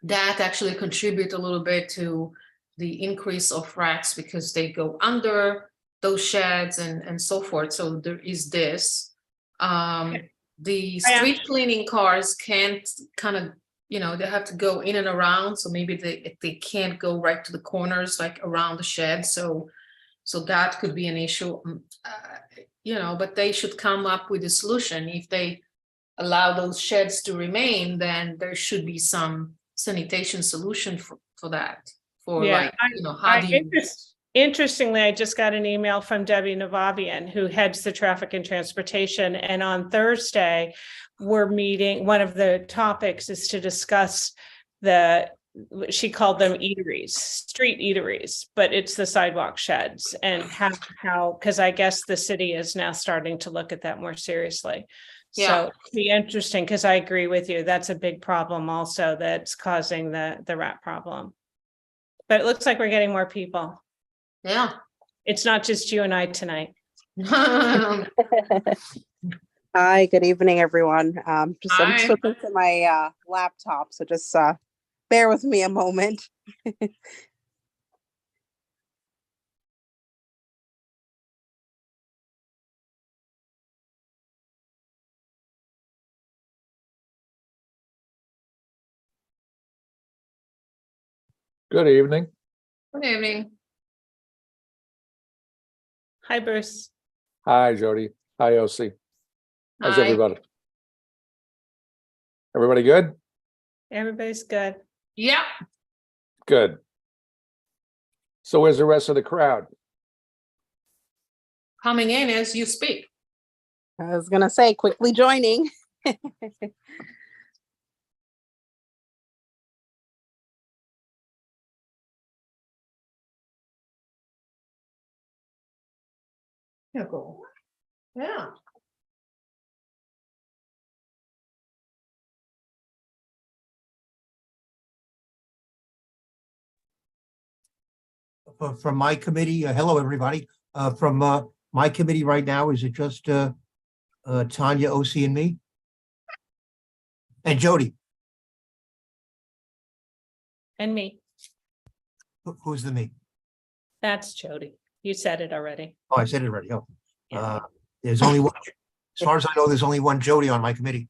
that actually contribute a little bit to the increase of rats because they go under those sheds and so forth. So there is this. The street cleaning cars can't kind of, they have to go in and around. So maybe they can't go right to the corners, like around the shed. So that could be an issue, but they should come up with a solution. If they allow those sheds to remain, then there should be some sanitation solution for that. How do you? Interestingly, I just got an email from Debbie Navavian, who heads the traffic and transportation. And on Thursday, we're meeting. One of the topics is to discuss she called them eateries, street eateries, but it's the sidewalk sheds and how, because I guess the city is now starting to look at that more seriously. Yeah. So it'd be interesting because I agree with you. That's a big problem also that's causing the rat problem. But it looks like we're getting more people. Yeah. It's not just you and I tonight. Hi, good evening, everyone. I'm switching to my laptop, so just bear with me a moment. Good evening. Good evening. Hi, Bruce. Hi, Jody. Hi, OC. How's Hi. everybody? Everybody good? Everybody's good. Yeah. Good. So where's the rest of the crowd? Coming in as you speak. I was gonna say, quickly joining. Yeah. From my committee, hello, everybody. From my committee right now, is it just Tanya, OC, and me? And Jody? And me. Who's the me? That's Jody. You said it already. Oh, I said it already. Oh, Yeah. there's only one. As far as I know, there's only one Jody on my committee.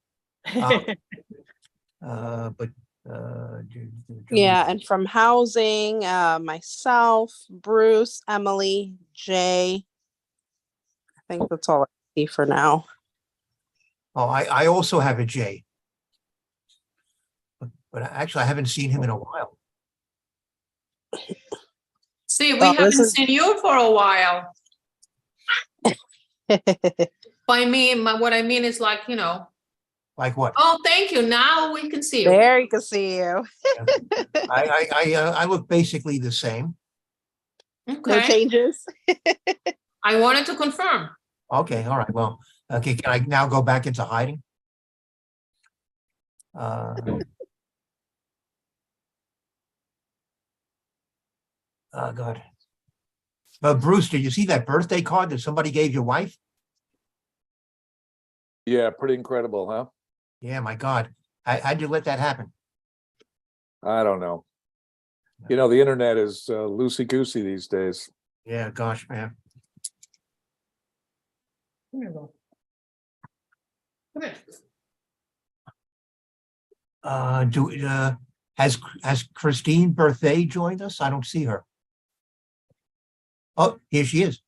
Yeah, and from housing, myself, Bruce, Emily, Jay. I think that's all I see for now. Oh, I also have a J. But actually, I haven't seen him in a while. See, we haven't seen you for a while. By me, what I mean is like, Like what? Oh, thank you. Now we can see you. There you can see you. I look basically the same. Okay. No changes. I wanted to confirm. Okay, all right. Well, okay, can I now go back into hiding? Oh, God. Bruce, did you see that birthday card that somebody gave your wife? Yeah, pretty incredible, huh? Yeah, my God. How'd you let that happen? I don't know. The internet is loosey-goosey these days. Yeah, gosh, man. Come here, Will. Come here. Has Christine Birthday joined us? I don't see her. Oh, here she is.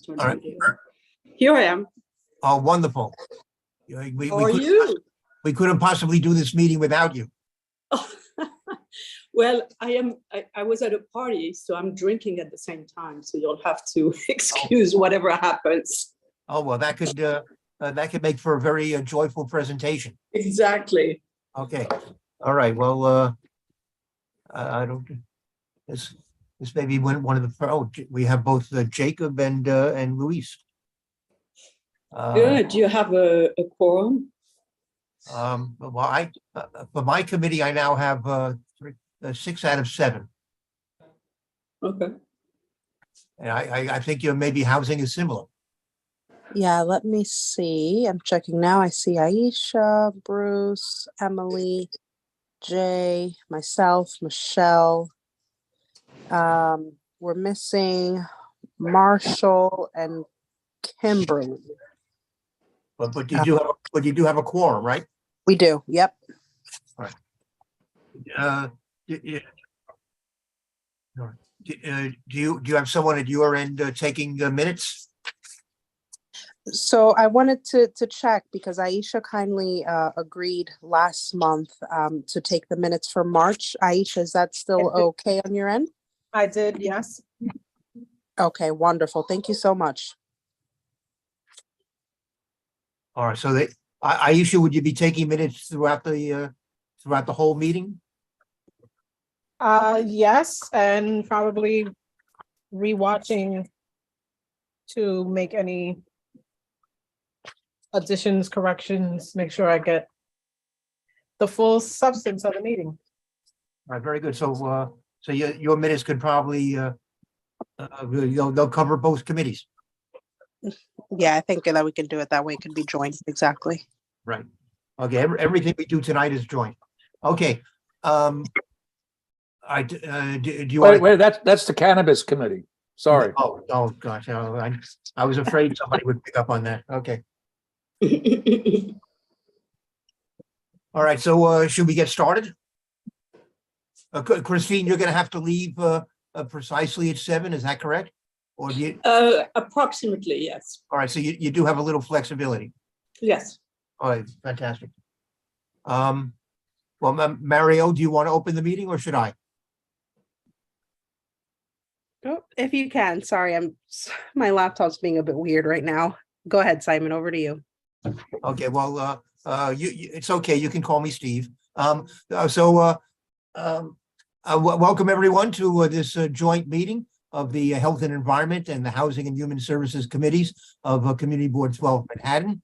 All right. Here I am. Oh, wonderful. How are you? We couldn't possibly do this meeting without you. Oh, well, I was at a party, so I'm drinking at the same time. So you'll have to excuse whatever happens. Oh, well, that could make for a very joyful presentation. Exactly. Okay. All right. Well, I don't. This may be one of the. Oh, we have both Jacob and Luis. Good. Do you have a quorum? Well, for my committee, I now have 6 out of 7. Okay. And I think maybe housing is similar. Yeah, let me see. I'm checking now. I see Aisha, Bruce, Emily, Jay, myself, Michelle. We're missing Marshall and Kimberly. But you do have a quorum, right? We do. Yep. Uh, y- y- all right. Do you have someone at your end taking minutes? So I wanted to check because Aisha kindly agreed last month to take the minutes for March. Aisha, is that still okay on your end? I did, yes. Okay, wonderful. Thank you so much. All right, so Aisha, would you be taking minutes throughout the whole meeting? Yes, and probably rewatching to make any additions, corrections, make sure I get the full substance of the meeting. All right, very good. So your minutes could probably they'll cover both committees. Yeah, I think that we can do it that way. It could be joined. Exactly. Right. Okay, everything we do tonight is joint. Okay. Do you want? Wait, that's the cannabis committee. Sorry. Oh, gosh, I was afraid somebody would pick up on that. Okay. All right, so should we get started? Christine, you're gonna have to leave precisely at 7, is that correct? Or do you, Approximately, yes. all right, so you do have a little flexibility. Yes. All right, fantastic. Well, Mario, do you want to open the meeting or should I? Oh, if you can. Sorry, my laptop's being a bit weird right now. Go ahead, Simon. Over to you. Okay, well, it's okay. You can call me Steve. Welcome everyone to this joint meeting of the Health and Environment and the Housing and Human Services Committees of Community Board 12 Manhattan.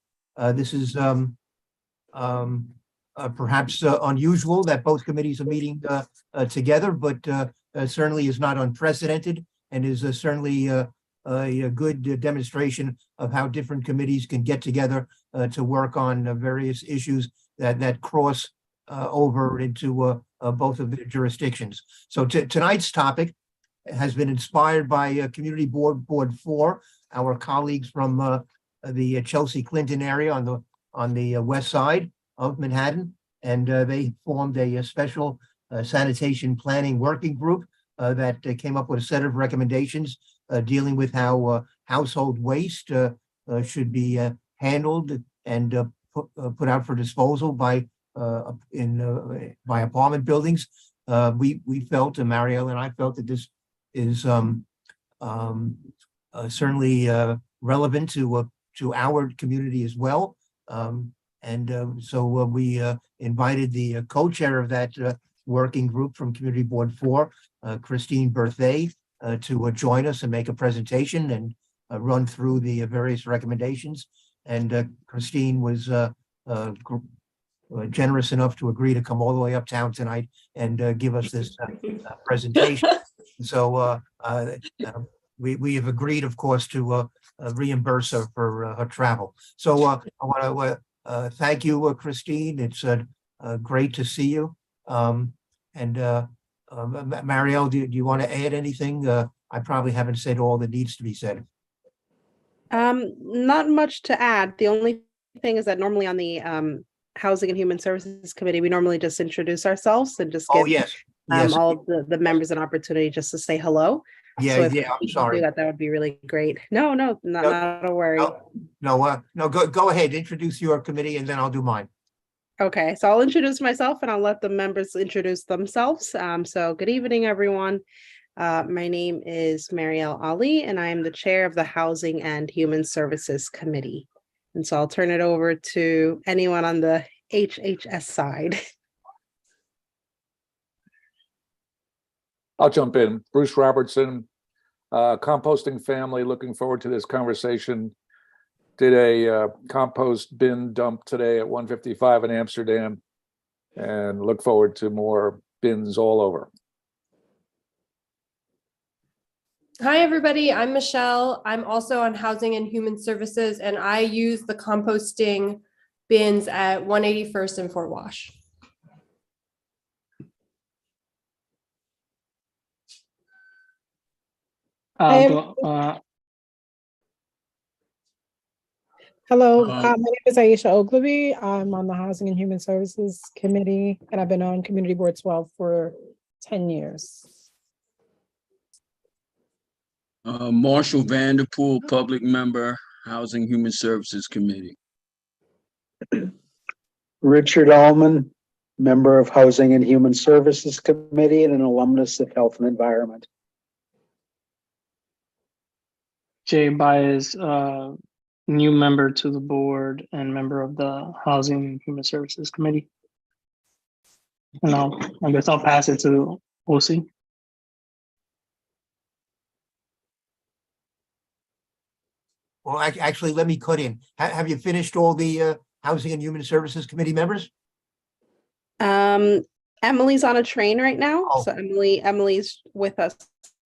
This is perhaps unusual that both committees are meeting together, but certainly is not unprecedented and is certainly a good demonstration of how different committees can get together to work on various issues that cross over into both of their jurisdictions. So tonight's topic has been inspired by Community Board 4, our colleagues from the Chelsea Clinton area on the west side of Manhattan, and they formed a special sanitation planning working group that came up with a set of recommendations dealing with how household waste should be handled and put out for disposal by apartment buildings. We felt, and Marielle and I felt, that this is certainly relevant to our community as well. So we invited the co-chair of that working group from Community Board 4, Christine Berthet, to join us and make a presentation and run through the various recommendations. And Christine was generous enough to agree to come all the way uptown tonight and give us this presentation. So we have agreed, of course, to reimburse her for her travel. So I want to thank you, Christine. It's great to see you. Marielle, do you want to add anything? I probably haven't said all that needs to be said. Not much to add. The only thing is that normally on the Housing and Human Services Committee, we normally just introduce ourselves and just give Yes. all of the members an opportunity just to say hello. Yeah, So if I'm we sorry. do that would be really great. No, not a worry. No, go ahead, introduce your committee and then I'll do mine. Okay, so I'll introduce myself and I'll let the members introduce themselves. So good evening, everyone. My name is Marielle Ali, and I am the chair of the Housing and Human Services Committee. And so I'll turn it over to anyone on the HHS side. I'll jump in. Bruce Robertson, composting family, looking forward to this conversation. did a compost bin dump today at 155 in Amsterdam, and look forward to more bins all over. Hi, everybody. I'm Michelle. I'm also on Housing and Human Services, and I use the composting bins at 181st and Fort Wash. Hello, Um, my name is Aisha Ogilvy. I'm on the Housing and Human Services Committee, and I've been on Community Board 12 for 10 years. Marshall Vanderpool, public member, Housing Human Services Committee. Richard Allman, member of Housing and Human Services Committee and an alumnus of Health and Environment. Jay Baez, new member to the board and member of the Housing and Human Services Committee. And I guess I'll pass it to OC. Well, actually, let me cut in. Have you finished all the Housing and Human Services Committee members? Emily's on a train right now. Oh. So Emily's with us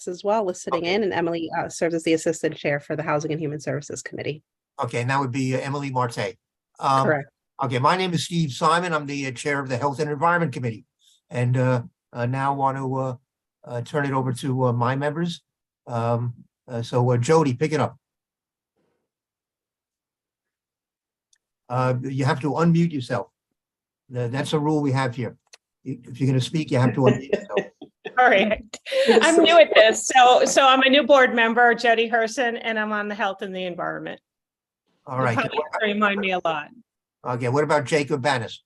as well, listening in, and Emily serves as the assistant chair for the Housing and Human Services Committee. Okay, and that would be Emily Marte. Correct. Okay, my name is Steve Simon. I'm the chair of the Health and Environment Committee. And now want to turn it over to my members. So Jody, pick it up. You have to unmute yourself. That's a rule we have here. If you're going to speak, you have to unmute yourself. All right. I'm new at this. So I'm a new board member, Jody Herson, and I'm on the Health and the Environment. All right. Probably remind me a lot. Okay, what about Jacob Banis?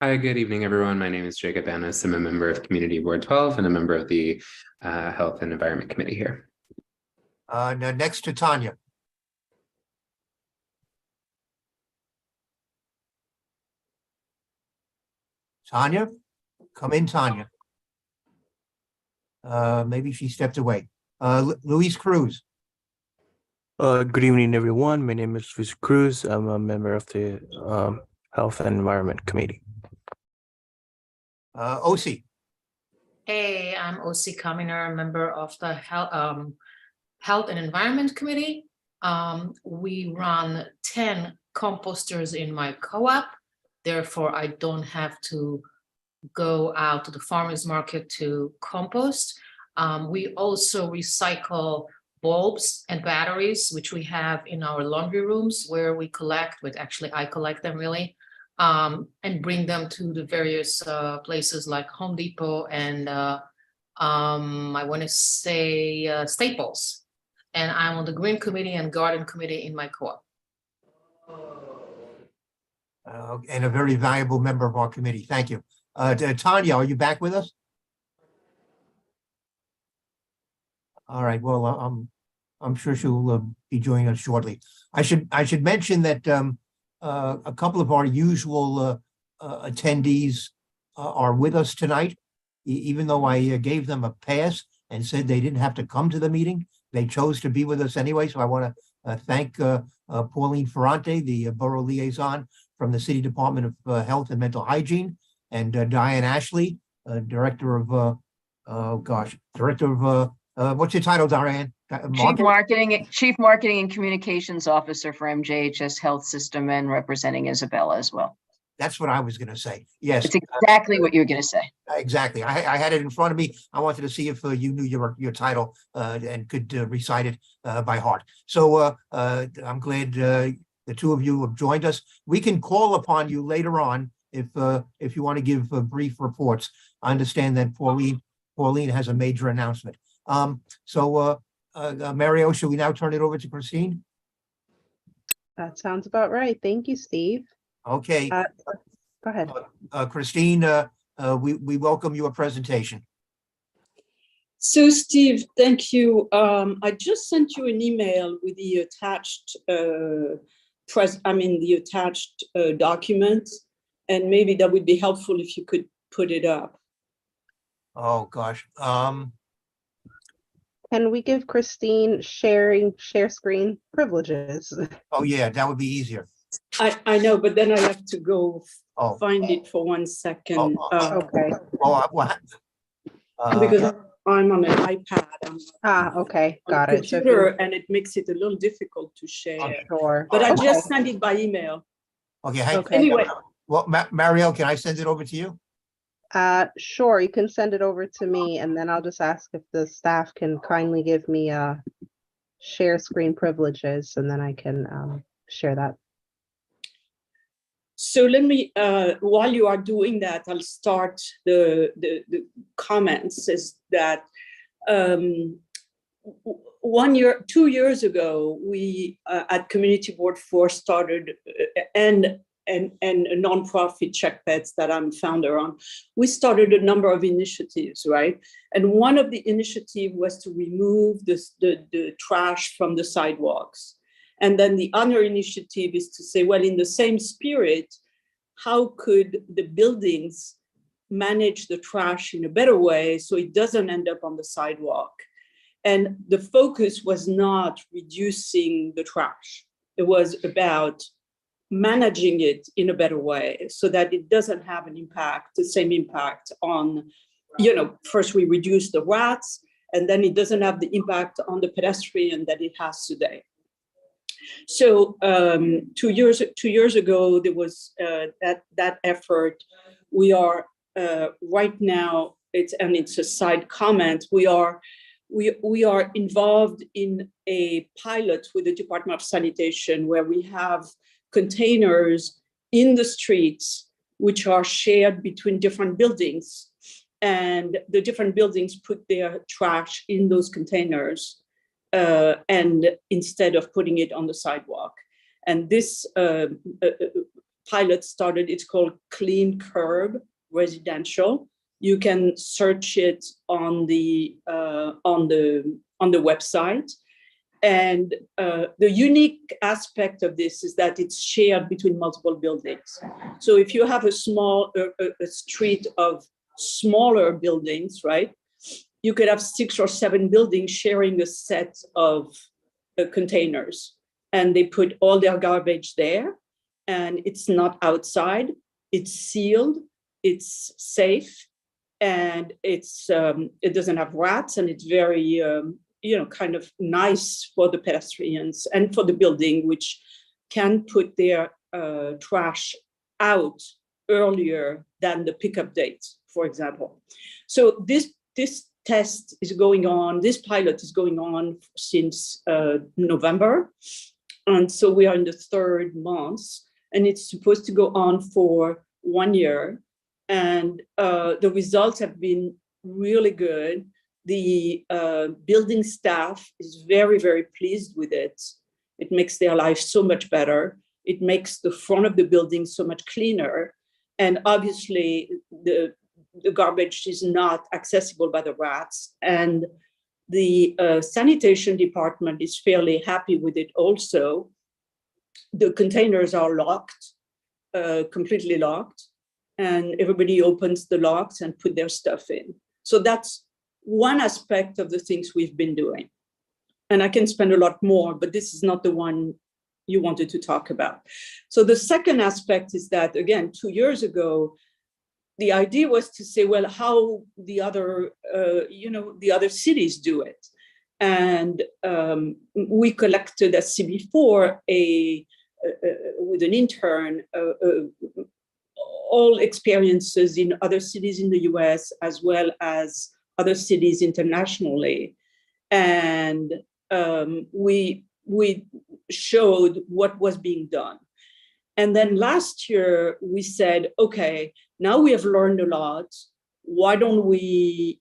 Hi, good evening, everyone. My name is Jacob Banis. I'm a member of Community Board 12 and a member of the Health and Environment Committee here. Now next to Tanya. Tanya, come in, Tanya. Maybe she stepped away. Luis Cruz. Good evening, everyone. My name is Luis Cruz. I'm a member of the Health and Environment Committee. OC. Hey, I'm OC Kaminer, member of the Health and Environment Committee. We run 10 composters in my co-op. Therefore, I don't have to go out to the farmers market to compost. We also recycle bulbs and batteries, which we have in our laundry rooms where we collect, but actually I collect them really, and bring them to the various places like Home Depot and I want to say Staples. And I'm on the Green Committee and Garden Committee in my co-op. And a very valuable member of our committee. Thank you. Tanya, are you back with us? All right. Well, I'm sure she'll be joining us shortly. I should mention that a couple of our usual attendees are with us tonight. Even though I gave them a pass and said they didn't have to come to the meeting, they chose to be with us anyway. So I want to thank Pauline Ferrante, the borough liaison from the City Department of Health and Mental Hygiene, and Diane Ashley, director of what's your title, Diane? Chief Marketing and Communications Officer for MJHS Health System and representing Isabella as well. That's what I was going to say. Yes. It's exactly what you're going to say. Exactly. I had it in front of me. I wanted to see if you knew your title and could recite it by heart. So I'm glad the two of you have joined us. We can call upon you later on if you want to give brief reports. I understand that Pauline has a major announcement. Mario, should we now turn it over to Christine? That sounds about right. Thank you, Steve. Okay. Go ahead. Christine, we welcome your presentation. So Steve, thank you. I just sent you an email with the attached document, and maybe that would be helpful if you could put it up. Oh gosh. Can we give Christine share screen privileges? Oh, yeah, that would be easier. I know, but then I have to go Oh. find it for 1 second. Okay. Oh, what? Because I'm on an iPad. I'm Okay, on a got it. So if computer, you- and it makes it a little difficult to share. Sure. But I Okay. just sent it by email. Okay. Okay. Anyway. Well, Marielle, can I send it over to you? Sure, you can send it over to me and then I'll just ask if the staff can kindly give me share screen privileges and then I can share that. So let me, while you are doing that, I'll start the comments. Is that 1 year, 2 years ago, we at Community Board 4 started and a nonprofit Check Pets that I'm founder on. We started a number of initiatives, right? And one of the initiatives was to remove the trash from the sidewalks. And then the other initiative is to say, well, in the same spirit, how could the buildings manage the trash in a better way so it doesn't end up on the sidewalk? And the focus was not reducing the trash. It was about managing it in a better way so that it doesn't have an impact, the same impact on, first we reduce the rats, and then it doesn't have the impact on the pedestrian that it has today. So 2 years ago, there was that effort. We are right now, it's a side comment, we are involved in a pilot with the Department of Sanitation where we have containers in the streets which are shared between different buildings, and the different buildings put their trash in those containers and instead of putting it on the sidewalk. And this pilot started, it's called Clean Curb Residential. You can search it on the website. And the unique aspect of this is that it's shared between multiple buildings. So if you have a street of smaller buildings, right, you could have 6 or 7 buildings sharing a set of containers, and they put all their garbage there, and it's not outside, it's sealed, it's safe, and it doesn't have rats, and it's very kind of nice for the pedestrians and for the building, which can put their trash out earlier than the pickup date, for example. So this test is going on, this pilot is going on since November. And so we are in the 3rd month, and it's supposed to go on for 1 year. And the results have been really good. The building staff is very, very pleased with it. It makes their life so much better. It makes the front of the building so much cleaner. And obviously, the garbage is not accessible by the rats. And the sanitation department is fairly happy with it also. The containers are locked, completely locked, and everybody opens the locks and put their stuff in. So that's one aspect of the things we've been doing. And I can spend a lot more, but this is not the one you wanted to talk about. So the second aspect is that, again, 2 years ago, the idea was to say, well, how the other cities do it. And we collected at CB4 with an intern, all experiences in other cities in the US, as well as other cities internationally. And we showed what was being done. And then last year we said, okay, now we have learned a lot. Why don't we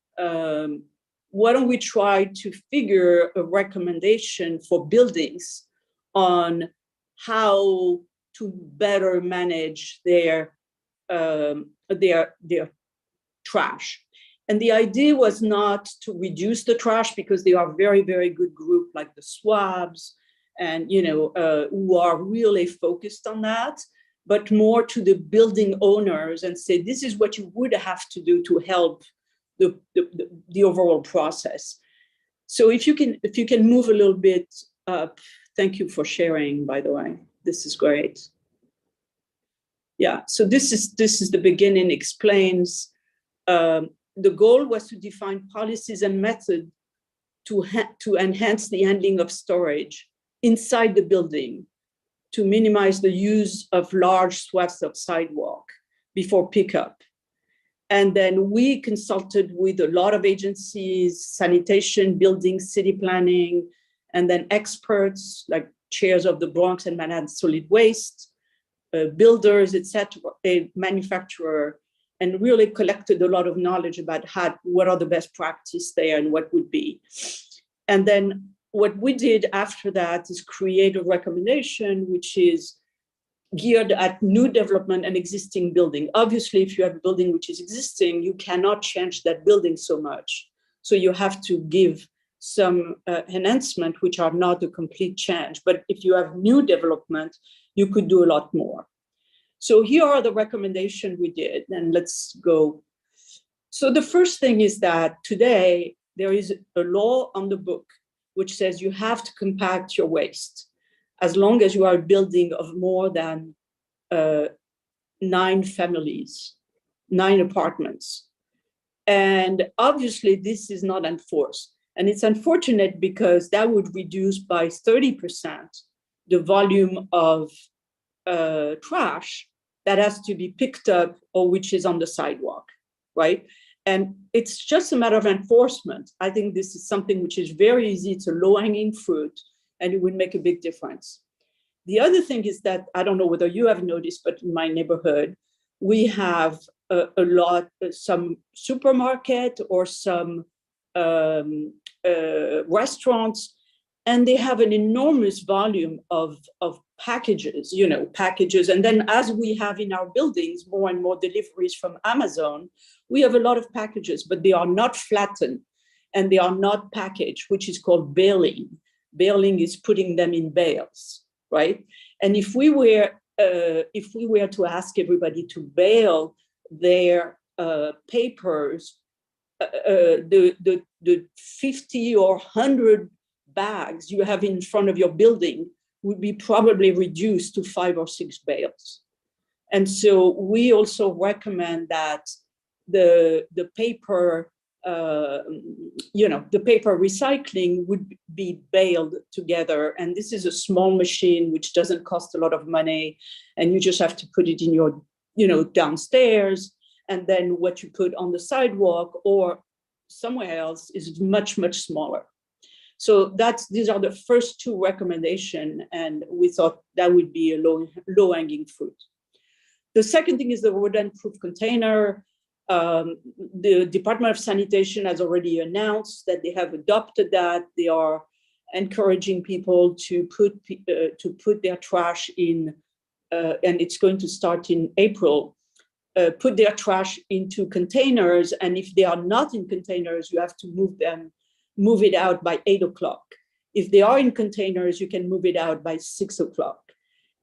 try to figure a recommendation for buildings on how to better manage their trash? And the idea was not to reduce the trash, because they are a very, very good group like the Swabs and who are really focused on that, but more to the building owners and say, this is what you would have to do to help the overall process. So if you can move a little bit up, thank you for sharing, by the way. This is great. Yeah, so this is the beginning, explains the goal was to define policies and methods to enhance the handling of storage inside the building, to minimize the use of large swaths of sidewalk before pickup. And then we consulted with a lot of agencies, sanitation, building, city planning, and then experts like chairs of the Bronx and Manhattan Solid Waste, builders, etc., a manufacturer, and really collected a lot of knowledge about what are the best practice there and what would be. And then what we did after that is create a recommendation which is geared at new development and existing building. Obviously, if you have a building which is existing, you cannot change that building so much. So you have to give some enhancement, which are not a complete change. But if you have new development, you could do a lot more. So here are the recommendations we did, and let's go. So the first thing is that today there is a law on the book which says you have to compact your waste as long as you are a building of more than 9 families, 9 apartments. And obviously this is not enforced. And it's unfortunate because that would reduce by 30% the volume of trash that has to be picked up or which is on the sidewalk, right? And it's just a matter of enforcement. I think this is something which is very easy. It's a low-hanging fruit, and it would make a big difference. The other thing is that, I don't know whether you have noticed, but in my neighborhood, we have some supermarket or some restaurants, and they have an enormous volume of packages, packages. And then as we have in our buildings, more and more deliveries from Amazon, we have a lot of packages, but they are not flattened and they are not packaged, which is called baling. Baling is putting them in bales, right? And if we were to ask everybody to bale their papers, the 50 or 100 bags you have in front of your building would be probably reduced to 5 or 6 bales. And so we also recommend that the paper, the paper recycling would be baled together. And this is a small machine which doesn't cost a lot of money, and you just have to put it in your, downstairs. And then what you put on the sidewalk or somewhere else is much, much smaller. So these are the first 2 recommendations, and we thought that would be a low-hanging fruit. The second thing is the rodent-proof container. The Department of Sanitation has already announced that they have adopted that. They are encouraging people to put their trash in, and it's going to start in April. Put their trash into containers, and if they are not in containers, you have to move it out by 8 o'clock. If they are in containers, you can move it out by 6 o'clock.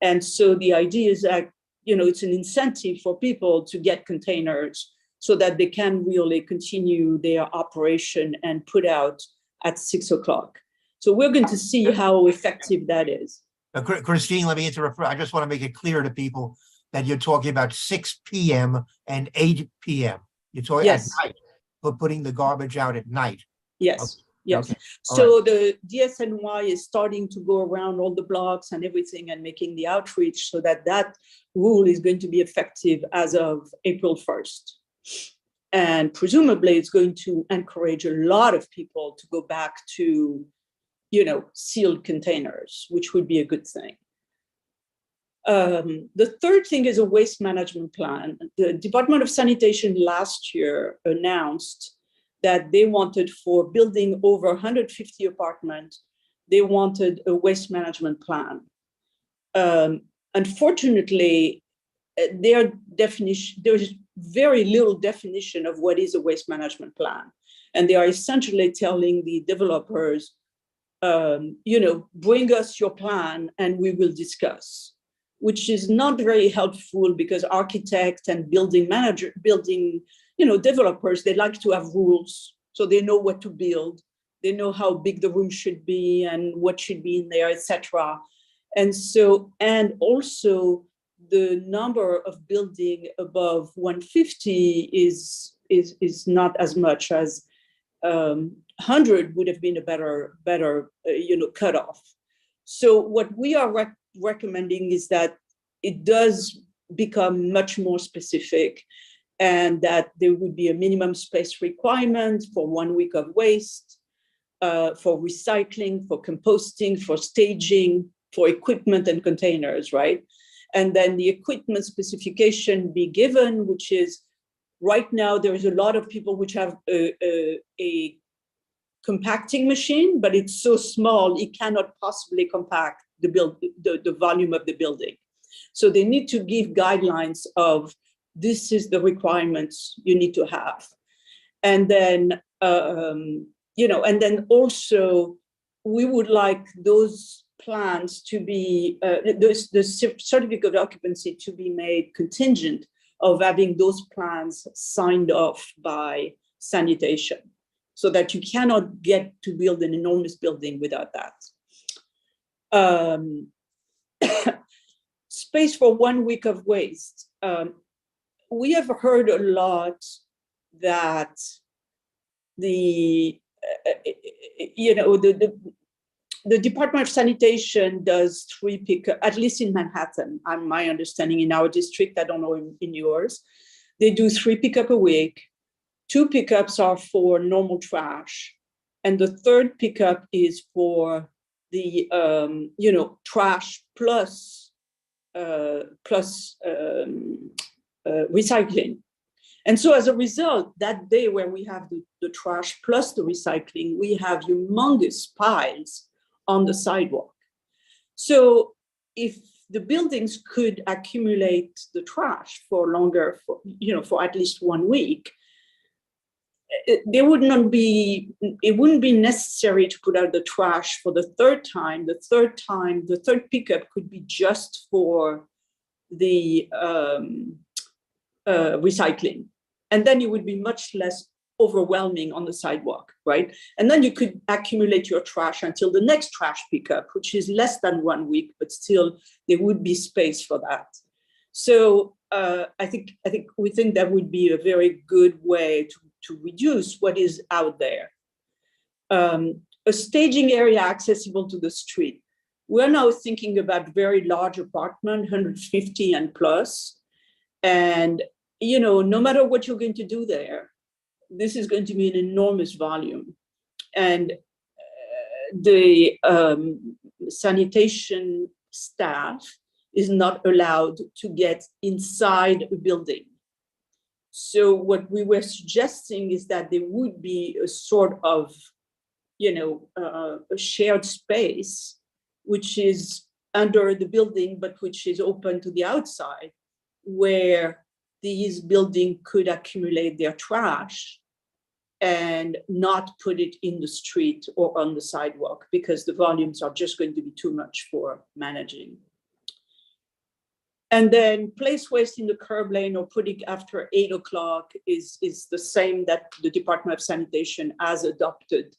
And so the idea is that, it's an incentive for people to get containers so that they can really continue their operation and put out at 6 o'clock. So we're going to see how effective that is. Christine, let me interrupt. I just want to make it clear to people that you're talking about 6 p.m. and 8 p.m. You're talking at night, but putting the garbage out at night. Yes. Okay. Yes. Okay. So the DSNY is starting to go around all the blocks and everything and making the outreach so that rule is going to be effective as of April 1st. And presumably it's going to encourage a lot of people to go back to, sealed containers, which would be a good thing. The third thing is a waste management plan. The Department of Sanitation last year announced that they wanted, for building over 150 apartments, they wanted a waste management plan. Unfortunately, their definition, there's very little definition of what is a waste management plan. And they are essentially telling the developers, bring us your plan and we will discuss, which is not very helpful because architects and developers, they like to have rules so they know what to build. They know how big the room should be and what should be in there, etc. And so, and also the number of building above 150 is not as much as 100 would have been a better cutoff. So what we are recommending is that it does become much more specific, and that there would be a minimum space requirement for 1 week of waste, for recycling, for composting, for staging, for equipment and containers, right? And then the equipment specification be given, which is right now there is a lot of people which have a compacting machine, but it's so small it cannot possibly compact the volume of the building. So they need to give guidelines of this is the requirements you need to have. And then, and then also we would like those plans to be, the certificate of occupancy to be made contingent of having those plans signed off by sanitation, so that you cannot get to build an enormous building without that. Space for 1 week of waste. We have heard a lot that the Department of Sanitation does 3 pickup, at least in Manhattan, my understanding in our district, I don't know in yours. They do 3 pickup a week. 2 pickups are for normal trash. And the 3rd pickup is for the, trash plus recycling. And so as a result, that day where we have the trash plus the recycling, we have humongous piles on the sidewalk. So if the buildings could accumulate the trash for longer, for at least 1 week, it wouldn't be necessary to put out the trash for the 3rd time. The 3rd pickup could be just for the recycling. And then it would be much less overwhelming on the sidewalk, right? And then you could accumulate your trash until the next trash pickup, which is less than 1 week, but still there would be space for that. So I think we think that would be a very good way to reduce what is out there. A staging area accessible to the street. We're now thinking about very large apartment, 150 and plus. And, no matter what you're going to do there, this is going to be an enormous volume. And the sanitation staff is not allowed to get inside a building. So what we were suggesting is that there would be a sort of, a shared space, which is under the building, but which is open to the outside, where these buildings could accumulate their trash and not put it in the street or on the sidewalk, because the volumes are just going to be too much for managing. And then place waste in the curb lane or putting after 8 o'clock is the same that the Department of Sanitation has adopted.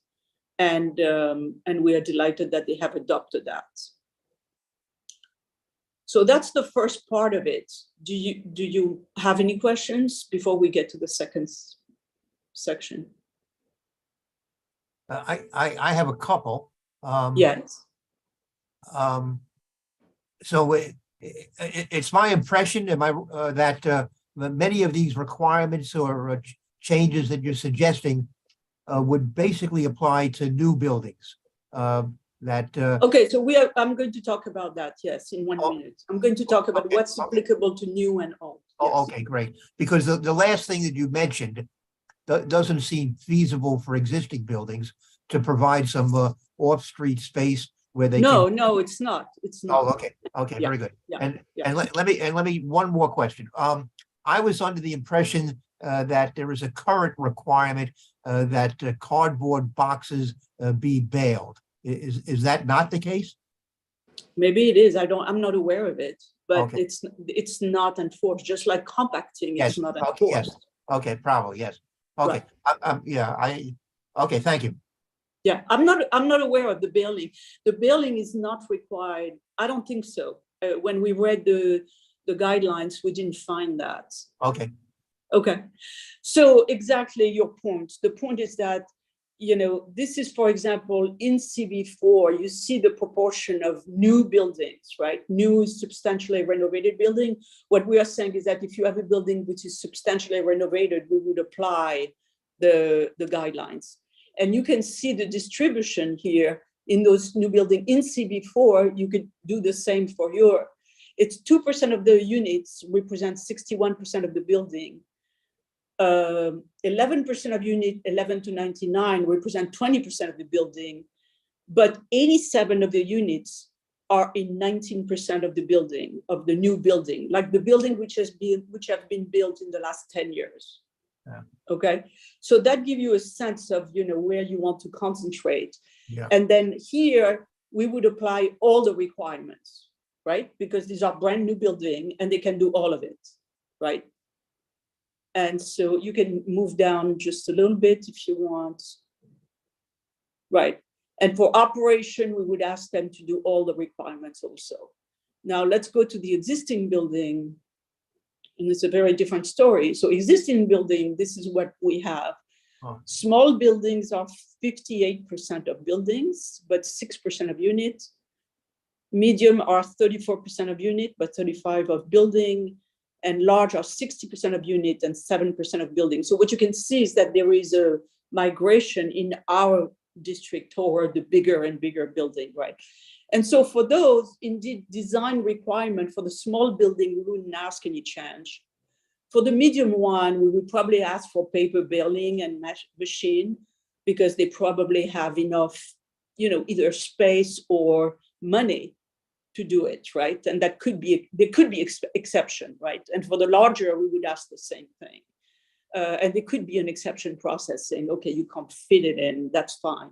And we are delighted that they have adopted that. So that's the first part of it. Do you have any questions before we get to the second section? I have a couple. Yes. So it's my impression that many of these requirements or changes that you're suggesting would basically apply to new buildings. Okay, so I'm going to talk about that, yes, in 1 minute. I'm going to talk about what's applicable to new and old. Yes. Oh, okay, great. Because the last thing that you mentioned doesn't seem feasible for existing buildings to provide some off-street space where they No, can... no, it's not. It's not. Oh, okay, okay, Yeah, very good. yeah, And let me one more question. I was under the impression that there is a current requirement that cardboard boxes be baled. Is that not the case? Maybe it is. I'm not aware of it, but Okay. it's not enforced, just like compacting is not enforced. Yes. Okay, probably, yes. Okay. Right. Okay, thank you. Yeah, I'm not aware of the building. The building is not required. I don't think so. When we read the guidelines, we didn't find that. Okay. Okay. So exactly your point. The point is that, this is, for example, in CB4, you see the proportion of new buildings, right? New substantially renovated building. What we are saying is that if you have a building which is substantially renovated, we would apply the guidelines. And you can see the distribution here in those new buildings. In CB4, you could do the same for your. It's 2% of the units represent 61% of the building. 11% of unit 11 to 99 represent 20% of the building, but 87 of the units are in 19% of the building, of the new building, like the building which have been built in the last 10 years. Yeah. Okay, so that gives you a sense of where you want to concentrate. Yeah. And then here we would apply all the requirements, right? Because these are brand new building and they can do all of it, right? And so you can move down just a little bit if you want. Right. And for operation, we would ask them to do all the requirements also. Now let's go to the existing building. And it's a very different story. So existing building, this is what we have. Oh. Small buildings are 58% of buildings, but 6% of units. Medium are 34% of unit, but 35% of building. And large are 60% of unit and 7% of building. So what you can see is that there is a migration in our district toward the bigger and bigger building, right? And so for those, indeed, design requirement for the small building, we wouldn't ask any change. For the medium one, we would probably ask for paper building and machine because they probably have enough, either space or money to do it, right? And there could be exception, right? And for the larger, we would ask the same thing. And there could be an exception process saying, okay, you can't fit it in, that's fine.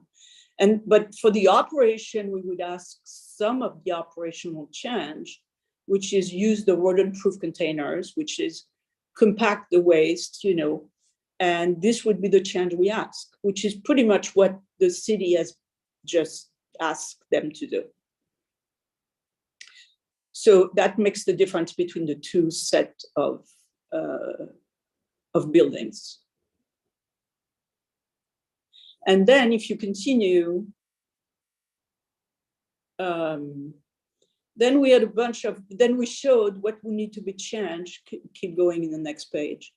But for the operation, we would ask some of the operational change, which is use the rodent-proof containers, which is compact the waste, and this would be the change we ask, which is pretty much what the city has just asked them to do. So that makes the difference between the two sets of buildings. And then if you continue, then we had then we showed what would need to be changed. Keep going in the next page.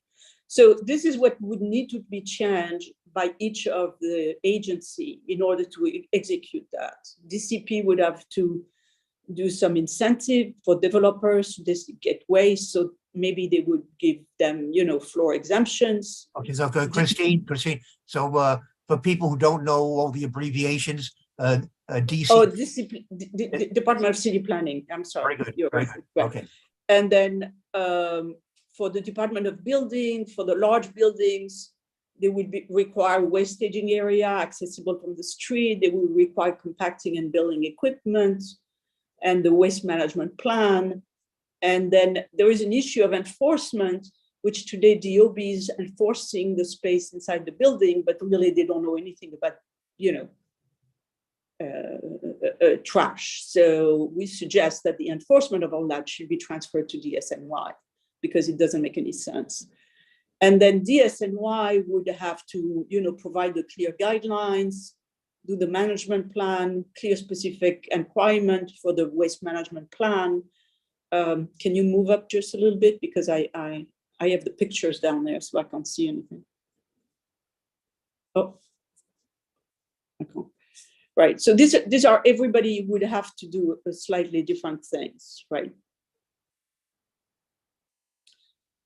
So this is what would need to be changed by each of the agency in order to execute that. DCP would have to do some incentive for developers to get waste. So maybe they would give them, floor exemptions. Okay, so Christine, so for people who don't know all the abbreviations, DC. Oh, Department of City Planning. I'm sorry. Very good. You're Very right. good. Right. Okay. And then for the Department of Building, for the large buildings, they would require waste staging area accessible from the street. They would require compacting and building equipment and the waste management plan. And then there is an issue of enforcement, which today DOB is enforcing the space inside the building, but really they don't know anything about, trash. So we suggest that the enforcement of all that should be transferred to DSNY because it doesn't make any sense. And then DSNY would have to, provide the clear guidelines, do the management plan, clear specific requirement for the waste management plan. Can you move up just a little bit? Because I have the pictures down there, so I can't see anything. Oh, okay. Right. So these are everybody would have to do a slightly different things, right?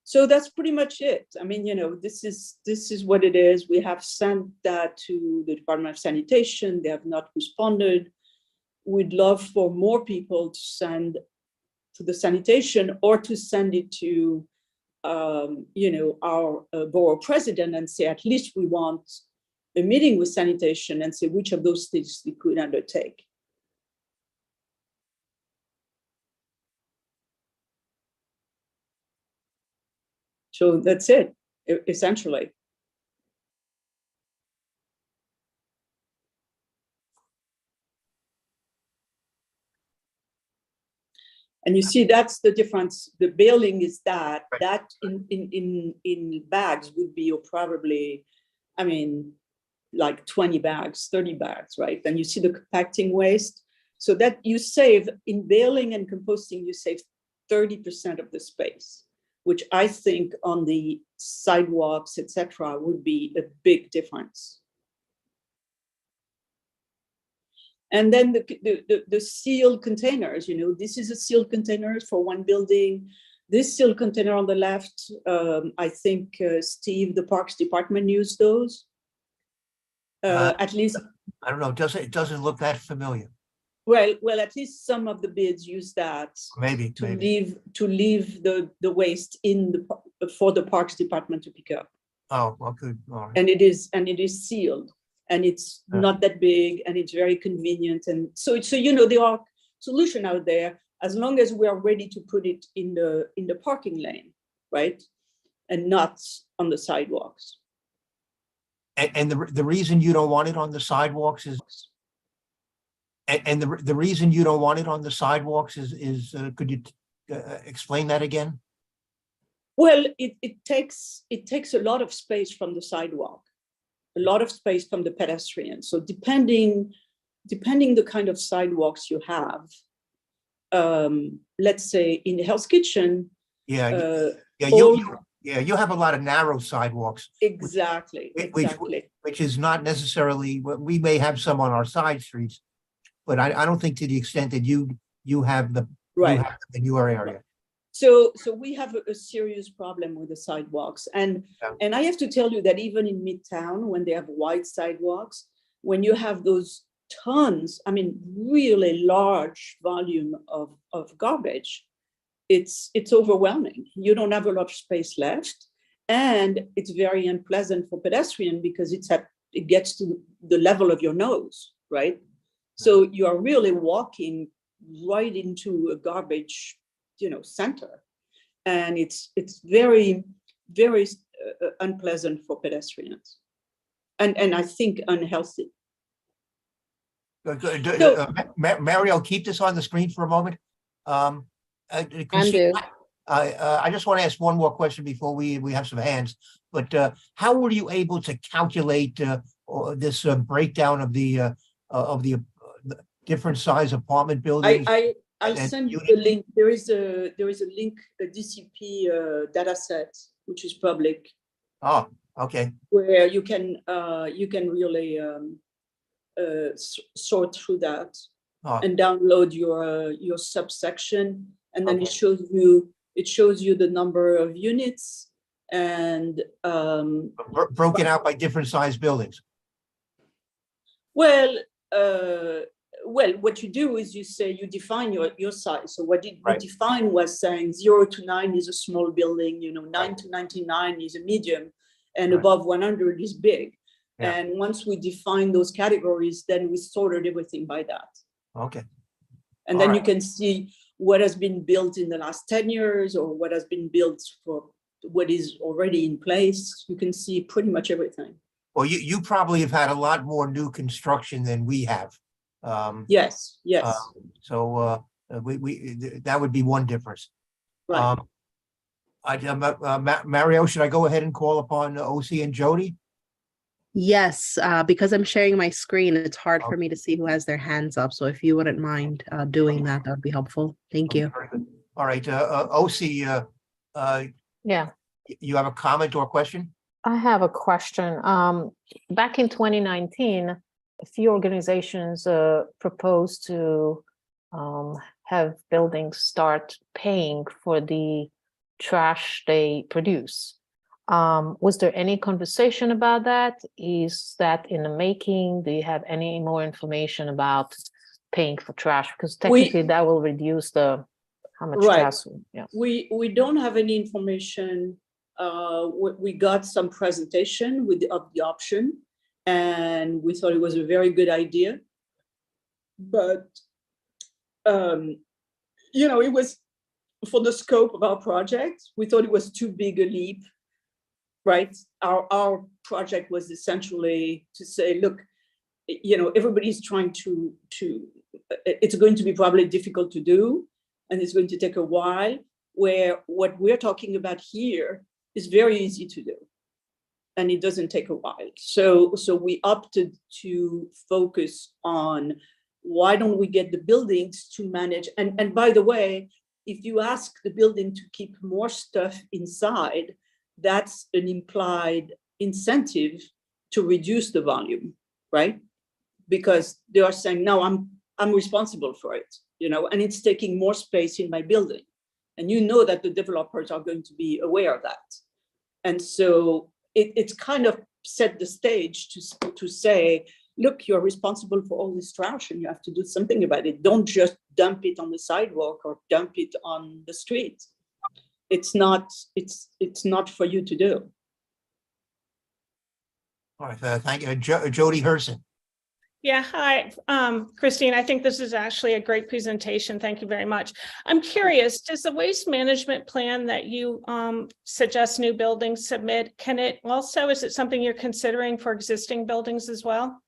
So that's pretty much it. I mean, this is what it is. We have sent that to the Department of Sanitation. They have not responded. We'd love for more people to send to the sanitation or to send it to, our borough president and say, at least we want a meeting with sanitation and say which of those things we could undertake. So that's it, essentially. And you see, that's the difference. The building is that in bags would be probably, I mean, like 20 bags, 30 bags, right? And you see the compacting waste. So that you save in baling and composting, you save 30% of the space, which I think on the sidewalks, etc., would be a big difference. And then the sealed containers, you know, this is a sealed container for one building. This sealed container on the left, I think Steve, the Parks Department used those. At least I don't know. It doesn't look that familiar. Well, at least some of the bids use that. Maybe to leave the waste in for the Parks Department to pick up. Oh, well, good. All right. And it is sealed, and it's not that big, and it's very convenient. And so you know, there are solutions out there as long as we are ready to put it in the parking lane, right, and not on the sidewalks. And the reason you don't want it on the sidewalks is, and the reason you don't want it on the sidewalks is could you explain that again? Well, it takes a lot of space from the sidewalk, a lot of space from the pedestrian. So depending the kind of sidewalks you have, let's say in the Hell's Kitchen. You have a lot of narrow sidewalks. Exactly. Which is not necessarily, we may have some on our side streets, but I don't think to the extent that you have the in your area. So we have a serious problem with the sidewalks, and I have to tell you that even in Midtown, when they have wide sidewalks, when you have those tons, I mean, really large volume of garbage, it's overwhelming. You don't have a lot of space left, and it's very unpleasant for pedestrian because it gets to the level of your nose, right? So you are really walking right into a garbage, you know, center, and it's very, very unpleasant for pedestrians, and I think unhealthy. Mario, keep this on the screen for a moment. I just want to ask one more question before we have some hands. But how were you able to calculate this breakdown of the different size apartment buildings? I'll send you the link. There is a link, a DCP data set, which is public. Oh, okay. Where you can really sort through that and download your subsection, and then it shows you the number of units and broken out by different size buildings. Well, what you do is you define your size. So what we defined was saying 0 to 9 is a small building, you know, 9 to 99 is a medium, and above 100 is big. Yeah. And once we define those categories, then we sorted everything by that. Okay. And then you can see what has been built in the last 10 years or what has been built for what is already in place. You can see pretty much everything. Well, you probably have had a lot more new construction than we have. Yes. So that would be one difference. Right. Mario, should I go ahead and call upon OC and Jody? Yes, because I'm sharing my screen, it's hard for me to see who has their hands up. So if you wouldn't mind doing that, that would be helpful. Thank you. All right, OC, yeah. You have a comment or a question? I have a question. Back in 2019, a few organizations proposed to have buildings start paying for the trash they produce. Was there any conversation about that? Is that in the making? Do you have any more information about paying for trash? Because technically that will reduce how much trash. Yeah. We don't have any information. We got some presentation of the option, and we thought it was a very good idea. But you know, it was for the scope of our project. We thought it was too big a leap. Right, our project was essentially to say, look, you know, everybody's trying to. It's going to be probably difficult to do, and it's going to take a while, where what we're talking about here is very easy to do. And it doesn't take a while. So we opted to focus on why don't we get the buildings to manage, and by the way, if you ask the building to keep more stuff inside, that's an implied incentive to reduce the volume, right? Because they are saying, no, I'm responsible for it, you know, and it's taking more space in my building. And you know that the developers are going to be aware of that. And so it's kind of set the stage to say, look, you're responsible for all this trash and you have to do something about it. Don't just dump it on the sidewalk or dump it on the street. It's not for you to do. All right, thank you. Jody Herson. Yeah, hi, Christine. I think this is actually a great presentation. Thank you very much. I'm curious, does the waste management plan that you suggest new buildings submit, can it also, is it something you're considering for existing buildings as well?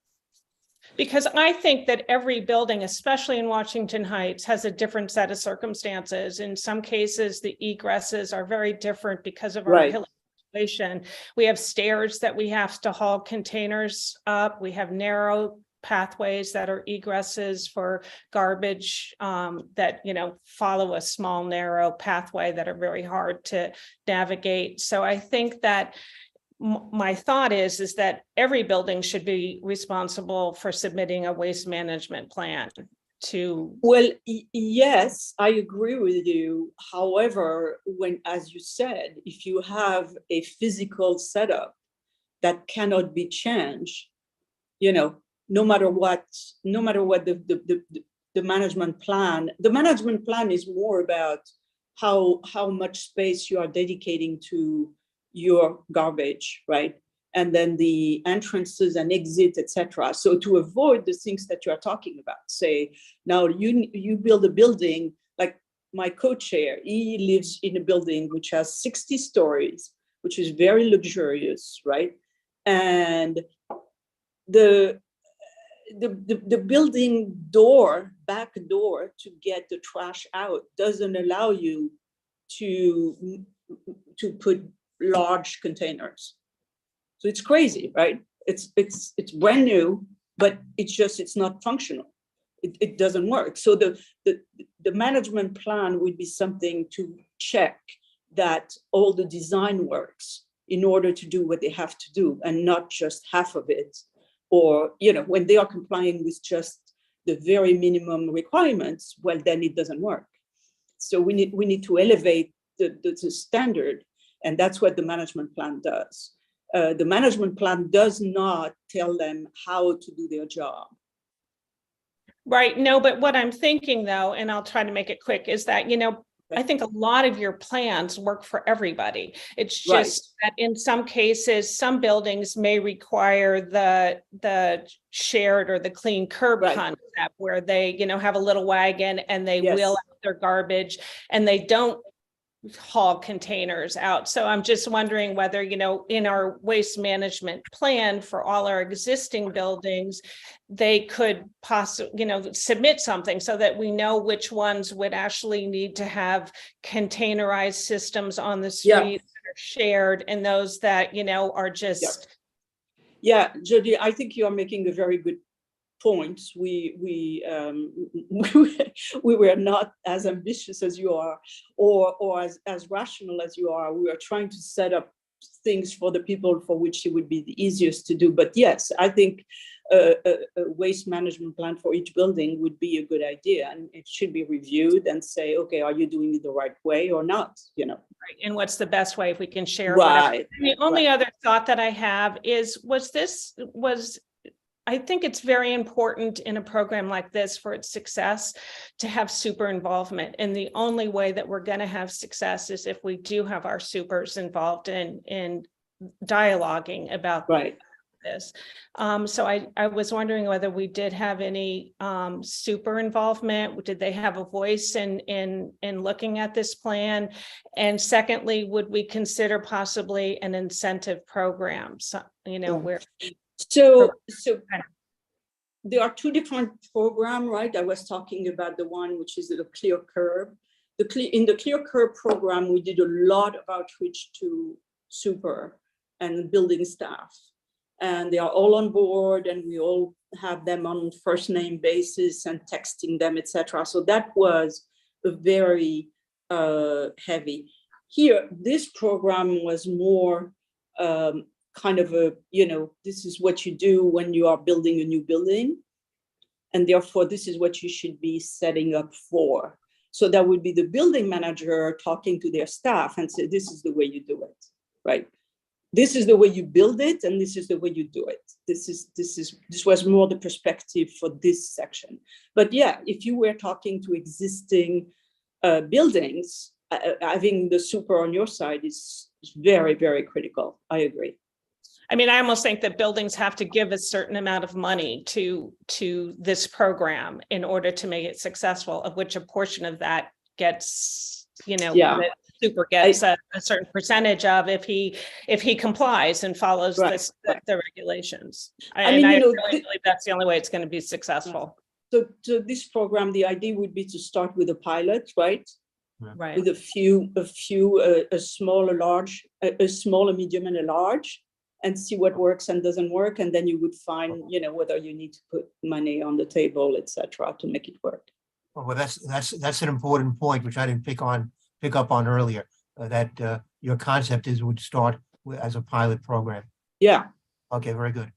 Because I think that every building, especially in Washington Heights, has a different set of circumstances. In some cases, the egresses are very different because of our hilly situation. We have stairs that we have to haul containers up. We have narrow pathways that are egresses for garbage that, you know, follow a small, narrow pathway that are very hard to navigate. So I think that my thought is that every building should be responsible for submitting a waste management plan to. Well, yes, I agree with you. However, as you said, if you have a physical setup that cannot be changed, you know, no matter what the management plan is more about how much space you are dedicating to your garbage, right? And then the entrances and exits, etc. So to avoid the things that you are talking about, say, now you build a building, like my co-chair, he lives in a building which has 60 stories, which is very luxurious, right? And the building back door to get the trash out doesn't allow you to put large containers. So it's crazy, right? It's brand new, but it's not functional. It doesn't work. So the management plan would be something to check that all the design works in order to do what they have to do, and not just half of it. Or, you know, when they are complying with just the very minimum requirements, well, then it doesn't work. So we need to elevate the standard, and that's what the management plan does. The management plan does not tell them how to do their job. Right. No, but what I'm thinking though, and I'll try to make it quick, is that, you know, I think a lot of your plans work for everybody. It's just that in some cases, some buildings may require the shared or the clean curb concept, where they, you know, have a little wagon and they wheel out their garbage and they don't haul containers out. So I'm just wondering whether, you know, in our waste management plan for all our existing buildings, they could possibly, you know, submit something so that we know which ones would actually need to have containerized systems on the street that are shared, and those that, you know, are just. Yeah, Jody, I think you are making a very good point. We were not as ambitious as you are, or as rational as you are. We are trying to set up things for the people for which it would be the easiest to do. But yes, I think a waste management plan for each building would be a good idea, and it should be reviewed and say, okay, are you doing it the right way or not? You know, right. And what's the best way if we can share? Right. The only other thought that I have is, I think it's very important in a program like this for its success to have super involvement. And the only way that we're going to have success is if we do have our supers involved in dialoguing about this. So I was wondering whether we did have any super involvement. Did they have a voice in looking at this plan? And secondly, would we consider possibly an incentive program? So, you know, where. So there are two different programs, right? I was talking about the one which is the clear curb, in the Clear Curb program, we did a lot of outreach to super and building staff. And they are all on board, and we all have them on first name basis and texting them, etc. So that was a very heavy. Here, this program was more kind of a, this is what you do when you are building a new building. And therefore, this is what you should be setting up for. So that would be the building manager talking to their staff and say, this is the way you do it, right? This is the way you build it, and this is the way you do it. This was more the perspective for this section. But yeah, if you were talking to existing buildings, having the super on your side is very, very critical. I agree. I mean, I almost think that buildings have to give a certain amount of money to this program in order to make it successful, of which a portion of that gets, that super gets a certain percentage of if he complies and follows the regulations. I really believe that's the only way it's going to be successful. So this program, the idea would be to start with a pilot, right? Right. With a small, a large, a small, a medium, and a large, and see what works and doesn't work, and then you would find, whether you need to put money on the table, etc., to make it work. Well, that's an important point, which I didn't pick up on earlier. That your concept would start as a pilot program. Yeah. Okay, very good.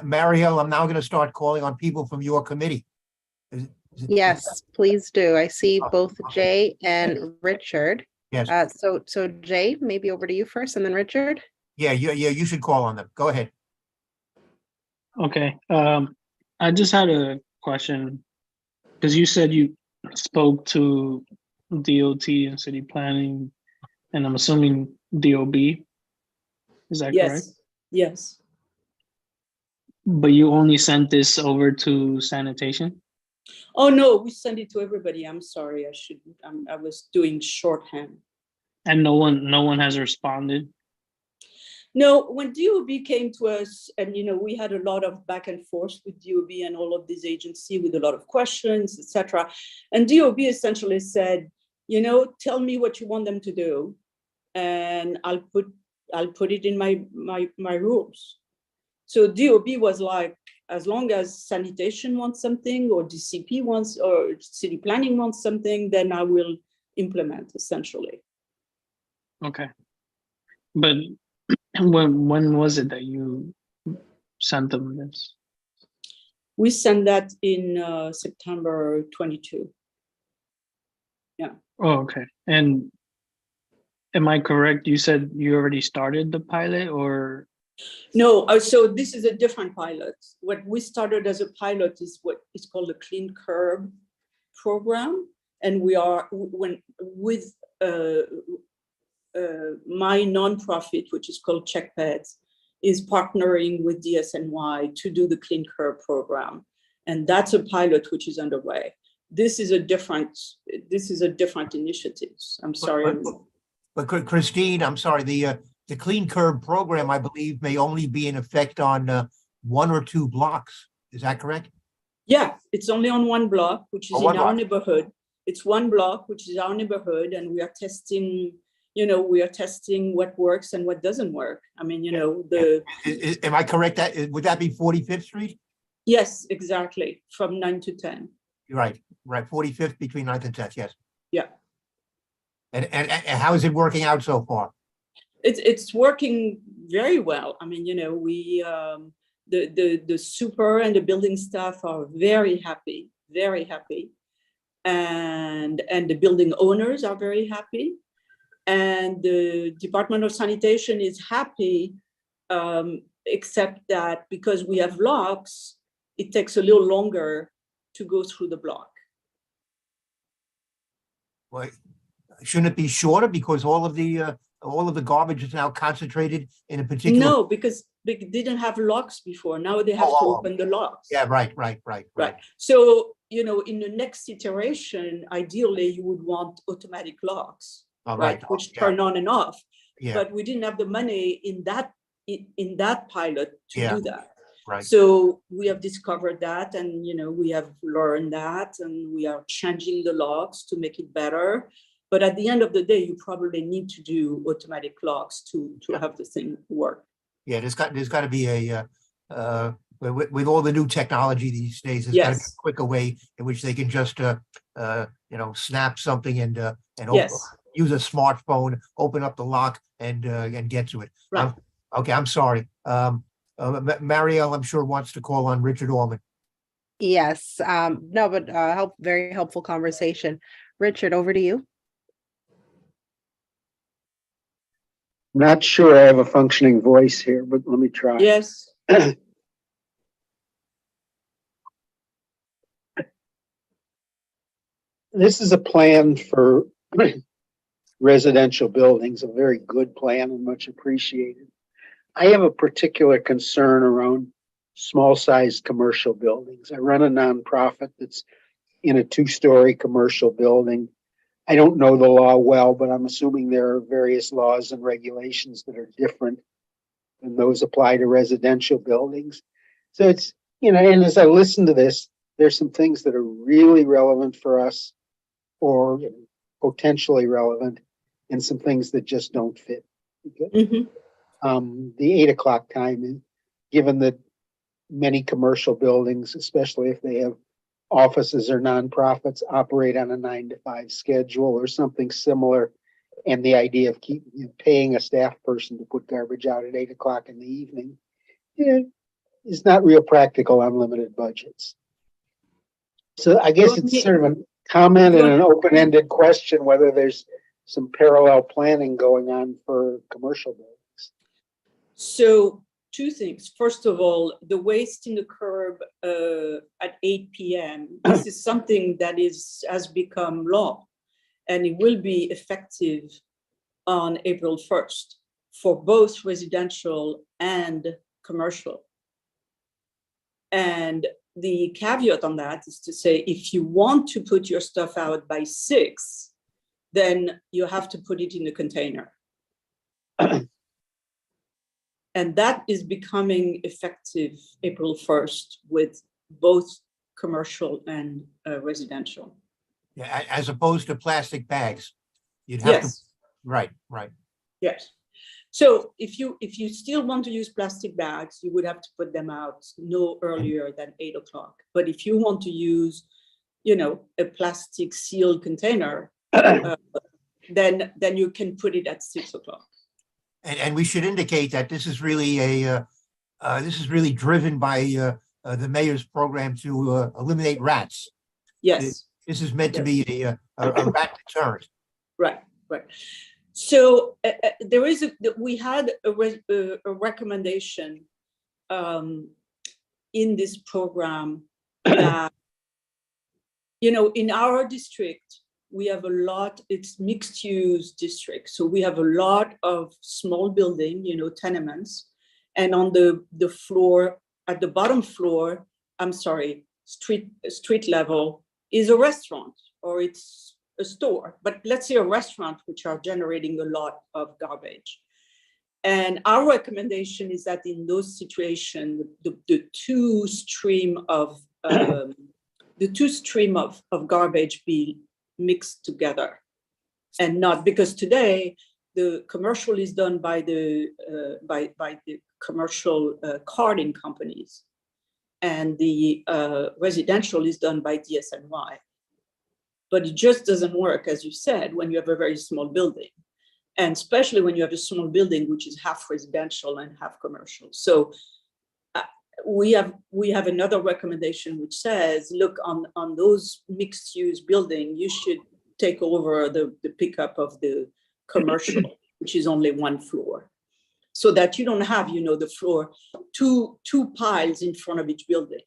Mariel, I'm now going to start calling on people from your committee. Yes, please do. I see both Jay and Richard. Yes. So Jay, maybe over to you first, and then Richard. Yeah, you should call on them. Go ahead. Okay. I just had a question, because you said you spoke to DOT and city planning, and I'm assuming DOB. Is that correct? Yes. But you only sent this over to sanitation? Oh no, we send it to everybody. I'm sorry. I was doing shorthand. And no one has responded? No, when DOB came to us, and we had a lot of back and forth with DOB and all of these agencies with a lot of questions, etc. And DOB essentially said, tell me what you want them to do, and I'll put it in my rules. So DOB was like, as long as sanitation wants something, or DCP wants, or city planning wants something, then I will implement, essentially. Okay. But when was it that you sent them this? We sent that in September 22. Yeah. Oh, okay. And am I correct? You said you already started the pilot, or? No, so this is a different pilot. What we started as a pilot is what is called a Clean Curb program. And we are, with my nonprofit, which is called CheckPads, is partnering with DSNY to do the Clean Curb program. And that's a pilot which is underway. This is a different initiative. I'm sorry. But Christine, I'm sorry, the Clean Curb program, I believe, may only be in effect on 1 or 2 blocks. Is that correct? Yeah, it's only on 1 block, which is in our neighborhood. It's 1 block, which is our neighborhood, and we are testing, what works and what doesn't work. I mean, Am I correct? Would that be 45th Street? Yes, exactly, from 9 to 10. Right, 45th between 9th and 10th, yes. Yeah. And how is it working out so far? It's working very well. I mean, we the super and the building staff are very happy, and the building owners are very happy, and the Department of Sanitation is happy, except that because we have locks, it takes a little longer to go through the block. Well, shouldn't it be shorter because all of the garbage is now concentrated in a particular? No, because they didn't have locks before. Now they have to open the locks. Yeah, right. So, in the next iteration, ideally you would want automatic locks, right? Which turn on and off. Yeah. But we didn't have the money in that pilot to do that. Right. So we have discovered that, and we have learned that, and we are changing the locks to make it better. But at the end of the day, you probably need to do automatic locks to have the thing work. Yeah, there's got to be a with all the new technology these days, there's got to be Yes. a quicker way in which they can just snap something and Yes. use a smartphone, open up the lock and get to it. Right. Okay, I'm sorry. Marielle, I'm sure wants to call on Richard Allman. Yes, no, but very helpful conversation. Richard, over to you. Not sure I have a functioning voice here, but let me try. Yes. This is a plan for residential buildings, a very good plan and much appreciated. I have a particular concern around small-sized commercial buildings. I run a nonprofit that's in a 2-story commercial building. I don't know the law well, but I'm assuming there are various laws and regulations that are different than those apply to residential buildings. So it's, and as I listen to this, there's some things that are really relevant for us or potentially relevant and some things that just don't fit. Mm-hmm. The 8 o'clock time, given that many commercial buildings, especially if they have offices or nonprofits, operate on a 9 to 5 schedule or something similar, and the idea of paying a staff person to put garbage out at 8 o'clock in the evening is not real practical on limited budgets. So I guess it's sort of a comment and an open-ended question whether there's some parallel planning going on for commercial buildings. So 2 things. First of all, the waste in the curb at 8 p.m. This is something that has become law, and it will be effective on April 1st for both residential and commercial. And the caveat on that is to say, if you want to put your stuff out by 6, then you have to put it in a container. And that is becoming effective April 1st with both commercial and residential. Yeah, as opposed to plastic bags. You'd have to. Right. Yes. So if you still want to use plastic bags, you would have to put them out no earlier than 8 o'clock. But if you want to use, a plastic sealed container, then you can put it at 6 o'clock. And we should indicate that this is really driven by the mayor's program to eliminate rats. Yes. This is meant to be a rat deterrent. Right. So we had a recommendation in this program that, in our district, we have a lot, it's mixed use district. So we have a lot of small building, tenements. And on the floor, at the bottom floor, street level is a restaurant or it's a store, but let's say a restaurant, which are generating a lot of garbage. And our recommendation is that in those situations, the two stream of garbage be mixed together, and not because today the commercial is done by the commercial carding companies, and the residential is done by DSNY. But it just doesn't work, as you said, when you have a very small building, and especially when you have a small building which is half residential and half commercial. So we have another recommendation which says, look, on those mixed use building, you should take over the pickup of the commercial, which is only 1 floor, so that you don't have, the floor, two piles in front of each building.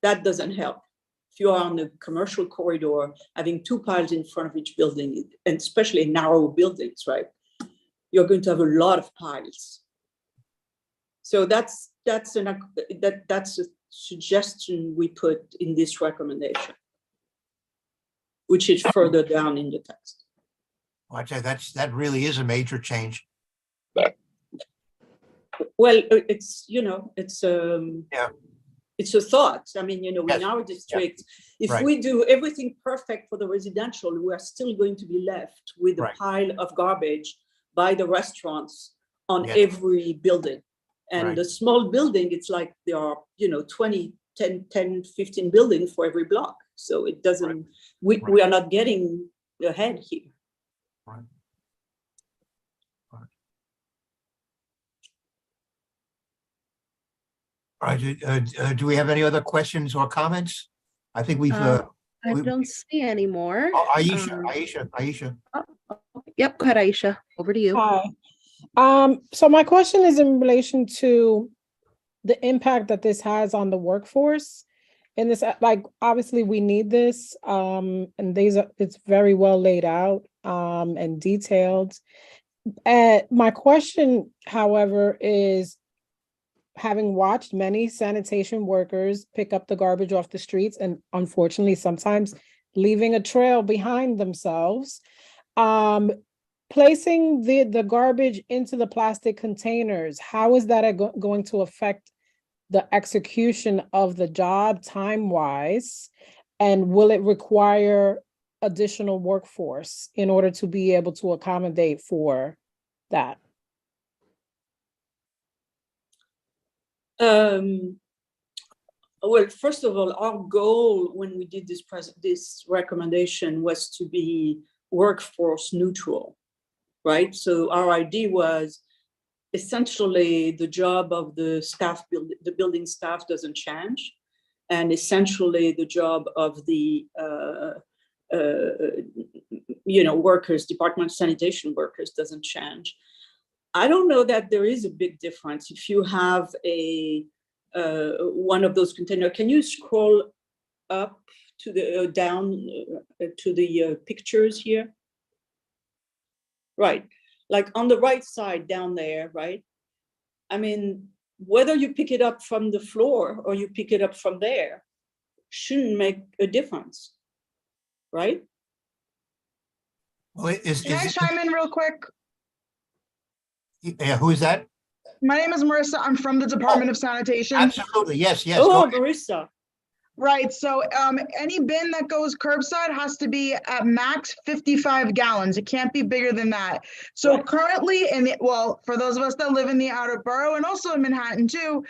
That doesn't help. If you are on the commercial corridor, having 2 piles in front of each building, and especially narrow buildings, right? You're going to have a lot of piles. So that's a suggestion we put in this recommendation, which is further down in the text. Well, I'd say that really is a major change. Well, it's, Yeah. it's a thought. I mean, Yes. in our district, if Right. we do everything perfect for the residential, we are still going to be left with a Right. pile of garbage by the restaurants on Yes. every building. And Right. the small building, it's like there are, 20, 10, 15 buildings for every block. So it doesn't, we are not getting ahead here. Right. All right, do we have any other questions or comments? I think we've, I we- don't see any more. oh, Aisha. Yep, go ahead, Aisha. Over to you. Hi. So my question is in relation to the impact that this has on the workforce. And this, like, obviously we need this, and it's very well laid out, and detailed. My question, however, is, having watched many sanitation workers pick up the garbage off the streets and unfortunately sometimes leaving a trail behind themselves, placing the garbage into the plastic containers, how is that going to affect the execution of the job time-wise? And will it require additional workforce in order to be able to accommodate for that? Well, first of all, our goal when we did this recommendation was to be workforce neutral, right? So our idea was essentially the job of the staff, the building staff doesn't change, and essentially the job of the workers, department sanitation workers doesn't change. I don't know that there is a big difference if you have a one of those containers. Can you scroll up to the down to the pictures here? Right, like on the right side down there, right? I mean, whether you pick it up from the floor or you pick it up from there shouldn't make a difference, right? Well, Can I chime in real quick? Yeah, who is that? My name is Marissa. I'm from the Department of Sanitation. Absolutely, yes. Oh, Marissa. Right, so any bin that goes curbside has to be at max 55 gallons. It can't be bigger than that. So currently for those of us that live in the outer borough and also in Manhattan too,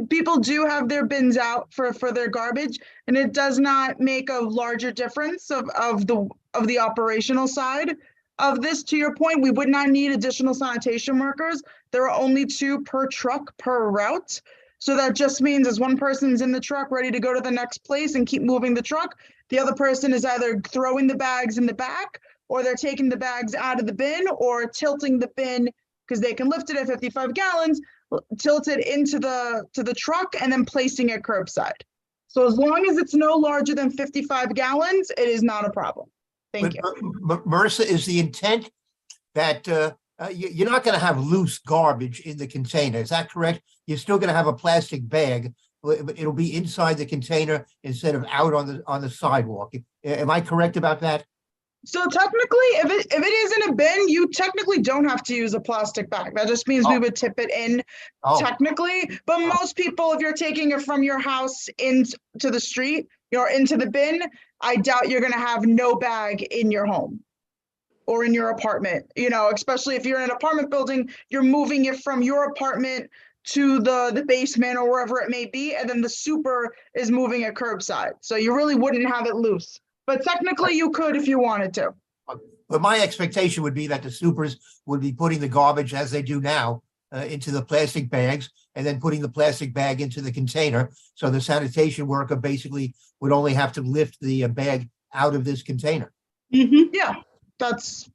people do have their bins out for their garbage, and it does not make a larger difference of the operational side of this. To your point, we would not need additional sanitation workers. There are only 2 per truck per route. So that just means as one person's in the truck ready to go to the next place and keep moving the truck, the other person is either throwing the bags in the back, or they're taking the bags out of the bin, or tilting the bin because they can lift it at 55 gallons, tilt it into the truck and then placing it curbside. So as long as it's no larger than 55 gallons, it is not a problem. Thank you. Marissa, is the intent that you're not going to have loose garbage in the container? Is that correct? You're still going to have a plastic bag. It'll be inside the container instead of out on the sidewalk. Am I correct about that? So technically, if it is in a bin, you technically don't have to use a plastic bag. That just means we would tip it in technically. But most people, if you're taking it from your house into the street, into the bin, I doubt you're going to have no bag in your home or in your apartment, especially if you're in an apartment building, you're moving it from your apartment to the basement or wherever it may be, and then the super is moving it curbside. So you really wouldn't have it loose. But technically you could if you wanted to. But my expectation would be that the supers would be putting the garbage, as they do now, into the plastic bags, and then putting the plastic bag into the container. So the sanitation worker basically would only have to lift the bag out of this container. Yeah, that's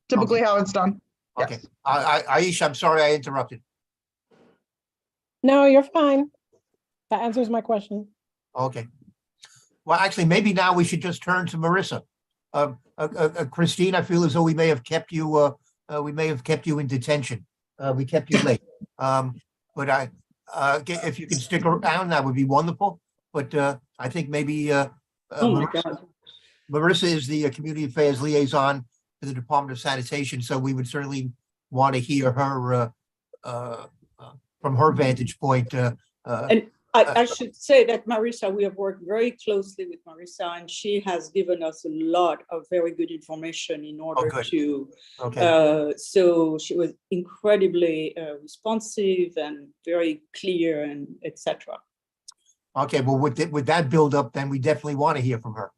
typically how it's done. Okay, Aisha, I'm sorry I interrupted. No, you're fine. That answers my question. Okay. Well, actually, maybe now we should just turn to Marissa. Christine, I feel as though we may have kept you in detention. We kept you late. But if you can stick around, that would be wonderful. But I think maybe Marissa is the Community Affairs Liaison to the Department of Sanitation, so we would certainly want to hear her from her vantage point. And I should say that Marissa, we have worked very closely with Marissa, and she has given us a lot of very good information in order to. So she was incredibly responsive and very clear, and etc. Okay, well, with that build up, then we definitely want to hear from her.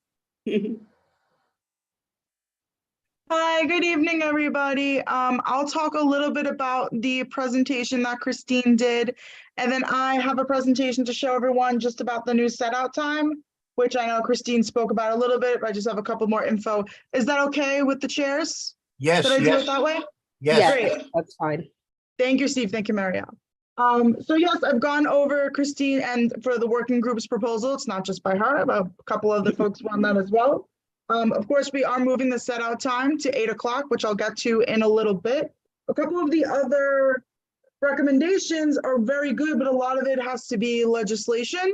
Hi, good evening, everybody. I'll talk a little bit about the presentation that Christine did, and then I have a presentation to show everyone just about the new set out time, which I know Christine spoke about a little bit, but I just have a couple more info. Is that okay with the chairs? Yes. Should I do it that way? Yes. Great. That's fine. Thank you, Steve. Thank you, Marielle. So yes, I've gone over Christine and for the working group's proposal. It's not just by her, a couple of the folks won that as well. Of course, we are moving the set out time to 8 o'clock, which I'll get to in a little bit. A couple of the other recommendations are very good, but a lot of it has to be legislation,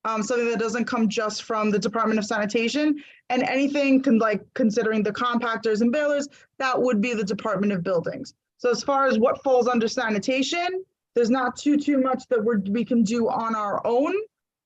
something that doesn't come just from the Department of Sanitation, and anything considering the compactors and balers, that would be the Department of Buildings. So as far as what falls under sanitation, there's not too much that we can do on our own.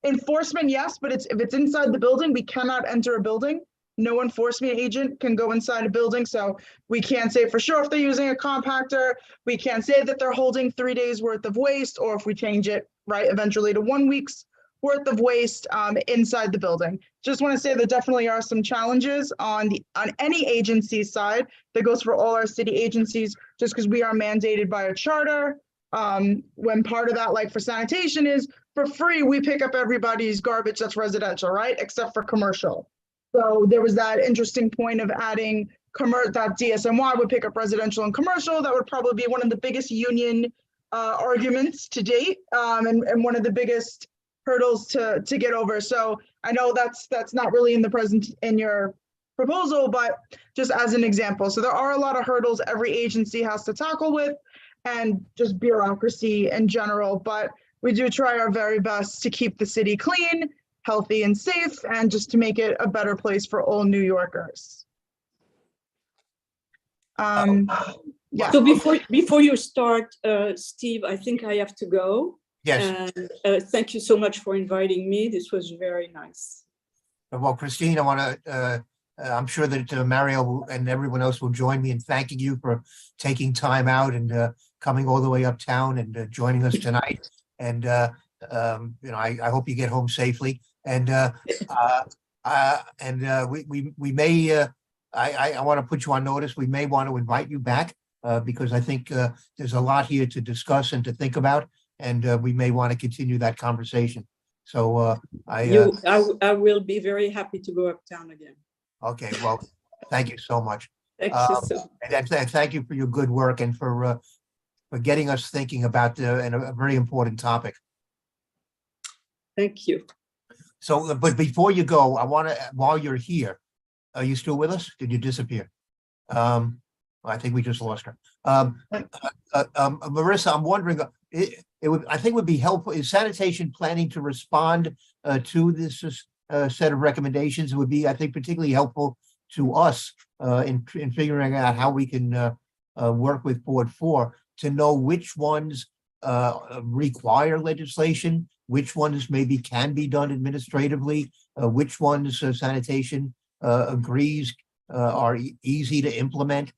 Enforcement, yes, but if it's inside the building, we cannot enter a building. No enforcement agent can go inside a building, so we can't say for sure if they're using a compactor. We can't say that they're holding 3 days worth of waste, or if we change it, right, eventually to 1 week's worth of waste inside the building. Just want to say there definitely are some challenges on any agency side. That goes for all our city agencies, just because we are mandated by a charter. When part of that, like for sanitation, is for free, we pick up everybody's garbage that's residential, right, except for commercial. So there was that interesting point of adding that DSNY would pick up residential and commercial. That would probably be one of the biggest union arguments to date, and one of the biggest hurdles to get over. So I know that's not really in your proposal, but just as an example. So there are a lot of hurdles every agency has to tackle with, and just bureaucracy in general. But we do try our very best to keep the city clean, healthy, and safe, and just to make it a better place for all New Yorkers. Yeah. So before you start, Steve, I think I have to go. Yes. And thank you so much for inviting me. This was very nice. Well, Christine, I want to, I'm sure that Mario and everyone else will join me in thanking you for taking time out and coming all the way uptown and joining us tonight. And, I hope you get home safely. And we may, I want to put you on notice. We may want to invite you back because I think there's a lot here to discuss and to think about, and we may want to continue that conversation. So I will be very happy to go uptown again. Okay, well, thank you so much. Thank you so much. And thank you for your good work and for getting us thinking about a very important topic. Thank you. So, but before you go, I want to, while you're here, are you still with us? Did you disappear? I think we just lost her. Marissa, I'm wondering, I think it would be helpful, is sanitation planning to respond to this set of recommendations? It would be, I think, particularly helpful to us in figuring out how we can work with Board 4 to know which ones require legislation, which ones maybe can be done administratively, which ones sanitation agrees are easy to implement.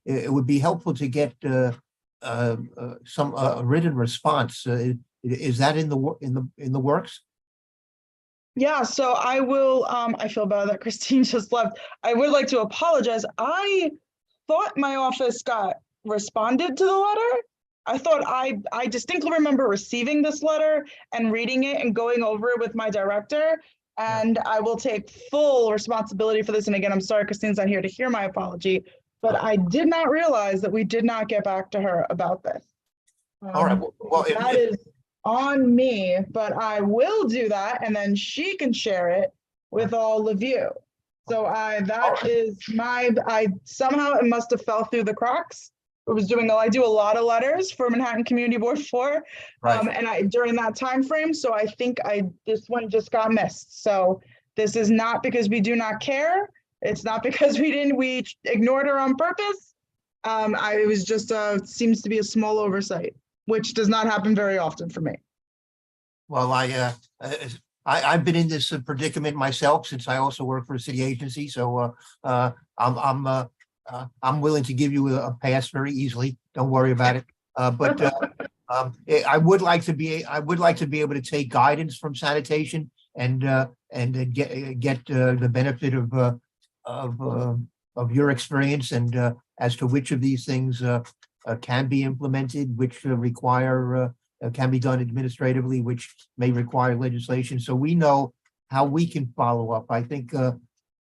It would be helpful to get some written response. Is that in the works? Yeah, so I will, I feel bad that Christine just left. I would like to apologize. I thought my office got responded to the letter. I thought I distinctly remember receiving this letter and reading it and going over it with my director. And I will take full responsibility for this. And again, I'm sorry, Christine's not here to hear my apology, but I did not realize that we did not get back to her about this. All right, well, that is on me, but I will do that, and then she can share it with all of you. So somehow it must have fell through the cracks. I do a lot of letters for Manhattan Community Board 4, right. And during that time frame, so I think this one just got missed. So this is not because we do not care. It's not because we ignored her on purpose. It was just seems to be a small oversight. which does not happen very often for me. Well, I've been in this predicament myself since I also work for a city agency, so I'm willing to give you a pass very easily. Don't worry about it. But I would like to be able to take guidance from sanitation and get the benefit of your experience and as to which of these things can be implemented, which can be done administratively, which may require legislation. So we know how we can follow up. I think,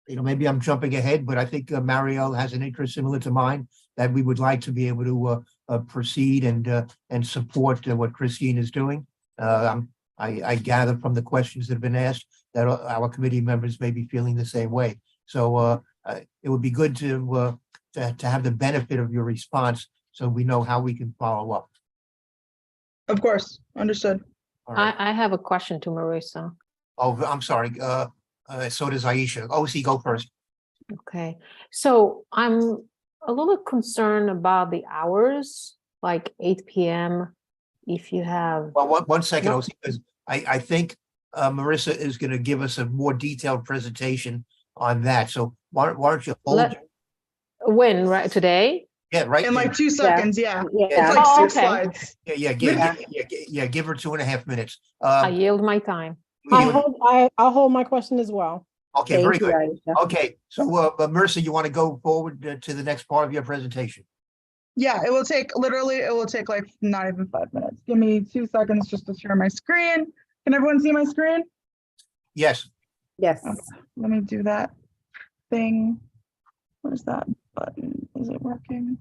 maybe I'm jumping ahead, but I think Marielle has an interest similar to mine that we would like to be able to proceed and support what Christine is doing. I gather from the questions that have been asked that our committee members may be feeling the same way. So it would be good to have the benefit of your response so we know how we can follow up. Of course, understood. All right. I have a question to Marissa. Oh, I'm sorry. So does Aisha. OC, go first. Okay, so I'm a little concerned about the hours, like 8 p.m. If you have. Well, one second, OC, because I think Marissa is going to give us a more detailed presentation on that. So why don't you hold? When, right, today? Yeah, right. In like 2 seconds, yeah. Yeah. It's like Oh, 6 okay. slides. Yeah, give her 2.5 minutes. I yield my time. I'll hold my question as well. Okay, Thank very you, good. Aisha. Okay, so Marissa, you want to go forward to the next part of your presentation? Yeah, it will take like not even 5 minutes. Give me 2 seconds just to share my screen. Can everyone see my screen? Yes. Yes. Okay, let me do that thing. Where's that button? Is it working?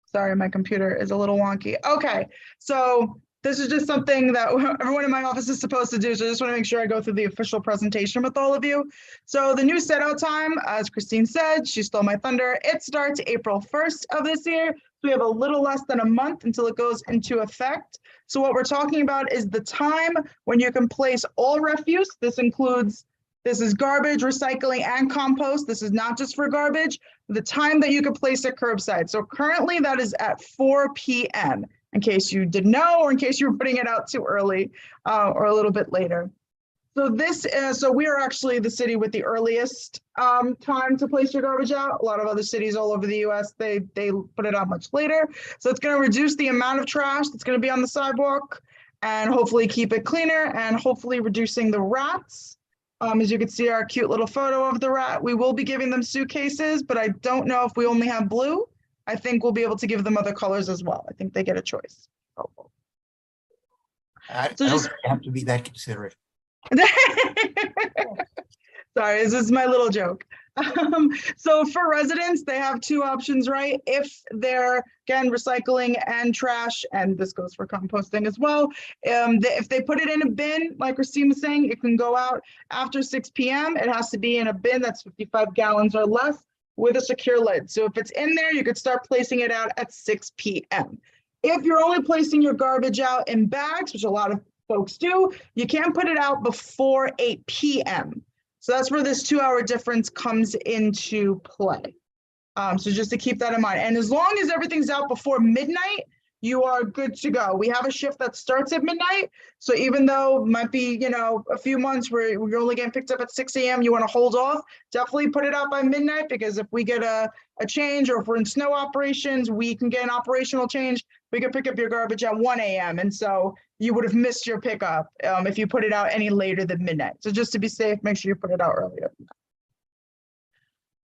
Sorry, my computer is a little wonky. Okay, so this is just something that everyone in my office is supposed to do. So I just want to make sure I go through the official presentation with all of you. So the new set out time, as Christine said, she stole my thunder. It starts April 1st of this year. So we have a little less than a month until it goes into effect. So what we're talking about is the time when you can place all refuse. This is garbage, recycling, and compost. This is not just for garbage. The time that you can place it curbside. So currently that is at 4 p.m. in case you didn't know, or in case you were putting it out too early or a little bit later. So we are actually the city with the earliest time to place your garbage out. A lot of other cities all over the US, they put it out much later. So it's going to reduce the amount of trash that's going to be on the sidewalk and hopefully keep it cleaner and hopefully reducing the rats. As you can see our cute little photo of the rat, we will be giving them suitcases, but I don't know if we only have blue. I think we'll be able to give them other colors as well. I think they get a choice. I don't have to be that considerate. Sorry, this is my little joke. So for residents, they have two options, right? If they're, again, recycling and trash, and this goes for composting as well. If they put it in a bin, like Christine was saying, it can go out after 6 p.m. It has to be in a bin that's 55 gallons or less with a secure lid. So if it's in there, you could start placing it out at 6 p.m. If you're only placing your garbage out in bags, which a lot of folks do, you can't put it out before 8 p.m. So that's where this 2-hour difference comes into play. So just to keep that in mind. And as long as everything's out before midnight, you are good to go. We have a shift that starts at midnight. So even though it might be, a few months where you're only getting picked up at 6 a.m., you want to hold off, definitely put it out by midnight, because if we get a change, or if we're in snow operations, we can get an operational change. We could pick up your garbage at 1 a.m. And so you would have missed your pickup if you put it out any later than midnight. So just to be safe, make sure you put it out earlier.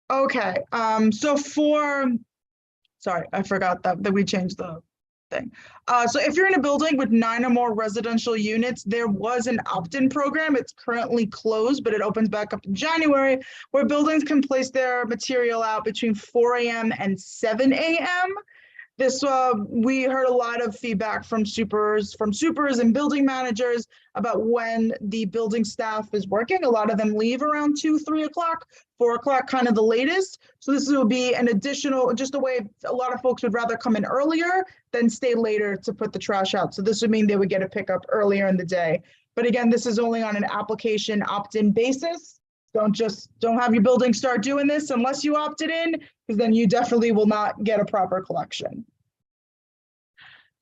Okay, sorry, I forgot that we changed the thing. So if you're in a building with 9 or more residential units, there was an opt-in program. It's currently closed, but it opens back up in January, where buildings can place their material out between 4 a.m. and 7 a.m. We heard a lot of feedback from supers and building managers about when the building staff is working. A lot of them leave around 2, 3 o'clock, 4 o'clock, kind of the latest. So this will be an additional, just a way a lot of folks would rather come in earlier than stay later to put the trash out. So this would mean they would get a pickup earlier in the day. But again, this is only on an application opt-in basis. Don't have your building start doing this unless you opted in, because then you definitely will not get a proper collection.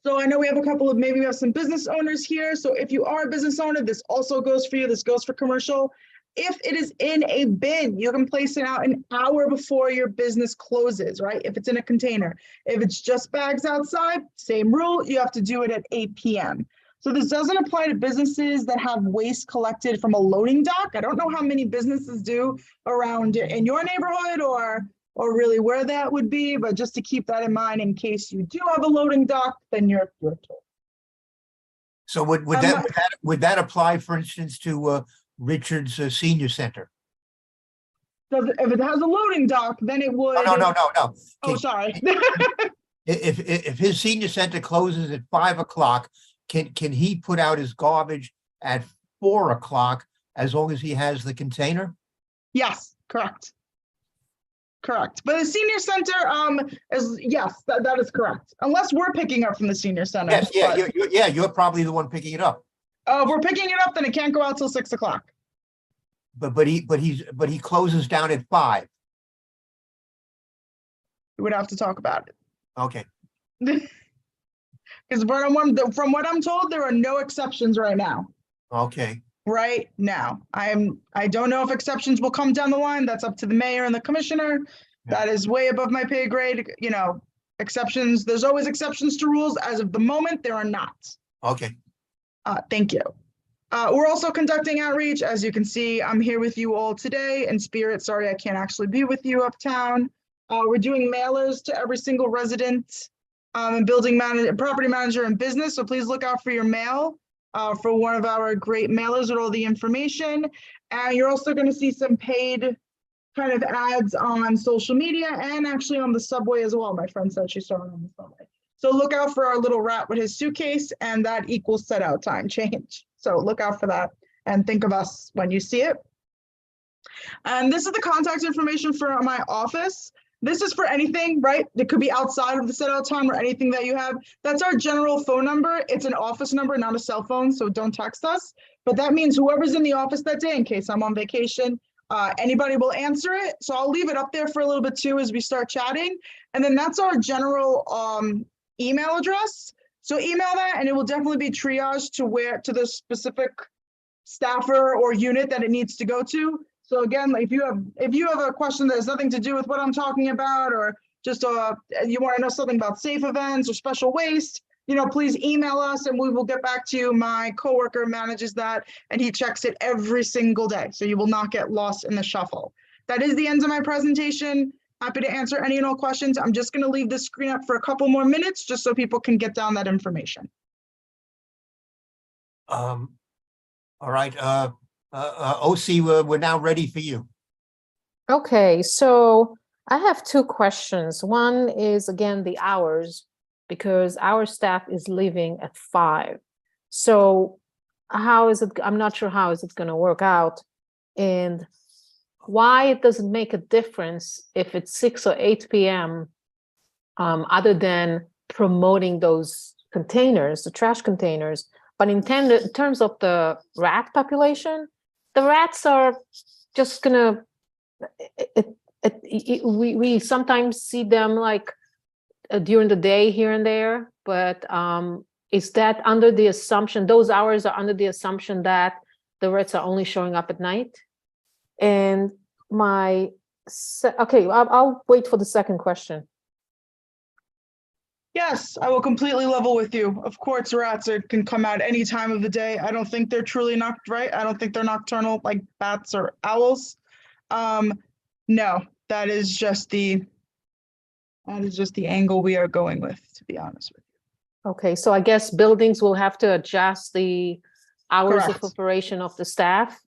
So I know we have a couple of, maybe we have some business owners here. So if you are a business owner, this also goes for you. This goes for commercial. If it is in a bin, you can place it out an hour before your business closes, right? If it's in a container. If it's just bags outside, same rule, you have to do it at 8 p.m. So this doesn't apply to businesses that have waste collected from a loading dock. I don't know how many businesses do around in your neighborhood or really where that would be, but just to keep that in mind in case you do have a loading dock, then you're told. So would that apply, for instance, to Richard's Senior Center? So if it has a loading dock, then it would. No. Oh, sorry. If his senior center closes at 5 o'clock, can he put out his garbage at 4 o'clock as long as he has the container? Yes, correct. Correct. But the senior center, yes, that is correct. Unless we're picking up from the senior center. Yes, yeah, you're probably the one picking it up. If we're picking it up, then it can't go out till 6 o'clock. But he closes down at 5. We would have to talk about it. Okay. Because from what I'm told, there are no exceptions right now. Okay. Right now, I don't know if exceptions will come down the line. That's up to the mayor and the commissioner. That is way above my pay grade. You know, exceptions. There's always exceptions to rules. As of the moment, there are not. Okay. Thank you. We're also conducting outreach. As you can see, I'm here with you all today in spirit. Sorry, I can't actually be with you uptown. We're doing mailers to every single resident and building manager, property manager and business. So please look out for your mail for one of our great mailers with all the information. And you're also going to see some paid kind of ads on social media and actually on the subway as well. My friend said she saw it on the subway. So look out for our little rat with his suitcase, and that equals set out time change. So look out for that and think of us when you see it. And this is the contact information for my office. This is for anything, right? It could be outside of the set out time or anything that you have. That's our general phone number. It's an office number, not a cell phone, so don't text us. But that means whoever's in the office that day, in case I'm on vacation, anybody will answer it. So I'll leave it up there for a little bit too as we start chatting. And then that's our general email address. So email that and it will definitely be triaged to the specific staffer or unit that it needs to go to. So again, if you have a question that has nothing to do with what I'm talking about, or just you want to know something about safe events or special waste, please email us and we will get back to you. My coworker manages that and he checks it every single day. So you will not get lost in the shuffle. That is the end of my presentation. Happy to answer any and all questions. I'm just going to leave this screen up for a couple more minutes just so people can get down that information. All right. OC, we're now ready for you. Okay, so I have two questions. One is, again, the hours, because our staff is leaving at 5. So how is it, I'm not sure how is it going to work out, and why it doesn't make a difference if it's 6 or 8 p.m. Other than promoting those containers, the trash containers. But in terms of the rat population, the rats are just gonna, we sometimes see them like during the day here and there, but is that under the assumption, those hours are under the assumption that the rats are only showing up at night? And okay, I'll wait for the second question. Yes, I will completely level with you. Of course, rats can come out any time of the day. I don't think they're truly right. I don't think they're nocturnal like bats or owls. No, that is just the angle we are going with, to be honest with you. Okay, so I guess buildings will have to adjust the hours Correct. of operation of the staff.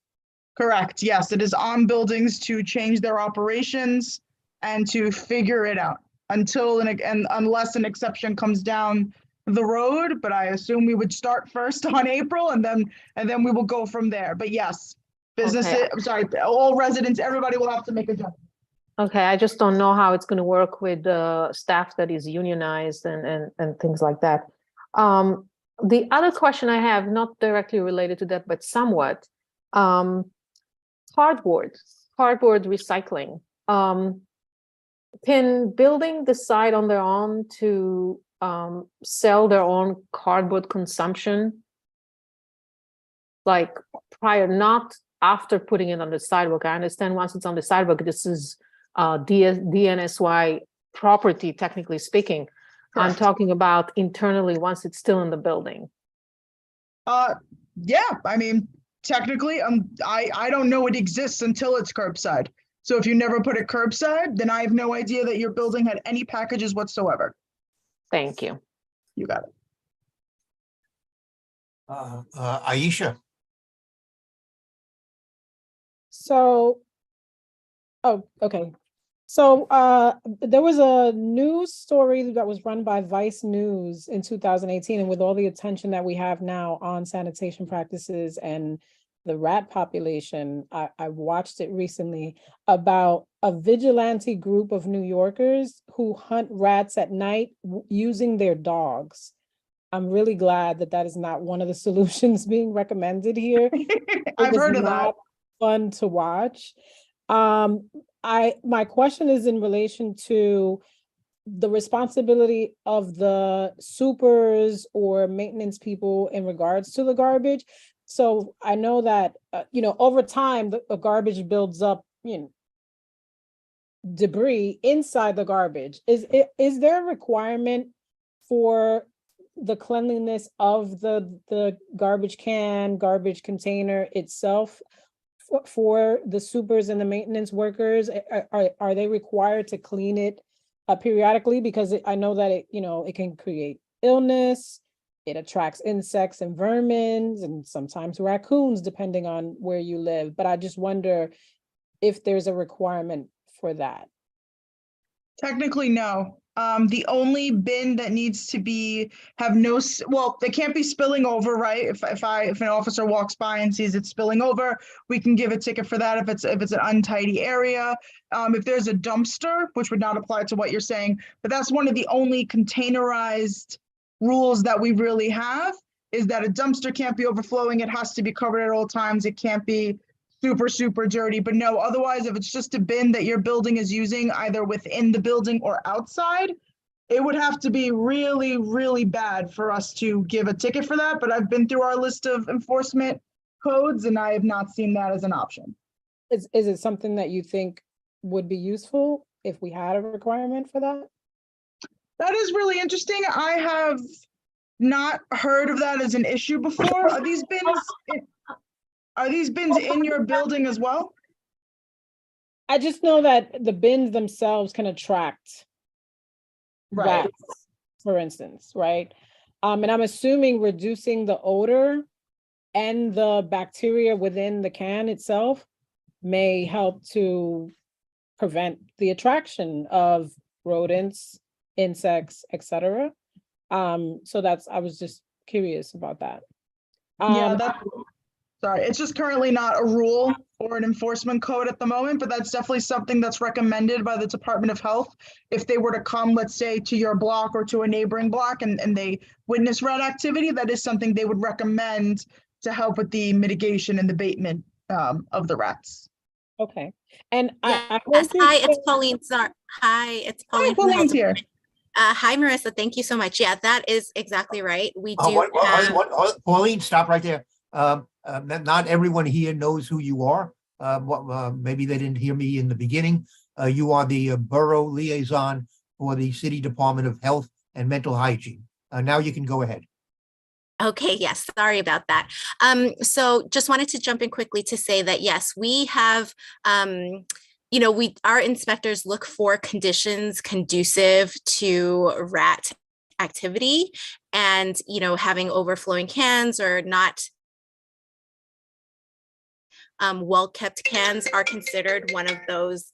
Correct. Yes, it is on buildings to change their operations and to figure it out until and unless an exception comes down the road. But I assume we would start first on April and then we will go from there. But yes, businesses, Okay. I'm sorry, all residents, everybody will have to make adjustments. Okay, I just don't know how it's going to work with the staff that is unionized and things like that. The other question I have, not directly related to that, but somewhat, cardboard recycling. Can building decide on their own to sell their own cardboard consumption? Like prior, not after putting it on the sidewalk. I understand once it's on the sidewalk, this is DNSY property, technically speaking. I'm Correct. talking about internally once it's still in the building. Yeah, I mean, technically, I don't know it exists until it's curbside. So if you never put it curbside, then I have no idea that your building had any packages whatsoever. Thank you. You got it. Aisha, So, oh, okay. So there was a news story that was run by Vice News in 2018, and with all the attention that we have now on sanitation practices and the rat population, I watched it recently about a vigilante group of New Yorkers who hunt rats at night using their dogs. I'm really glad that that is not one of the solutions being recommended here. I've heard of that. Fun to watch. My question is in relation to the responsibility of the supers or maintenance people in regards to the garbage. So I know that, over time, the garbage builds up, debris inside the garbage. Is there a requirement for the cleanliness of the garbage can, garbage container itself for the supers and the maintenance workers? Are they required to clean it periodically? Because I know that it can create illness. It attracts insects and vermin and sometimes raccoons, depending on where you live. But I just wonder if there's a requirement for that. Technically, no. The only bin that needs to they can't be spilling over, right? If an officer walks by and sees it spilling over, we can give a ticket for that if it's an untidy area. If there's a dumpster, which would not apply to what you're saying, but that's one of the only containerized rules that we really have, is that a dumpster can't be overflowing. It has to be covered at all times. It can't be super dirty. But no, otherwise, if it's just a bin that your building is using either within the building or outside, it would have to be really bad for us to give a ticket for that. But I've been through our list of enforcement codes and I have not seen that as an option. Is it something that you think would be useful if we had a requirement for that? That is really interesting. I have not heard of that as an issue before. Are these bins in your building as well? I just know that the bins themselves can attract rats, for instance, right? And I'm assuming reducing the odor and the bacteria within the can itself may help to prevent the attraction of rodents, insects, etc. So I was just curious about that. Sorry, it's just currently not a rule or an enforcement code at the moment, but that's definitely something that's recommended by the Department of Health. If they were to come, let's say, to your block or to a neighboring block and they witness rat activity, that is something they would recommend to help with the mitigation and abatement of the rats. Okay. And hi, it's Pauline. Sorry. Hi, it's Pauline. Pauline's here. Hi, Marissa. Thank you so much. Yeah, that is exactly right. We do. Pauline, stop right there. Not everyone here knows who you are. Maybe they didn't hear me in the beginning. You are the borough liaison for the City Department of Health and Mental Hygiene. Now you can go ahead. Okay, yes, sorry about that. So just wanted to jump in quickly to say that, yes, we have, our inspectors look for conditions conducive to rat activity, and, having overflowing cans or not well-kept cans are considered one of those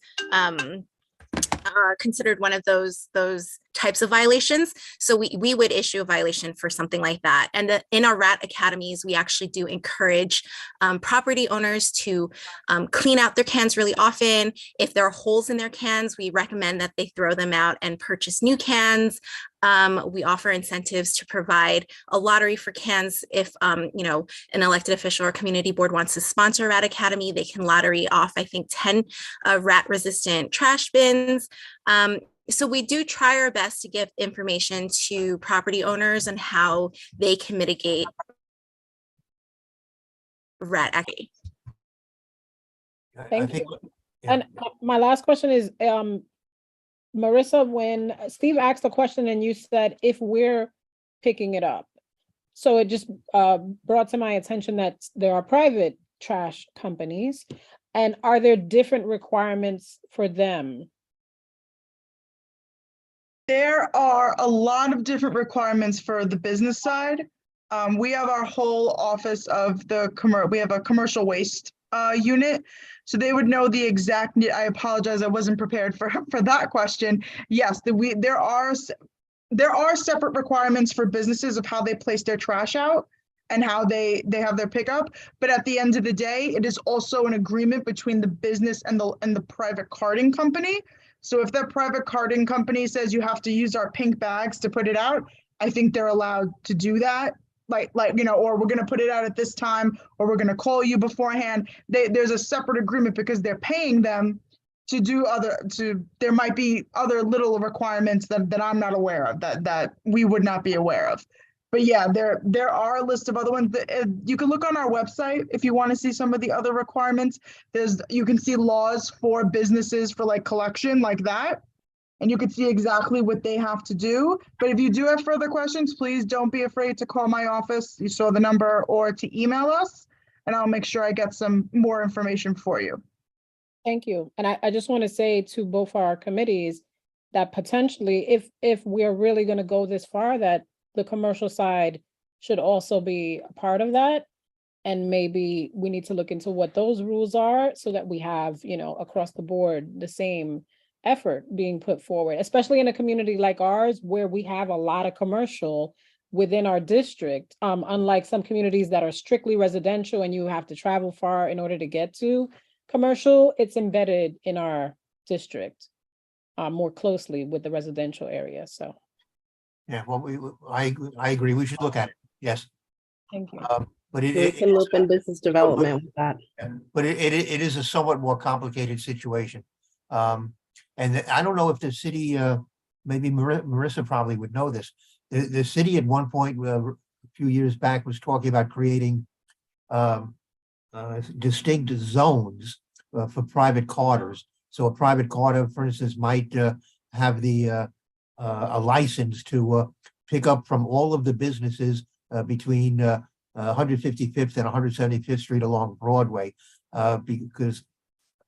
types of violations. So we would issue a violation for something like that. And in our rat academies, we actually do encourage property owners to clean out their cans really often. If there are holes in their cans, we recommend that they throw them out and purchase new cans. We offer incentives to provide a lottery for cans. If an elected official or community board wants to sponsor a rat academy, they can lottery off, I think, 10 rat resistant trash bins. So we do try our best to give information to property owners on how they can mitigate rat activity. Thank you. And my last question is, Marissa, when Steve asked the question and you said, if we're picking it up. So it just brought to my attention that there are private trash companies, and are there different requirements for them? There are a lot of different requirements for the business side. We have our whole office of we have a commercial waste unit. So they would know the exact, I apologize, I wasn't prepared for that question. Yes, there are separate requirements for businesses of how they place their trash out and how they have their pickup. But at the end of the day, it is also an agreement between the business and the private carting company. So if that private carting company says you have to use our pink bags to put it out, I think they're allowed to do that. Like, or we're going to put it out at this time, or we're going to call you beforehand. There's a separate agreement because they're paying them to do there might be other little requirements that I'm not aware of that we would not be aware of. But yeah, there are a list of other ones that you can look on our website if you want to see some of the other requirements. You can see laws for businesses for like collection like that, and you can see exactly what they have to do. But if you do have further questions, please don't be afraid to call my office. You saw the number, or to email us, and I'll make sure I get some more information for you. Thank you. And I just want to say to both our committees that potentially if we're really going to go this far, that the commercial side should also be a part of that. And maybe we need to look into what those rules are so that we have, across the board, the same effort being put forward, especially in a community like ours, where we have a lot of commercial within our district. Unlike some communities that are strictly residential and you have to travel far in order to get to commercial, it's embedded in our district more closely with the residential area. So. Yeah, well, I agree. We should look at it. Yes. Thank you. But we can look in business development with that. But it is a somewhat more complicated situation. And I don't know if the city, maybe Marissa probably would know this. The city at one point, a few years back, was talking about creating distinct zones for private carters. So a private carter, for instance, might have a license to pick up from all of the businesses between 155th and 175th Street along Broadway, because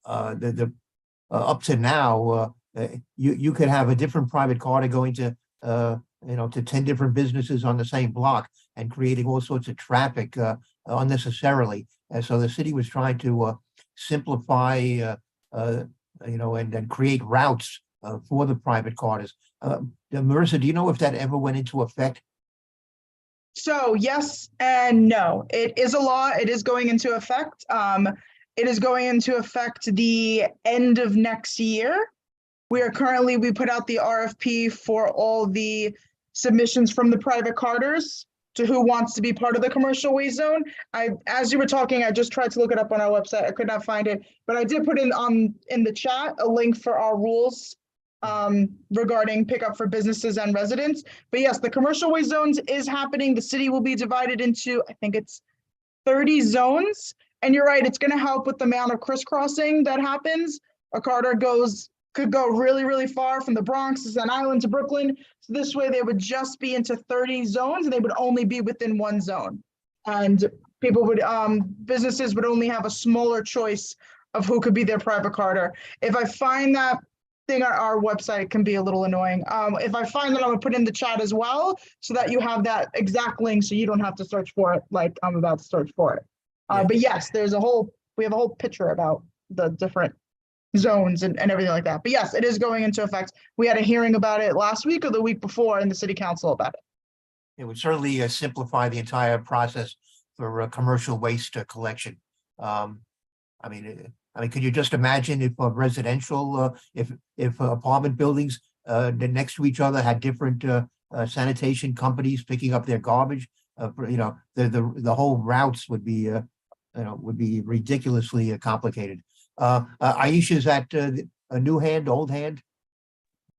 up to now, you could have a different private carter going to to 10 different businesses on the same block and creating all sorts of traffic unnecessarily. And so the city was trying to simplify, and create routes for the private carters. Marissa, do you know if that ever went into effect? So yes and no. It is a law. It is going into effect. It is going into effect the end of next year. We put out the RFP for all the submissions from the private carters to who wants to be part of the commercial waste zone. As you were talking, I just tried to look it up on our website. I could not find it, but I did put in the chat a link for our rules regarding pickup for businesses and residents. But yes, the commercial waste zones is happening. The city will be divided into, I think it's 30 zones. And you're right, it's going to help with the amount of crisscrossing that happens. A carter could go really, really far from the Bronx to Staten Island to Brooklyn. So this way they would just be into 30 zones and they would only be within one zone. And businesses would only have a smaller choice of who could be their private carter. If I find that thing on our website, can be a little annoying. If I find that, I'm gonna put in the chat as well so that you have that exact link so you don't have to search for it like I'm about to search for it. But yes, we have a whole picture about the different zones and everything like that. But yes, it is going into effect. We had a hearing about it last week or the week before in the city council about it. It would certainly simplify the entire process for commercial waste collection. Could you just imagine if residential, if apartment buildings next to each other had different sanitation companies picking up their garbage? The whole routes would be ridiculously complicated. Aisha, is that a new hand, old hand?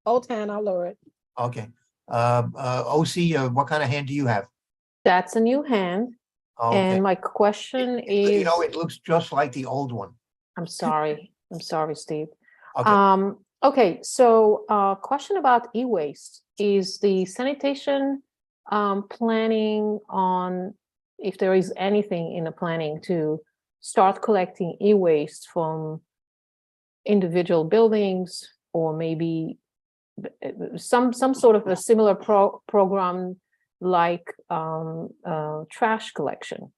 Old hand, I'll lower it. Okay. OC, what kind of hand do you have? That's a new hand. Okay. And my question You is, know, it looks just like the old one. I'm sorry, Steve. Okay. Okay, so question about e-waste. Is the sanitation planning on, if there is anything in the planning to start collecting e-waste from individual buildings, or maybe some sort of a similar program like trash collection?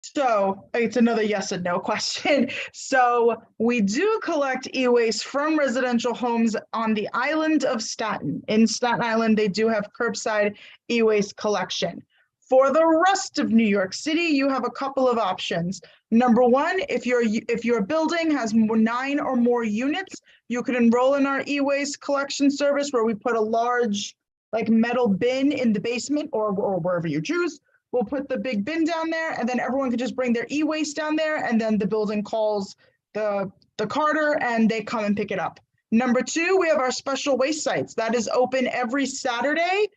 So it's another yes and no question. So we do collect e-waste from residential homes on the island of Staten. In Staten Island, they do have curbside e-waste collection. For the rest of New York City, you have a couple of options. Number one, if your building has 9 or more units, you can enroll in our e-waste collection service, where we put a large like metal bin in the basement or wherever you choose. We'll put the big bin down there, and then everyone can just bring their e-waste down there, and then the building calls the carter and they come and pick it up. Number two, we have our special waste sites. That is open every Saturday.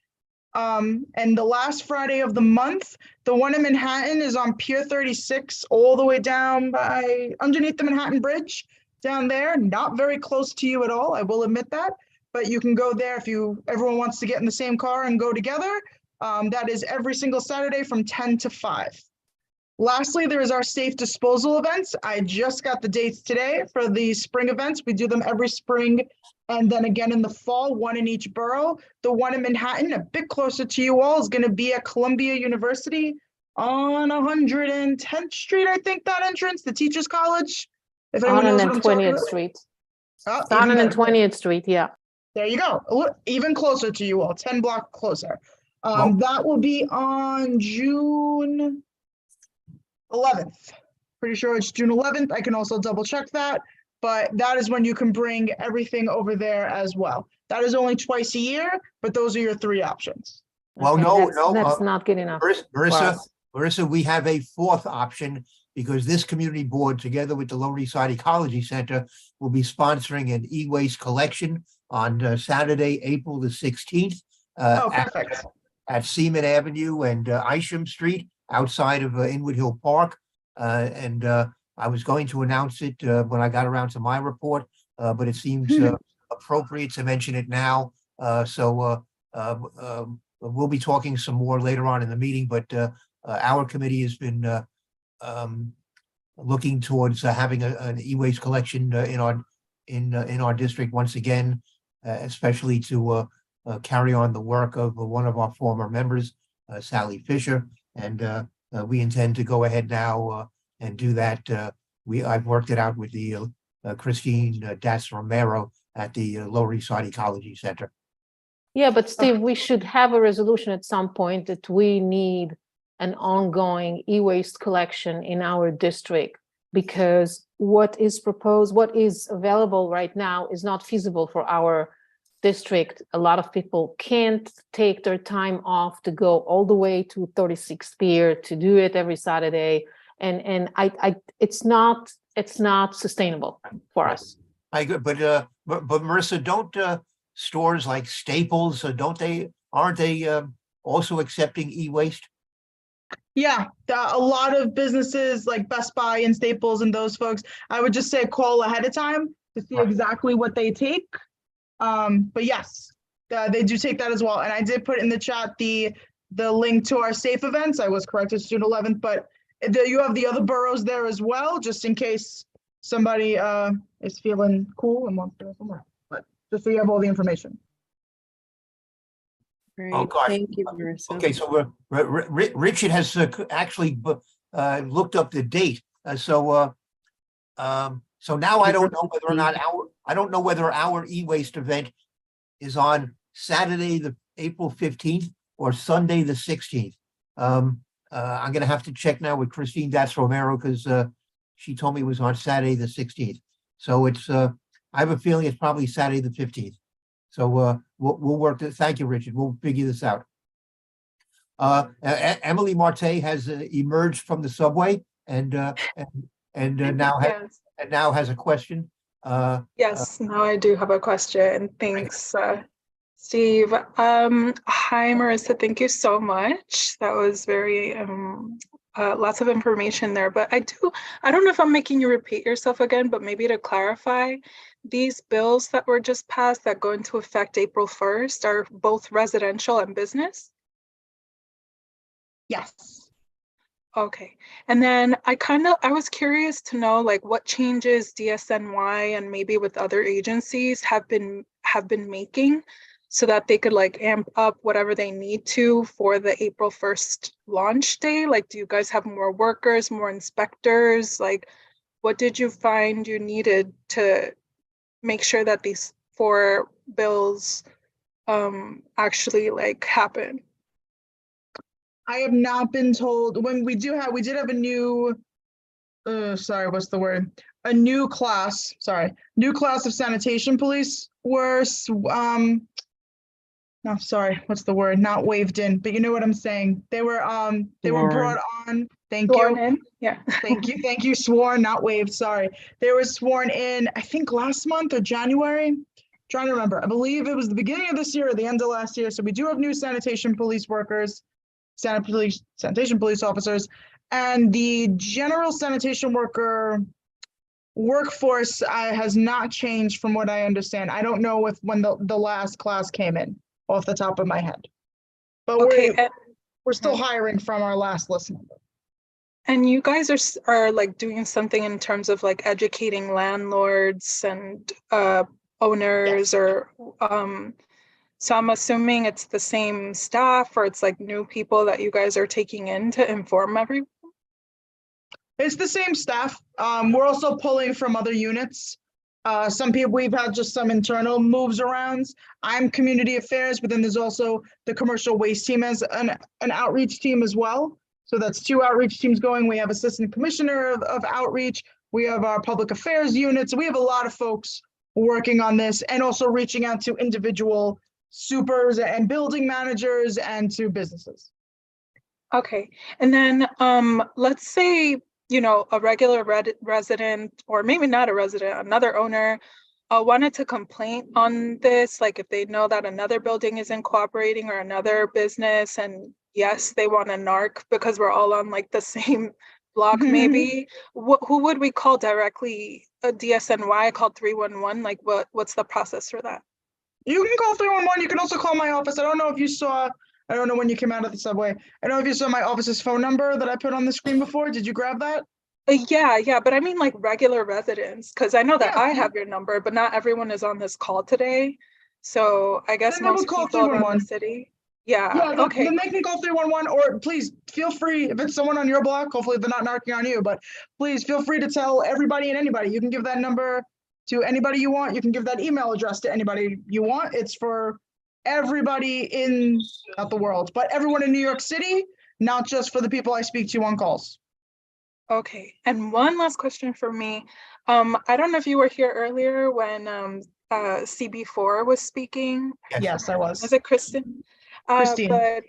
And the last Friday of the month. The one in Manhattan is on Pier 36, all the way down by underneath the Manhattan Bridge down there. Not very close to you at all, I will admit that. But you can go there if everyone wants to get in the same car and go together. That is every single Saturday from 10 to 5. Lastly, there is our safe disposal events. I just got the dates today for the spring events. We do them every spring and then again in the fall, one in each borough. The one in Manhattan, a bit closer to you all, is going to be at Columbia University on 110th Street, I think, that entrance, the Teachers College. If anyone knows what I'm talking 120th about. Street. Oh, even better. 120th Street, yeah. There you go. Even closer to you all, 10 blocks closer. That will be on June 11th. Pretty sure it's June 11th. I can also double check that, but that is when you can bring everything over there as well. That is only twice a year, but those are your 3 options. Well, Okay, no, that's not good enough. for us. Marissa, we have a 4th option, because this community board, together with the Lower East Side Ecology Center, will be sponsoring an e-waste collection on Saturday, April the 16th. Perfect. At Seaman Avenue and Isham Street, outside of Inwood Hill Park. I was going to announce it when I got around to my report, but it seems appropriate to mention it now. We'll be talking some more later on in the meeting, but our committee has been looking towards having an e-waste collection in our district once again, especially to carry on the work of one of our former members, Sally Fisher, and we intend to go ahead now and do that. I've worked it out with the Christine Das Romero at the Lower East Side Ecology Center. Yeah, but Steve, we should have a resolution at some point that we need an ongoing e-waste collection in our district, because what is proposed, what is available right now is not feasible for our district. A lot of people can't take their time off to go all the way to 36th Pier to do it every Saturday. And it's not sustainable for us. I agree, but Marissa, don't stores like Staples, aren't they also accepting e-waste? Yeah, a lot of businesses like Best Buy and Staples and those folks, I would just say call ahead of time to see exactly what they take. But yes, they do take that as well. And I did put in the chat the link to our safe events. I was correct, it's June 11th, but you have the other boroughs there as well, just in case somebody is feeling cool and wants to go somewhere. But just so you have all the information. Great. Oh, gosh. Thank you, Marissa. Okay, so Richard has actually looked up the date. So now I don't know whether or not our e-waste event is on Saturday, the April 15th or Sunday, the 16th. I'm going to have to check now with Christine Das Romero, because she told me it was on Saturday, the 16th. So it's, I have a feeling it's probably Saturday, the 15th. So we'll work this. Thank you, Richard. We'll figure this out. Emily Marte has emerged from the subway and now has a question. Yes, now I do have a question. Thanks, Steve. Hi, Marissa. Thank you so much. That was very lots of information there. But I don't know if I'm making you repeat yourself again, but maybe to clarify, these bills that were just passed that go into effect April 1st are both residential and business? Yes. Okay. And then I was curious to know like what changes DSNY and maybe with other agencies have been making so that they could like amp up whatever they need to for the April 1st launch day. Like, do you guys have more workers, more inspectors? Like, what did you find you needed to make sure that these 4 bills actually like happen? I have not been told when we did have a new, sorry, what's the word? A new class of sanitation police were, no, sorry, what's the word? Not waved in, but you know what I'm saying. They were brought on. Thank Sworn you. in? Yeah. Thank you. Sworn, not waved. Sorry. They were sworn in, I think last month or January. Trying to remember. I believe it was the beginning of this year or the end of last year. So we do have new sanitation police workers, sanitation police officers, and the general sanitation worker workforce has not changed from what I understand. I don't know when the last class came in off the top of my head, but we're still hiring from our last list number. And you guys are like doing something in terms of like educating landlords and owners, or so I'm assuming it's the same staff, or it's like new people that you guys are taking in to inform everyone? It's the same staff. We're also pulling from other units. Some people, we've had just some internal moves around. I'm community affairs, but then there's also the commercial waste team as an outreach team as well. So that's 2 outreach teams going. We have assistant commissioner of outreach. We have our public affairs unit. So we have a lot of folks working on this and also reaching out to individual supers and building managers and to businesses. Okay. And then let's say, a regular resident, or maybe not a resident, another owner wanted to complain on this, like if they know that another building isn't cooperating or another business, and yes, they want a NARC because we're all on like the same block, maybe. Who would we call directly? A DSNY, called 311? Like what's the process for that? You can call 311. You can also call my office. I don't know if you saw, I don't know when you came out of the subway. I don't know if you saw my office's phone number that I put on the screen before. Did you grab that? Yeah, but I mean like regular residents, because I know that I have your number, but not everyone is on this call today. So I guess Then they most would call people around the 311. city. Yeah, Yeah, okay. then they can call 311, or please feel free, if it's someone on your block, hopefully they're not knocking on you, but please feel free to tell everybody and anybody. You can give that number to anybody you want. You can give that email address to anybody you want. It's for everybody in, not the world, but everyone in New York City, not just for the people I speak to on calls. Okay, and one last question for me. I don't know if you were here earlier when CB4 was speaking. Yes, I was. Was it Kristen? Christine. But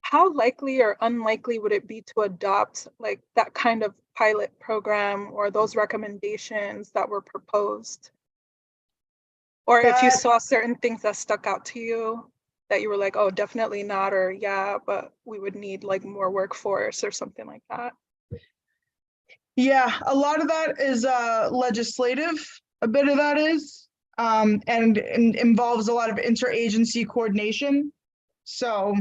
how likely or unlikely would it be to adopt like that kind of pilot program or those recommendations that were proposed? Or if you saw certain things that stuck out to you that you were like, oh, definitely not, or yeah, but we would need like more workforce or something like that. Yeah, a lot of that is legislative. A bit of that is, and involves a lot of interagency coordination. So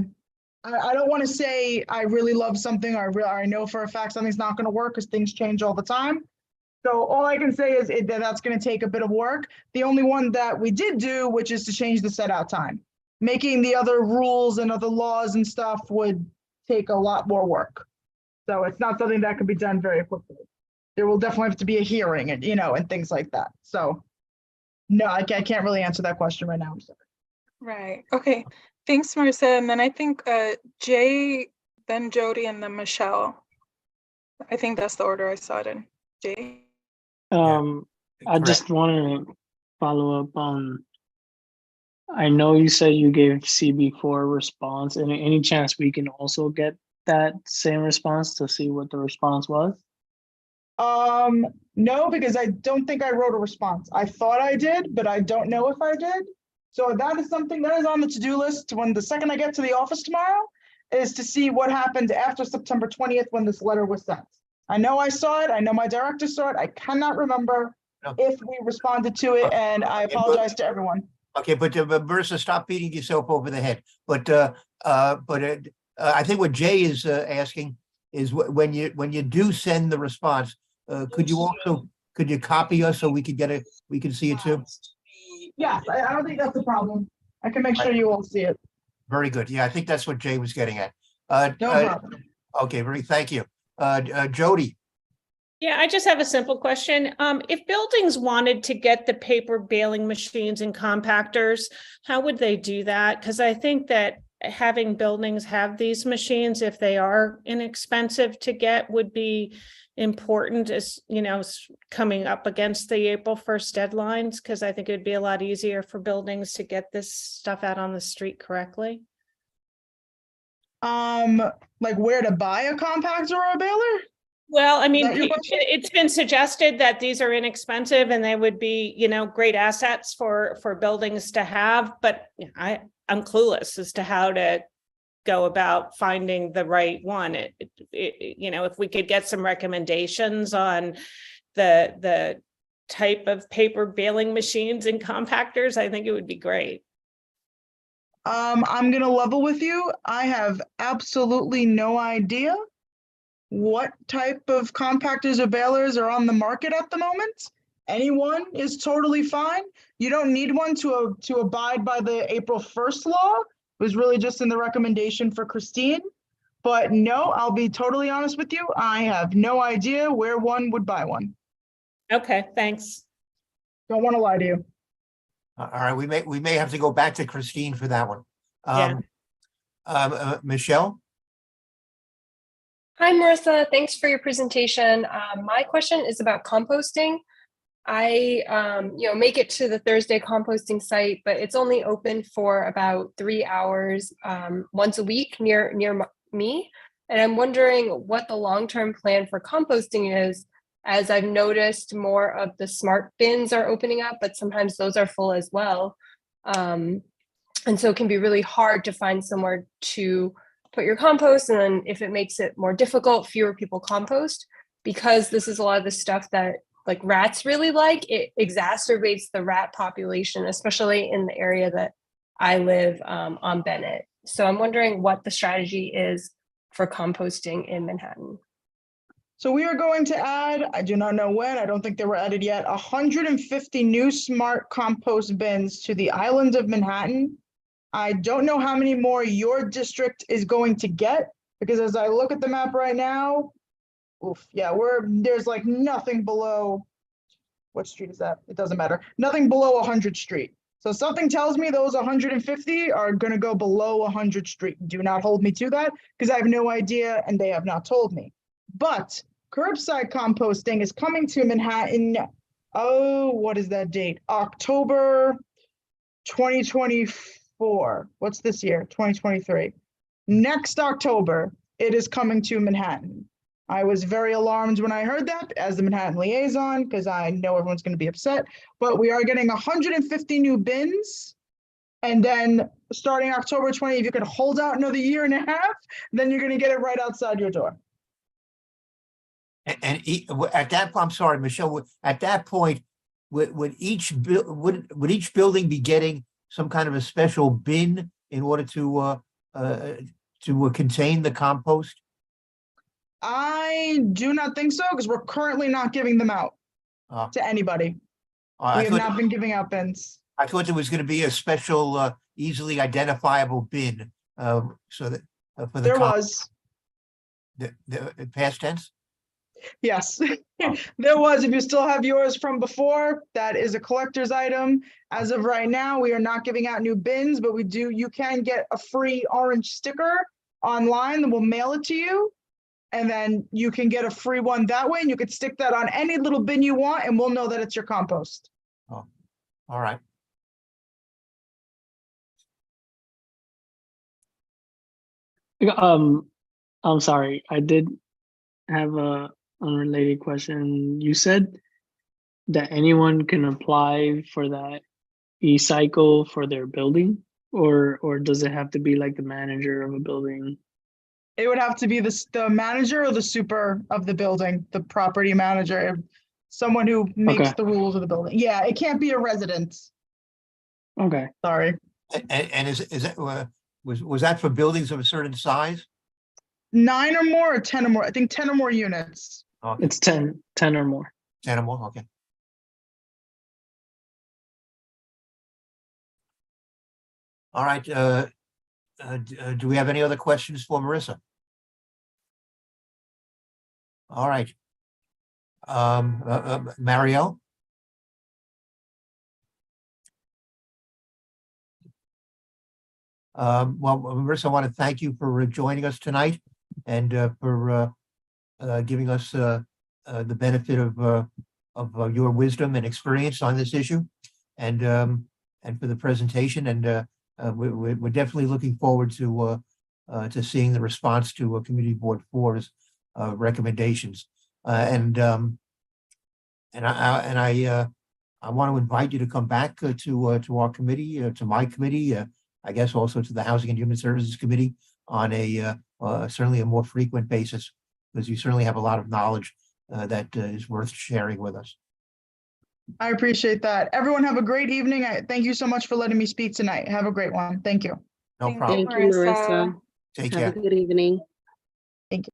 I don't want to say I really love something, or I know for a fact something's not going to work because things change all the time. So all I can say is that that's going to take a bit of work. The only one that we did do, which is to change the set out time. Making the other rules and other laws and stuff would take a lot more work. So it's not something that can be done very quickly. There will definitely have to be a hearing and, and things like that. So no, I can't really answer that question right now. I'm sorry. Right. Okay. Thanks, Marissa. And then I think Jay, then Jody, and then Michelle. I think that's the order I saw it in. Jay? I just wanted to follow up on, I know you said you gave CB4 a response, and any chance we can also get that same response to see what the response was? No, because I don't think I wrote a response. I thought I did, but I don't know if I did. So that is something that is on the to-do list when the second I get to the office tomorrow is to see what happened after September 20th when this letter was sent. I know I saw it. I know my director saw it. I cannot remember if we responded to it, and I apologize to everyone. Okay, but Marissa, stop beating yourself over the head. But I think what Jay is asking is when you do send the response, could you copy us so we can see it too? Yes, I don't think that's a problem. I can make sure you all see it. Very good. Yeah, I think that's what Jay was getting at. No problem. Okay, thank you. Jody. Yeah, I just have a simple question. If buildings wanted to get the paper baling machines and compactors, how would they do that? Because I think that having buildings have these machines, if they are inexpensive to get, would be important as, coming up against the April 1st deadlines, because I think it'd be a lot easier for buildings to get this stuff out on the street correctly. Like where to buy a compactor or a baler? Well, I mean, that your question? it's been suggested that these are inexpensive and they would be, great assets for buildings to have, but I'm clueless as to how to go about finding the right one. If we could get some recommendations on the type of paper baling machines and compactors, I think it would be great. I'm gonna level with you. I have absolutely no idea what type of compactors or balers are on the market at the moment. Anyone is totally fine. You don't need one to abide by the April 1st law. It was really just in the recommendation for Christine. But no, I'll be totally honest with you. I have no idea where one would buy one. Okay, thanks. Don't want to lie to you. All right, we may have to go back to Christine for that one. Michelle? Hi, Marissa. Thanks for your presentation. My question is about composting. I, make it to the Thursday composting site, but it's only open for about 3 hours once a week near me. And I'm wondering what the long-term plan for composting is, as I've noticed more of the smart bins are opening up, but sometimes those are full as well. And so it can be really hard to find somewhere to put your compost. And then if it makes it more difficult, fewer people compost, because this is a lot of the stuff that like rats really like, it exacerbates the rat population, especially in the area that I live on Bennett. So I'm wondering what the strategy is for composting in Manhattan. So we are going to add, I do not know when, I don't think they were added yet, 150 new smart compost bins to the island of Manhattan. I don't know how many more your district is going to get, because as I look at the map right now, there's like nothing below, what street is that? It doesn't matter. Nothing below 100 Street. So something tells me those 150 are going to go below 100 Street. Do not hold me to that, because I have no idea and they have not told me. But curbside composting is coming to Manhattan. Oh, what is that date? October 2024. What's this year? 2023. Next October, it is coming to Manhattan. I was very alarmed when I heard that as the Manhattan liaison, because I know everyone's going to be upset, but we are getting 150 new bins. And then starting October 20, if you could hold out another year and a half, then you're going to get it right outside your door. And at that, I'm sorry, Michelle, at that point, would each building be getting some kind of a special bin in order to contain the compost? I do not think so, because we're currently not giving them out to anybody. We have not been giving out bins. I thought there was going to be a special, easily identifiable bin, so that for the there was the past tense. Yes, there was. If you still have yours from before, that is a collector's item. As of right now, we are not giving out new bins, but you can get a free orange sticker online that will mail it to you. And then you can get a free one that way, and you could stick that on any little bin you want, and we'll know that it's your compost. Oh, all right. I'm sorry. I did have a unrelated question. You said that anyone can apply for that e-cycle for their building, or does it have to be like the manager of a building? It would have to be the manager or the super of the building, the property manager, someone who makes Okay. the rules of the building. Yeah, it can't be a resident. Okay. Sorry. And is that, was that for buildings of a certain size? 9 or more or 10 or more? I think 10 or more units. Okay, It's 10 or more. 10 or more, okay. All right, do we have any other questions for Marissa? All right. Marielle? Well, Marissa, I want to thank you for joining us tonight and for giving us the benefit of your wisdom and experience on this issue, and for the presentation. And we're definitely looking forward to seeing the response to Community Board 4's recommendations. And I want to invite you to come back to our committee, to my committee, I guess also to the Housing and Human Services Committee on a certainly a more frequent basis, because you certainly have a lot of knowledge that is worth sharing with us. I appreciate that. Everyone have a great evening. Thank you so much for letting me speak tonight. Have a great one. Thank you. No problem. Thank you, Marissa. Take Have care. a good evening. Thank you.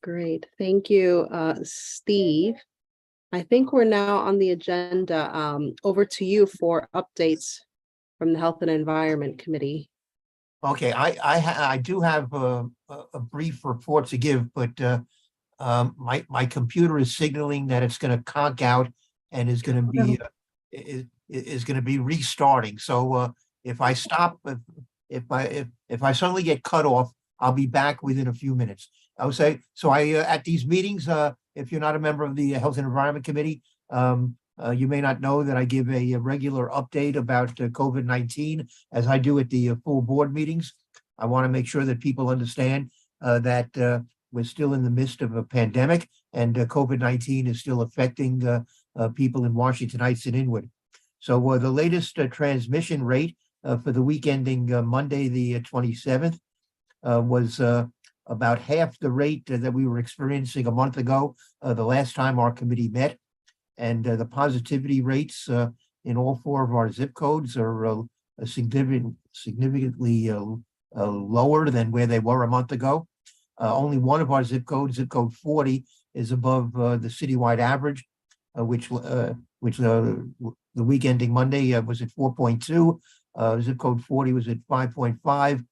Great. Thank you, Steve. I think we're now on the agenda. Over to you for updates from the Health and Environment Committee. Okay, I do have a brief report to give, but my computer is signaling that it's going to conk out and is going to be is going to be restarting. So if I stop, if I suddenly get cut off, I'll be back within a few minutes. I would say so. At these meetings, if you're not a member of the Health and Environment Committee, you may not know that I give a regular update about COVID-19 as I do at the full board meetings. I want to make sure that people understand that we're still in the midst of a pandemic, and COVID-19 is still affecting people in Washington Heights and inward. So the latest transmission rate for the week ending Monday, the 27th, was about half the rate that we were experiencing a month ago, the last time our committee met. And the positivity rates in all 4 of our zip codes are significantly lower than where they were a month ago. Only one of our zip codes, zip code 40, is above the citywide average, which the week ending Monday was at 4.2. Zip code 40 was at 5.5.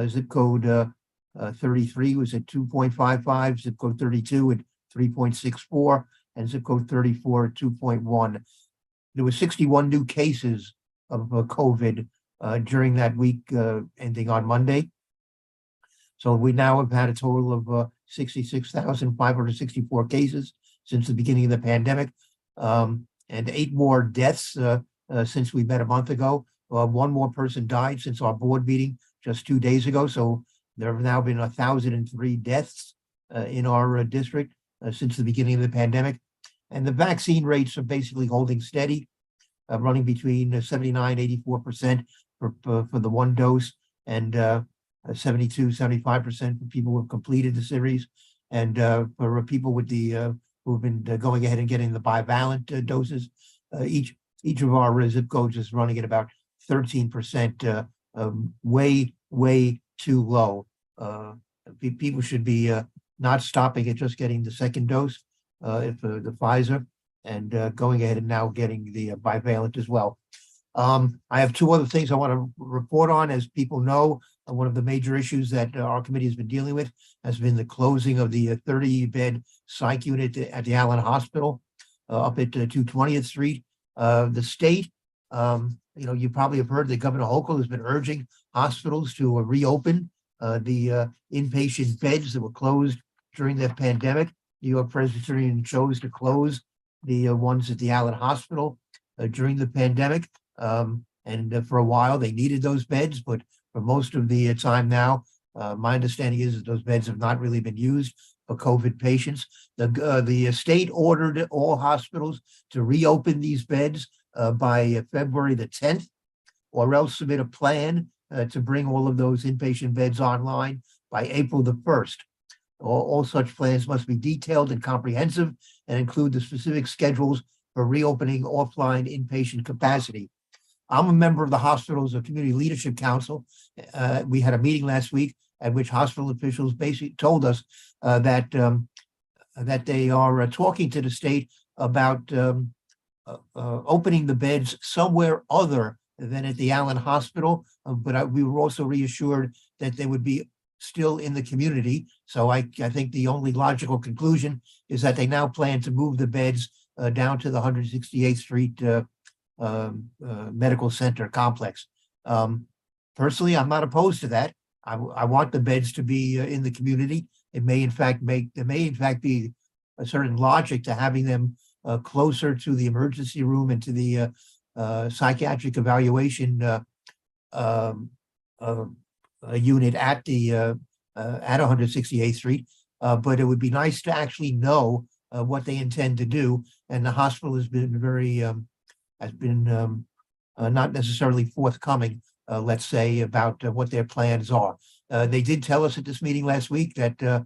Zip code 33 was at 2.55. Zip code 32 at 3.64. And zip code 34 at 2.1. There were 61 new cases of COVID during that week ending on Monday. So we now have had a total of 66,564 cases since the beginning of the pandemic, and 8 more deaths since we met a month ago. 1 more person died since our board meeting just 2 days ago. So there have now been 1,003 deaths in our district since the beginning of the pandemic. And the vaccine rates are basically holding steady, running between 79, 84% for the 1 dose, and 72, 75% for people who have completed the series. And for people with the who've been going ahead and getting the bivalent doses, each of our zip codes is running at about 13%, way too low. People should be not stopping at just getting the 2nd dose, if the Pfizer, and going ahead and now getting the bivalent as well. I have 2 other things I want to report on. As people know, one of the major issues that our committee has been dealing with has been the closing of the 30-bed psych unit at the Allen Hospital up at 220th Street. The state, you probably have heard that Governor Hochul has been urging hospitals to reopen the inpatient beds that were closed during the pandemic. New York Presbyterian chose to close the ones at the Allen Hospital during the pandemic. And for a while, they needed those beds, but for most of the time now, My understanding is that those beds have not really been used for COVID patients. The state ordered all hospitals to reopen these beds by February the 10th, or else submit a plan to bring all of those inpatient beds online by April the 1st. All such plans must be detailed and comprehensive and include the specific schedules for reopening offline inpatient capacity. I'm a member of the hospital's Community Leadership Council. We had a meeting last week at which hospital officials basically told us that they are talking to the state about opening the beds somewhere other than at the Allen Hospital, but we were also reassured that they would be still in the community. So I think the only logical conclusion is that they now plan to move the beds down to the 168th Street Medical Center complex. Personally, I'm not opposed to that. I want the beds to be in the community. There may in fact be a certain logic to having them closer to the emergency room and to the psychiatric evaluation unit at 168th Street. But it would be nice to actually know what they intend to do. And the hospital has been not necessarily forthcoming, let's say, about what their plans are. They did tell us at this meeting last week that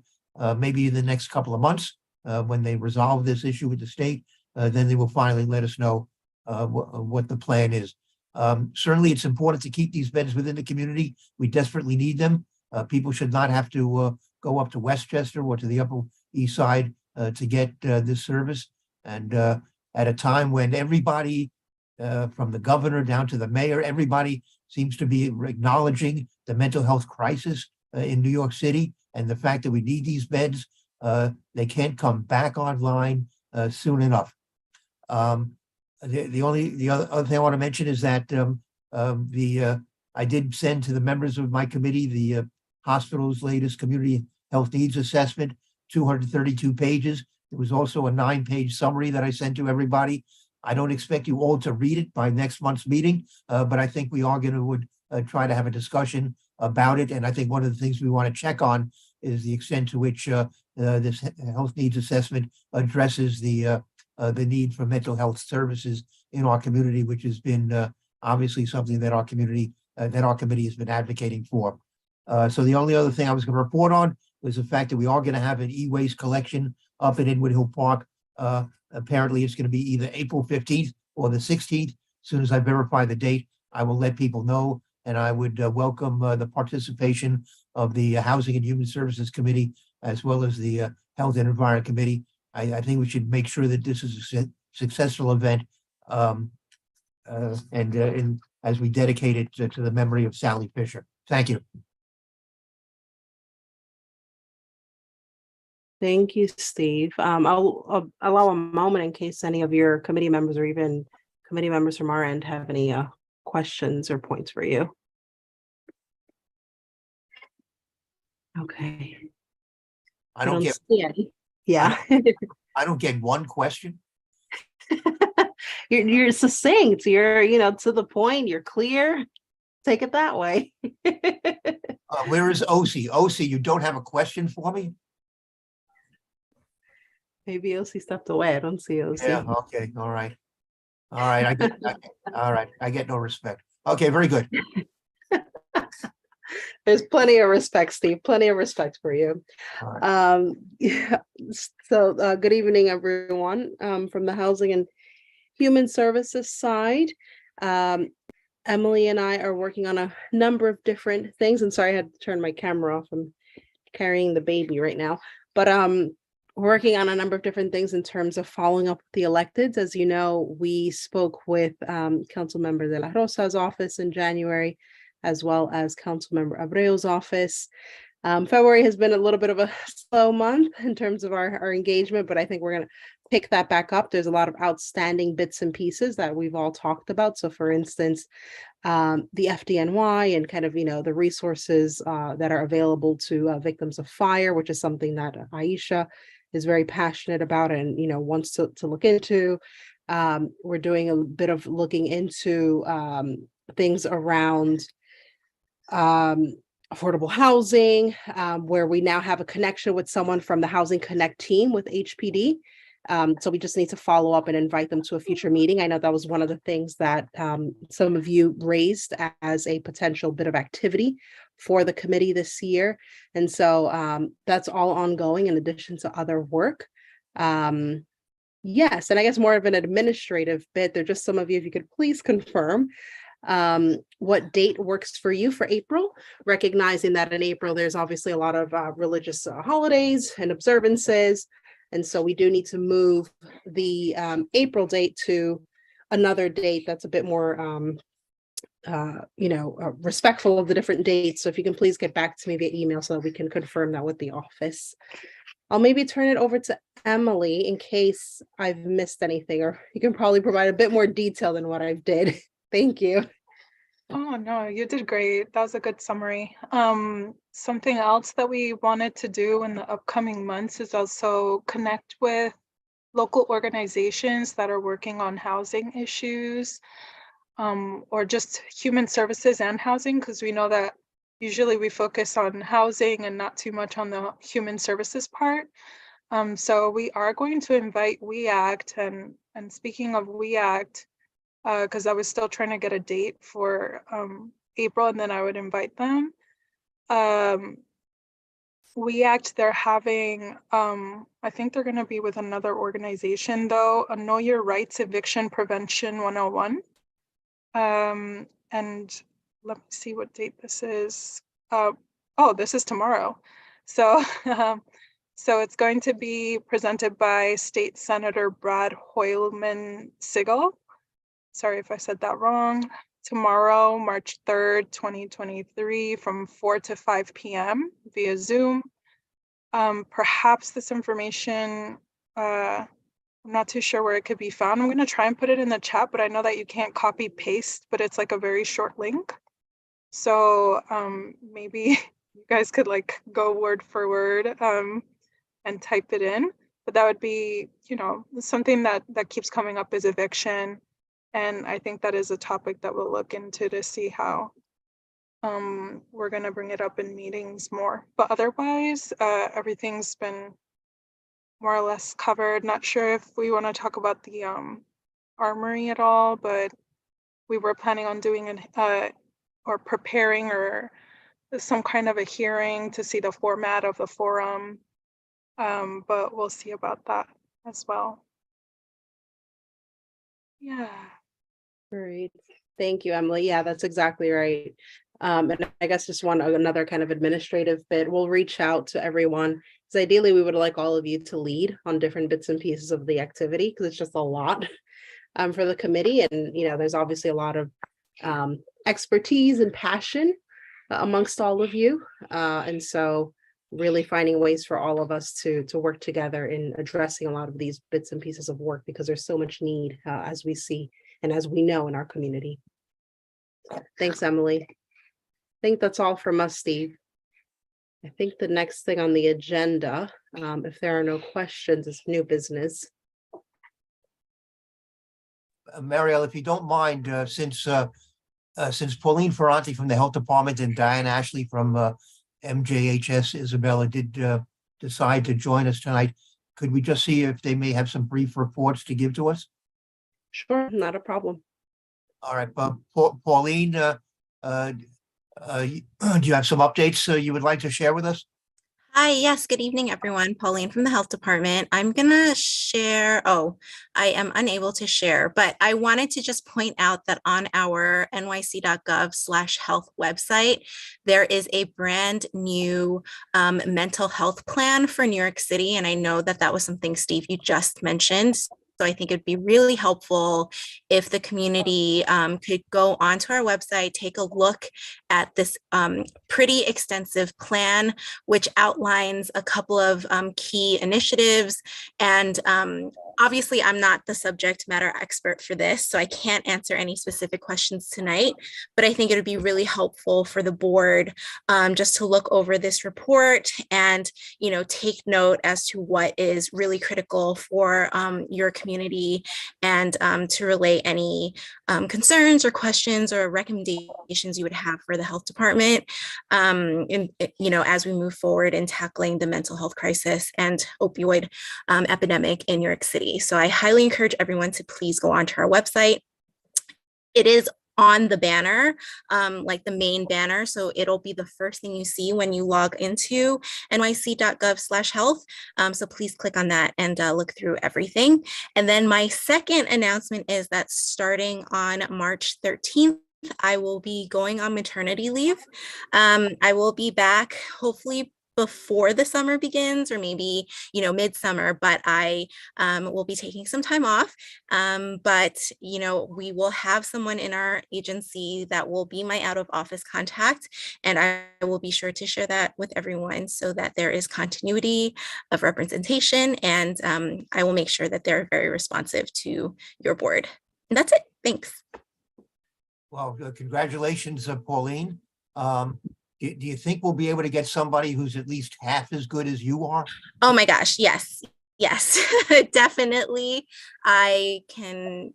maybe in the next couple of months, when they resolve this issue with the state, then they will finally let us know what the plan is. Certainly, it's important to keep these beds within the community. We desperately need them. People should not have to go up to Westchester or to the Upper East Side to get this service. And at a time when everybody, from the governor down to the mayor, everybody seems to be acknowledging the mental health crisis in New York City and the fact that we need these beds, they can't come back online soon enough. The other thing I want to mention is that I did send to the members of my committee the hospital's latest community health needs assessment, 232 pages. There was also a 9-page summary that I sent to everybody. I don't expect you all to read it by next month's meeting, but I think we are going to try to have a discussion about it. And I think one of the things we want to check on is the extent to which this health needs assessment addresses the need for mental health services in our community, which has been obviously something that our committee has been advocating for. So the only other thing I was going to report on was the fact that we are going to have an e-waste collection up at Inwood Hill Park. Apparently, it's going to be either April 15th or the 16th. As soon as I verify the date, I will let people know, and I would welcome the participation of the Housing and Human Services Committee as well as the Health and Environment Committee. I think we should make sure that this is a successful event, as we dedicate it to the memory of Sally Fisher. Thank you. Thank you, Steve. I'll allow a moment in case any of your committee members or even committee members from our end have any questions or points for you. Okay. I don't get see any. Yeah. I don't get one question. You're succinct. You're to the point. You're clear. Take it that way. Where is OC? OC, you don't have a question for me? Maybe OC stepped away. I don't see OC. Yeah. Okay. All right. All right. All right. I get no respect. Okay. Very good. There's plenty of respect, Steve. Plenty of respect for you. Right. Yeah. So good evening, everyone. From the Housing and Human Services side, Emily and I are working on a number of different things. And sorry, I had to turn my camera off. I'm carrying the baby right now. But working on a number of different things in terms of following up with the electeds. As you know, we spoke with Councilmember De La Rosa's office in January, as well as Councilmember Abreu's office. February has been a little bit of a slow month in terms of our engagement, but I think we're going to pick that back up. There's a lot of outstanding bits and pieces that we've all talked about. So for instance, the FDNY and kind of, the resources that are available to victims of fire, which is something that Aisha is very passionate about and, wants to look into. We're doing a bit of looking into things around affordable housing, where we now have a connection with someone from the Housing Connect team with HPD. So we just need to follow up and invite them to a future meeting. I know that was one of the things that some of you raised as a potential bit of activity for the committee this year. And so that's all ongoing in addition to other work. Yes, and I guess more of an administrative bit. There are just some of you, if you could please confirm what date works for you for April, recognizing that in April, there's obviously a lot of religious holidays and observances. And so we do need to move the April date to another date that's a bit more, respectful of the different dates. So if you can please get back to me via email so that we can confirm that with the office. I'll maybe turn it over to Emily in case I've missed anything, or you can probably provide a bit more detail than what I did. Thank you. Oh, no, you did great. That was a good summary. Something else that we wanted to do in the upcoming months is also connect with local organizations that are working on housing issues, or just human services and housing, because we know that usually we focus on housing and not too much on the human services part. So we are going to invite WeAct, and speaking of WeAct, because I was still trying to get a date for April, and then I would invite them. WeAct, they're having, I think they're going to be with another organization though, a Know Your Rights Eviction Prevention 101. And let me see what date this is. Oh, this is tomorrow. So, so it's going to be presented by State Senator Brad Hoylman-Sigel. Sorry if I said that wrong. Tomorrow, March 3rd, 2023, from 4 to 5 p.m. via Zoom. Perhaps this information, I'm not too sure where it could be found. I'm going to try and put it in the chat, but I know that you can't copy paste, but it's like a very short link. So maybe you guys could like go word for word and type it in. But that would be, something that keeps coming up is eviction. And I think that is a topic that we'll look into to see how we're going to bring it up in meetings more. But otherwise, everything's been more or less covered. Not sure if we want to talk about the armory at all, but we were planning on doing or preparing or some kind of a hearing to see the format of the forum. But we'll see about that as well. Yeah. Great. Thank you, Emily. Yeah, that's exactly right. And I guess just another kind of administrative bit, we'll reach out to everyone. Because ideally, we would like all of you to lead on different bits and pieces of the activity, because it's just a lot for the committee. And, there's obviously a lot of expertise and passion amongst all of you. And so really finding ways for all of us to work together in addressing a lot of these bits and pieces of work, because there's so much need as we see and as we know in our community. Thanks, Emily. I think that's all from us, Steve. I think the next thing on the agenda, if there are no questions, is new business. Marielle, if you don't mind, since Pauline Ferranti from the Health Department and Diane Ashley from MJHS Isabella did decide to join us tonight, could we just see if they may have some brief reports to give to us? Sure, not a problem. All right, Pauline, do you have some updates you would like to share with us? Hi, yes, good evening, everyone. Pauline from the Health Department. I'm gonna share, I am unable to share, but I wanted to just point out that on our nyc.gov/health website, there is a brand new mental health plan for New York City. And I know that that was something, Steve, you just mentioned. So I think it'd be really helpful if the community could go onto our website, take a look at this pretty extensive plan, which outlines a couple of key initiatives and obviously I'm not the subject matter expert for this, so I can't answer any specific questions tonight, but I think it would be really helpful for the board just to look over this report and, you know, take note as to what is really critical for your community, and to relay any concerns or questions or recommendations you would have for the health department, you know, as we move forward in tackling the mental health crisis and opioid epidemic in New York City. So I highly encourage everyone to please go onto our website. It is on the banner, like the main banner. So it'll be the first thing you see when you log into nyc.gov/health. So please click on that and look through everything. And then my second announcement is that starting on March 13th, I will be going on maternity leave. I will be back hopefully before the summer begins, or maybe, you know, midsummer, but I will be taking some time off. But, you know, we will have someone in our agency that will be my out of office contact, and I will be sure to share that with everyone so that there is continuity of representation, and I will make sure that they're very responsive to your board. And that's it. Thanks. Well, congratulations, Pauline. Do you think we'll be able to get somebody who's at least half as good as you are? Oh my gosh, yes. Yes, definitely. I can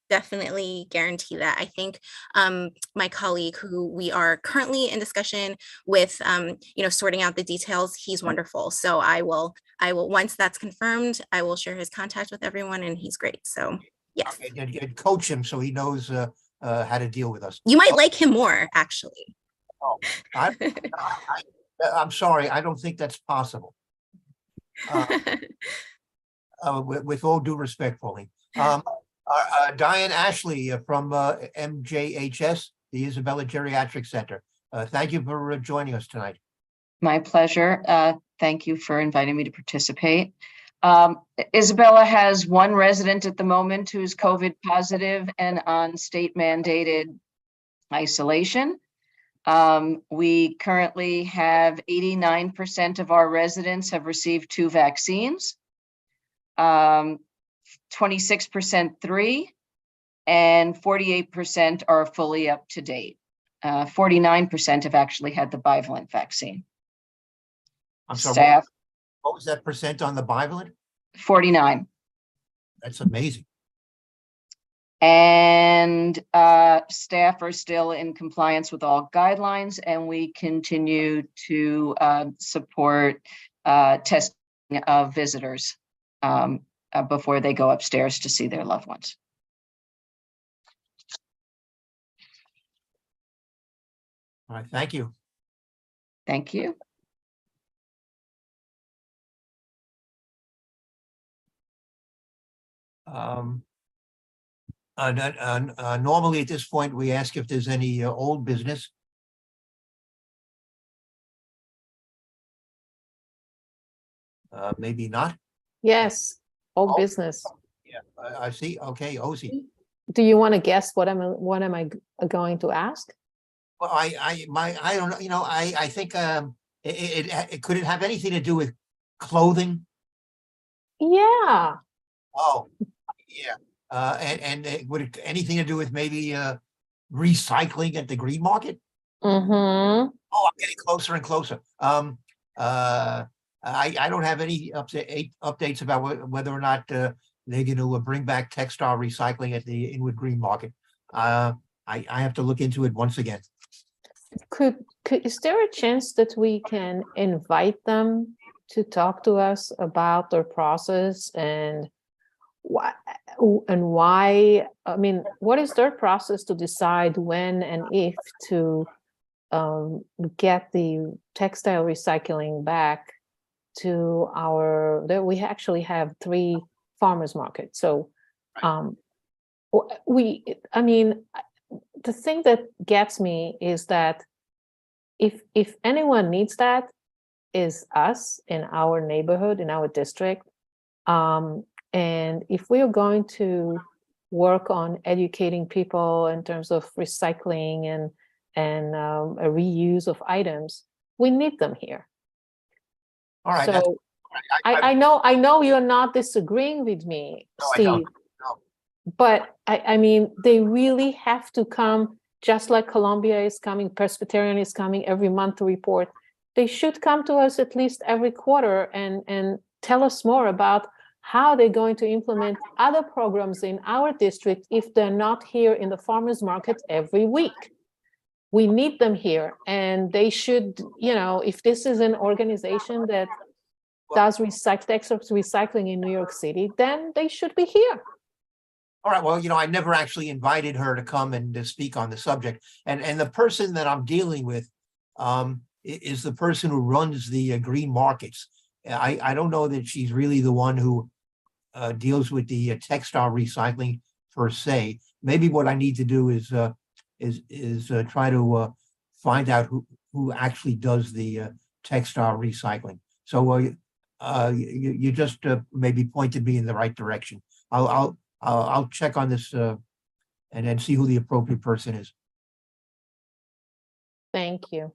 definitely guarantee that. I think my colleague, who we are currently in discussion with, you know, sorting out the details, he's wonderful. So I will, once that's confirmed, I will share his contact with everyone, and he's great. So yes. And coach him so he knows how to deal with us. You might like him more, actually. Oh, I'm sorry, I don't think that's possible. With all due respect, Pauline. Diane Ashley from MJHS, the Isabella Geriatric Center. Thank you for joining us tonight. My pleasure. Thank you for inviting me to participate. Isabella has one resident at the moment who's COVID positive and on state mandated isolation. We currently have 89% of our residents have received 2 vaccines, 26% 3, and 48% are fully up to date. 49% have actually had the bivalent vaccine. I'm sorry, Staff, what was that percent on the bivalent? 49. That's amazing. And staff are still in compliance with all guidelines, and we continue to support testing of visitors before they go upstairs to see their loved ones. All right, thank you. Thank you. Normally at this point, we ask if there's any old business. Maybe not. Yes, old business. Yeah, I see. Okay, Ozzy. Do you want to guess what am I going to ask? Well, I don't know. You know, I think it could it have anything to do with clothing? Yeah. Oh, yeah. And would it anything to do with maybe recycling at the green market? Mm-hmm. Oh, I'm getting closer and closer. I don't have any updates about whether or not they're going to bring back textile recycling at the Inwood Green Market. I have to look into it once again. Is there a chance that we can invite them to talk to us about their process and why? I mean, what is their process to decide when and if to get the textile recycling back to our? We actually have 3 farmers markets, so I mean, the thing that gets me is that if anyone needs that, is us in our neighborhood, in our district. And if we are going to work on educating people in terms of recycling and a reuse of items, we need them here. All right. So I know you're not disagreeing with me, No, I Steve. don't. No. But I mean, they really have to come, just like Columbia is coming, Presbyterian is coming every month to report. They should come to us at least every quarter and tell us more about how they're going to implement other programs in our district if they're not here in the farmers market every week. We need them here, and they should, you know, if this is an organization that does recycling in New York City, then they should be here. All right, well, I never actually invited her to come and to speak on the subject. And the person that I'm dealing with is the person who runs the green markets. I don't know that she's really the one who deals with the textile recycling per se. Maybe what I need to do is try to find out who actually does the textile recycling. So you just maybe pointed me in the right direction. I'll check on this and then see who the appropriate person is. Thank you.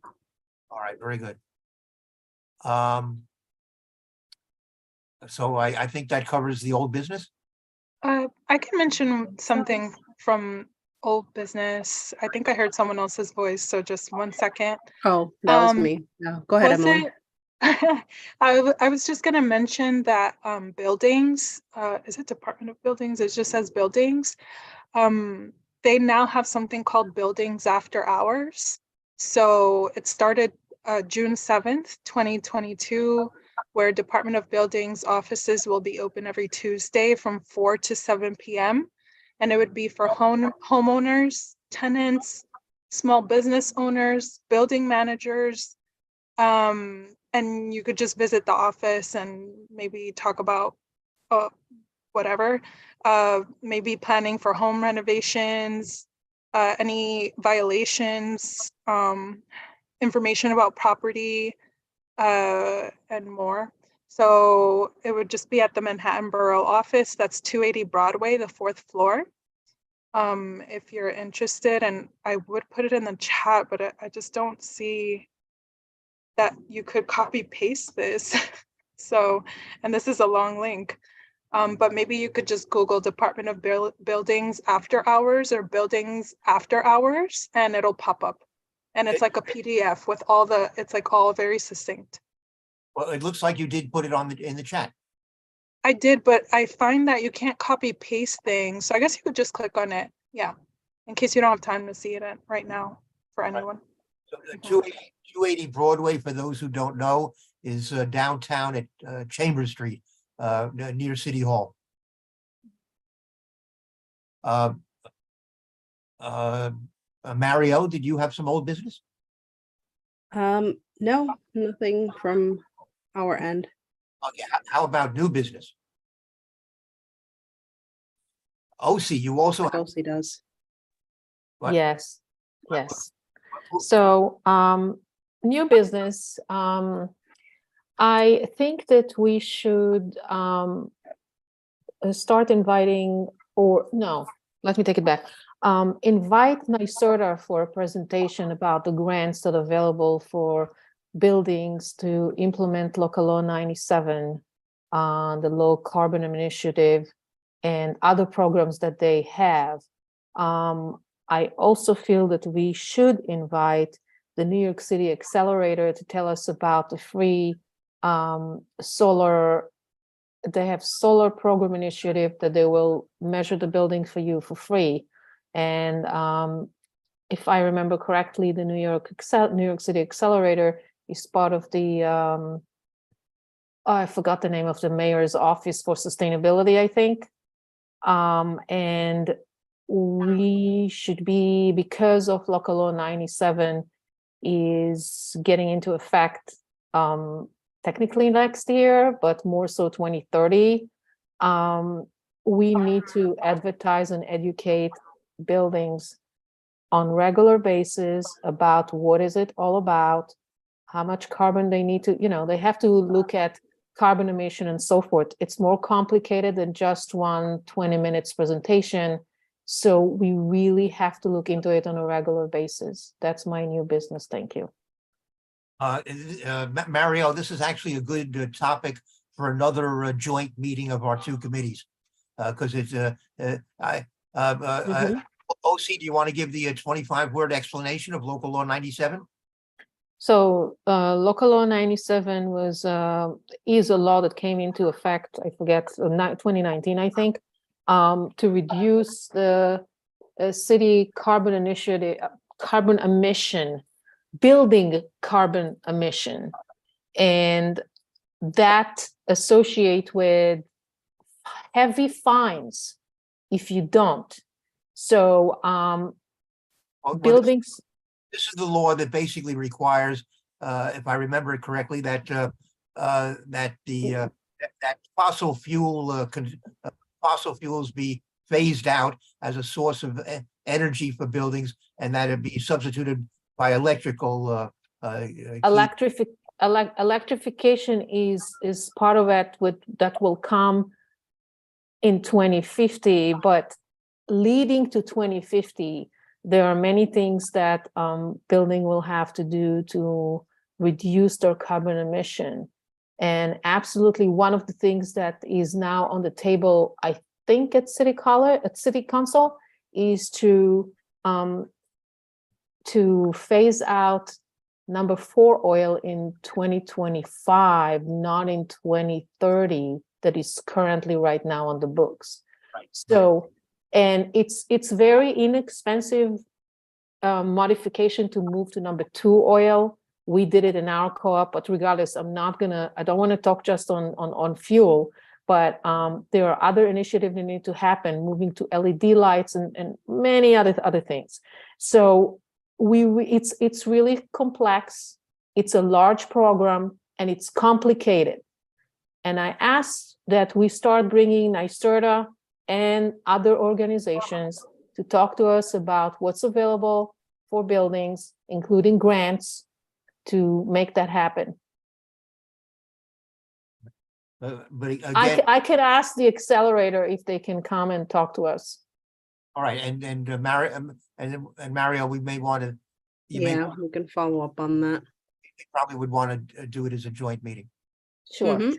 All right, very good. So I think that covers the old business. I can mention something from old business. I think I heard someone else's voice, so just 1 second. Oh, that was me. No, go ahead, Emily. I was just going to mention that buildings, is it Department of Buildings? It just says buildings. They now have something called Buildings After Hours. So it started June 7th, 2022, where Department of Buildings offices will be open every Tuesday from 4 to 7 p.m. And it would be for homeowners, tenants, small business owners, building managers, and you could just visit the office and maybe talk about whatever, maybe planning for home renovations, any violations, information about property, and more. So it would just be at the Manhattan Borough office. That's 280 Broadway, the 4th floor. If you're interested, and I would put it in the chat, but I just don't see that you could copy paste this. So, and this is a long link, but maybe you could just Google Department of Buildings After Hours or Buildings After Hours, and it'll pop up. And it's like a PDF with all it's like all very succinct. Well, it looks like you did put it in the chat. I did, but I find that you can't copy paste things. So I guess you could just click on it. Yeah. In case you don't have time to see it right now for anyone. So 280 Broadway, for those who don't know, is downtown at Chambers Street, near City Hall. Mario, did you have some old business? No, nothing from our end. Okay, how about new business? OC, you also have. OC does. What? Yes. So new business, I think that we should start inviting, or no, let me take it back. Invite NYSERDA for a presentation about the grants that are available for buildings to implement Local Law 97, the low carbon initiative, and other programs that they have. I also feel that we should invite the New York City Accelerator to tell us about the free solar. They have solar program initiative that they will measure the building for you for free. And if I remember correctly, the New York City Accelerator is part of the, I forgot the name of the mayor's office for sustainability, I think. And we should be, because of Local Law 97 is getting into effect technically next year, but more so 2030. We need to advertise and educate buildings on regular basis about what is it all about, how much carbon they need to, they have to look at carbon emission and so forth. It's more complicated than just one 20 minutes presentation. So we really have to look into it on a regular basis. That's my new business. Thank you. Mario, this is actually a good topic for another joint meeting of our two committees. Because it's, OC, do you want to give the 25-word explanation of local law 97? So local law 97 is a law that came into effect, I forget, 2019, I think, to reduce the city carbon emission, building carbon emission. And that associate with heavy fines if you don't. So buildings. This is the law that basically requires, if I remember it correctly, that that fossil fuels be phased out as a source of energy for buildings, and that it be substituted by electrical. Electrification is part of it that will come in 2050, but leading to 2050. There are many things that building will have to do to reduce their carbon emission. And absolutely one of the things that is now on the table, I think at City Council, is to phase out number 4 oil in 2025, not in 2030, that is currently right now on the books. Right. So. And it's very inexpensive modification to move to number 2 oil. We did it in our co-op, but regardless, I don't want to talk just on fuel, but there are other initiatives that need to happen, moving to LED lights and many other things. So it's really complex. It's a large program and it's complicated. And I asked that we start bringing NYSERDA and other organizations to talk to us about what's available for buildings, including grants, to make that happen. But again, I could ask the accelerator if they can come and talk to us. All right, and Mario, we may want to. We can follow up on that. You probably would want to do it as a joint meeting. Sure.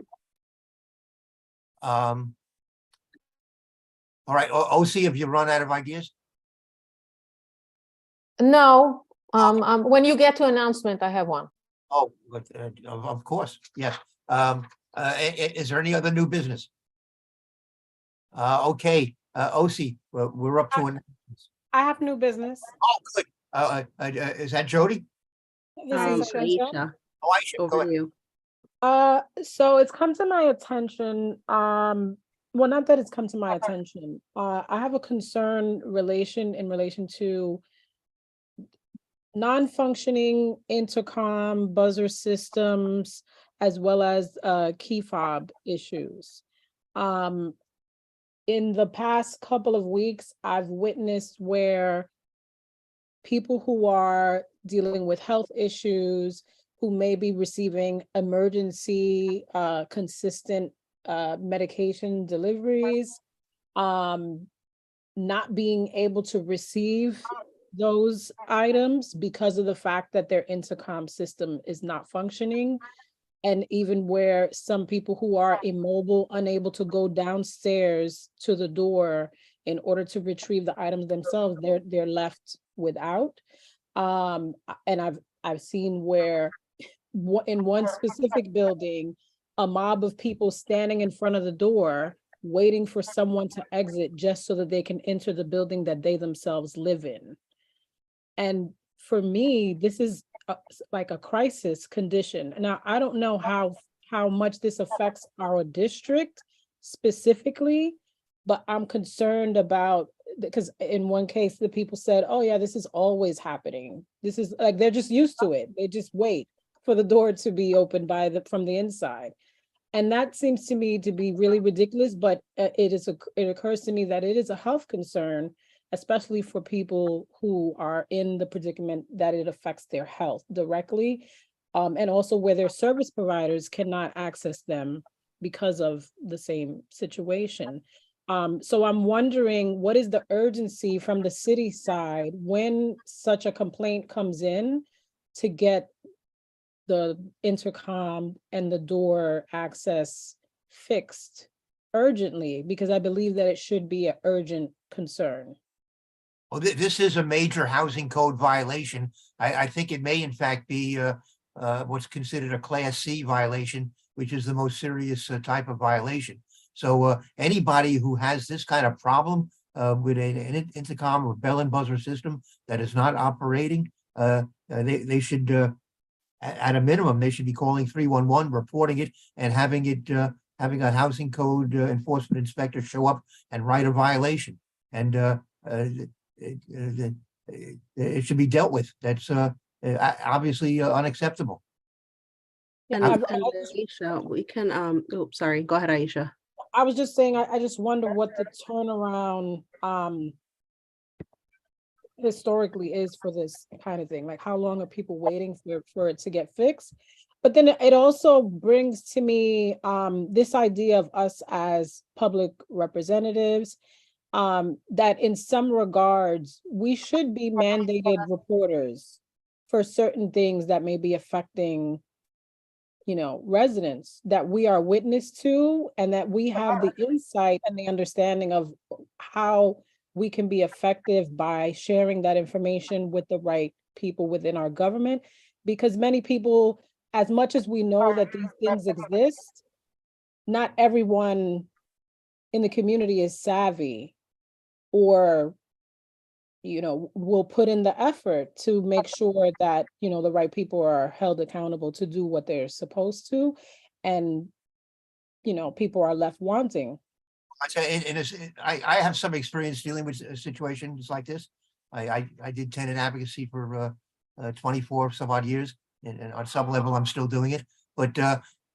All right, OC, have you run out of ideas? No, when you get to announcement, I have one. Oh, of course, yes. Is there any other new business? Okay, OC, we're up to announcements. I have new business. Oh, good. Is that Jody? This is Aisha. Oh, Aisha, Over to you. So it's come to my attention. Well, not that it's come to my attention. I have a concern in relation to non-functioning intercom buzzer systems, as well as key fob issues. In the past couple of weeks, I've witnessed where people who are dealing with health issues, who may be receiving emergency consistent medication deliveries, not being able to receive those items because of the fact that their intercom system is not functioning. And even where some people who are immobile, unable to go downstairs to the door in order to retrieve the items themselves, they're left without. And I've seen where in one specific building, a mob of people standing in front of the door, waiting for someone to exit just so that they can enter the building that they themselves live in. And for me, this is like a crisis condition. Now, I don't know how much this affects our district specifically, but I'm concerned about, because in one case, the people said, oh yeah, this is always happening. This is like, they're just used to it. They just wait for the door to be opened from the inside. And that seems to me to be really ridiculous, but it occurs to me that it is a health concern, especially for people who are in the predicament that it affects their health directly, and also where their service providers cannot access them because of the same situation. So I'm wondering, what is the urgency from the city side when such a complaint comes in to get the intercom and the door access fixed urgently? Because I believe that it should be an urgent concern. Well, this is a major housing code violation. I think it may in fact be what's considered a Class C violation, which is the most serious type of violation. So anybody who has this kind of problem with an intercom or bell and buzzer system that is not operating, they should, at a minimum, they should be calling 311, reporting it, and having having a housing code enforcement inspector show up and write a violation. And it should be dealt with. That's obviously unacceptable. And, Aisha, we can, oops, sorry, go ahead, Aisha. I was just saying, I just wonder what the turnaround historically is for this kind of thing. Like, how long are people waiting for it to get fixed? But then it also brings to me this idea of us as public representatives, that in some regards, we should be mandated reporters for certain things that may be affecting, you know, residents that we are witness to, and that we have the insight and the understanding of how we can be effective by sharing that information with the right people within our government. Because many people, as much as we know that these things exist, not everyone in the community is savvy or, you know, will put in the effort to make sure that, you know, the right people are held accountable to do what they're supposed to. And, you know, people are left wanting. I have some experience dealing with situations like this. I did tenant advocacy for 24 some odd years, and on some level I'm still doing it. But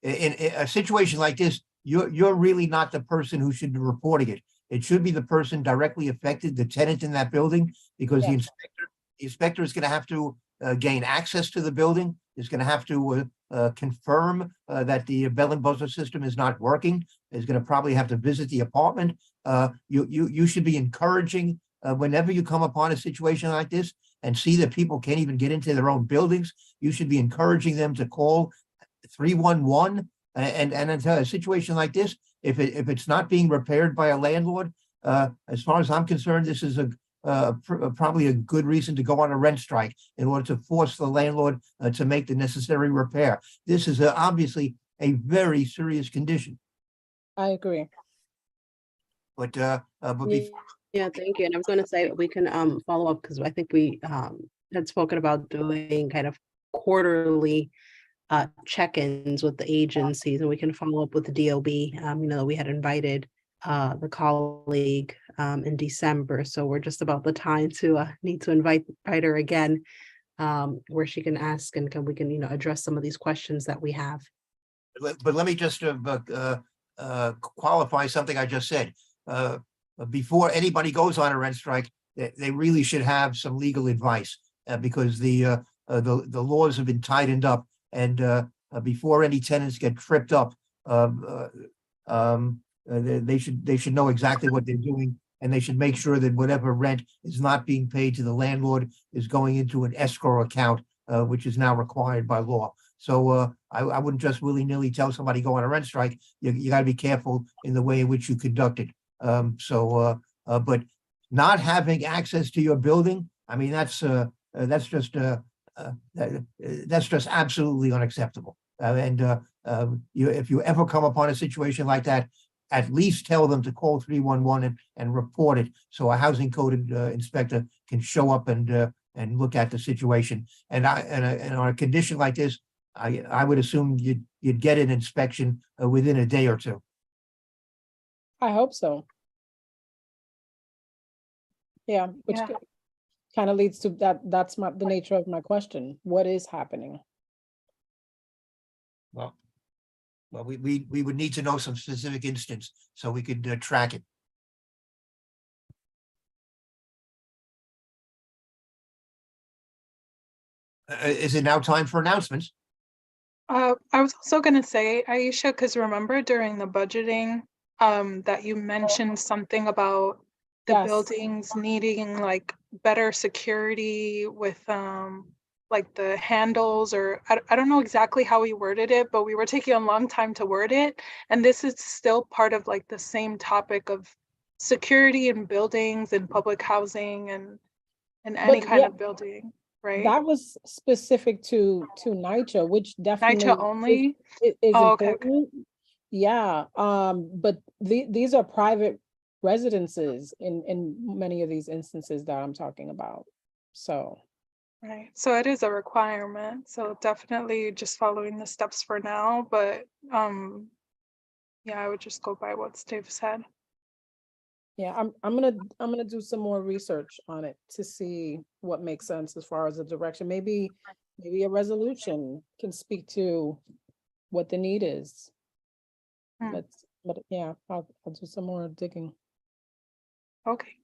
in a situation like this, you're really not the person who should be reporting it. It should be the person directly affected, the tenant in that building, because the inspector is going to have to gain access to the building, is going to have to confirm that the bell and buzzer system is not working, is going to probably have to visit the apartment. You should be encouraging whenever you come upon a situation like this and see that people can't even get into their own buildings, you should be encouraging them to call 311. And in a situation like this, if it's not being repaired by a landlord, as far as I'm concerned, this is probably a good reason to go on a rent strike in order to force the landlord to make the necessary repair. This is obviously a very serious condition. I agree. But yeah, thank you. And I was going to say we can follow up, because I think we had spoken about doing kind of quarterly check-ins with the agencies, and we can follow up with the DOB. You know, we had invited the colleague in December, so we're just about the time to need to invite her again, where she can ask and we can, you know, address some of these questions that we have. But let me just qualify something I just said. Before anybody goes on a rent strike, they really should have some legal advice, because the laws have been tightened up, and before any tenants get tripped up, they should know exactly what they're doing, and they should make sure that whatever rent is not being paid to the landlord is going into an escrow account, which is now required by law. So I wouldn't just willy-nilly tell somebody go on a rent strike. You got to be careful in the way in which you conduct it. But not having access to your building, I mean, that's just absolutely unacceptable. If you ever come upon a situation like that, at least tell them to call 311 and report it, so a housing code inspector can show up and look at the situation. And on a condition like this, I would assume you'd get an inspection within a day or two. I hope so. Yeah, which kind of leads to that's the nature of my question. What is happening? Well, we would need to know some specific instance so we could track it. Is it now time for announcements? I was also going to say, Aisha, because remember during the budgeting that you mentioned something about the buildings needing like better security with like the handles, or I don't know exactly how we worded it, but we were taking a long time to word it. And this is still part of like the same topic of security in buildings and public housing and any But kind yeah, of building, right? that was specific to NYCHA, which definitely NYCHA only? is Oh, okay, okay. important. Yeah, but these are private residences in many of these instances that I'm talking about. So Right, so it is a requirement, so definitely just following the steps for now, but yeah, I would just go by what Steve said. yeah, I'm gonna do some more research on it to see what makes sense as far as the direction. Maybe a resolution can speak to what the need is. Hmm. But yeah, I'll do some more digging. Okay.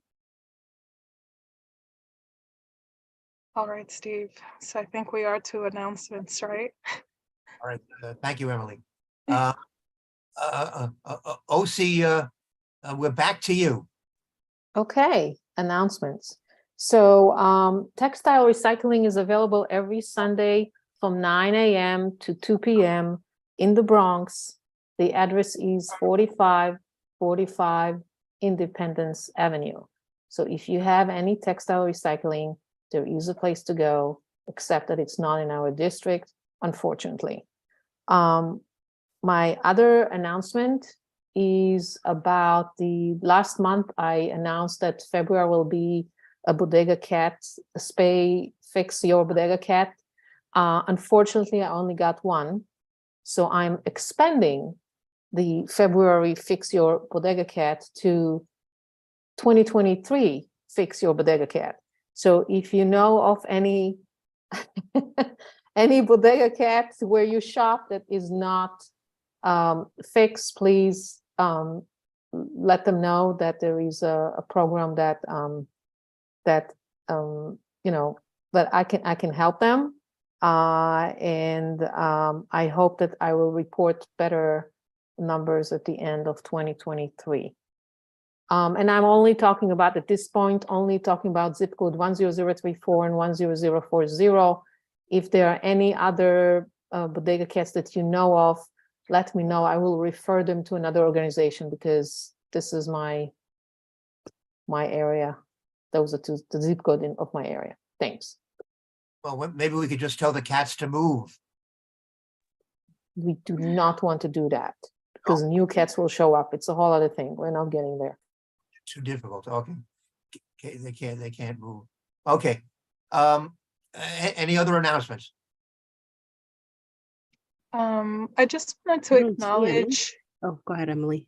All right, Steve, so I think we are to announcements, right? All right, thank you, Emily. OC, we're back to you. Okay, announcements. So textile recycling is available every Sunday from 9 a.m. to 2 p.m. in the Bronx. The address is 4545 Independence Avenue. So if you have any textile recycling, there is a place to go, except that it's not in our district, unfortunately. My other announcement is about the last month I announced that February will be a Bodega Cat, a spay, fix your Bodega Cat. Unfortunately, I only got one. So I'm expanding the February Fix Your Bodega Cat to 2023 Fix Your Bodega Cat. So if you know of any any Bodega Cat where you shop that is not fixed, please let them know that there is a program that you know, that I can help them. And I hope that I will report better numbers at the end of 2023. And I'm only talking about, at this point, only talking about zip code 10034 and 10040. If there are any other Bodega Cats that you know of, let me know. I will refer them to another organization because this is my area. Those are the zip code of my area. Thanks. Well, maybe we could just tell the cats to move. We do not want to do that because new cats will show up. It's a whole other thing. We're not getting there. Too difficult. Okay. They can't move. Okay. Any other announcements? I just wanted to I don't see any. acknowledge. Oh, go ahead, Emily.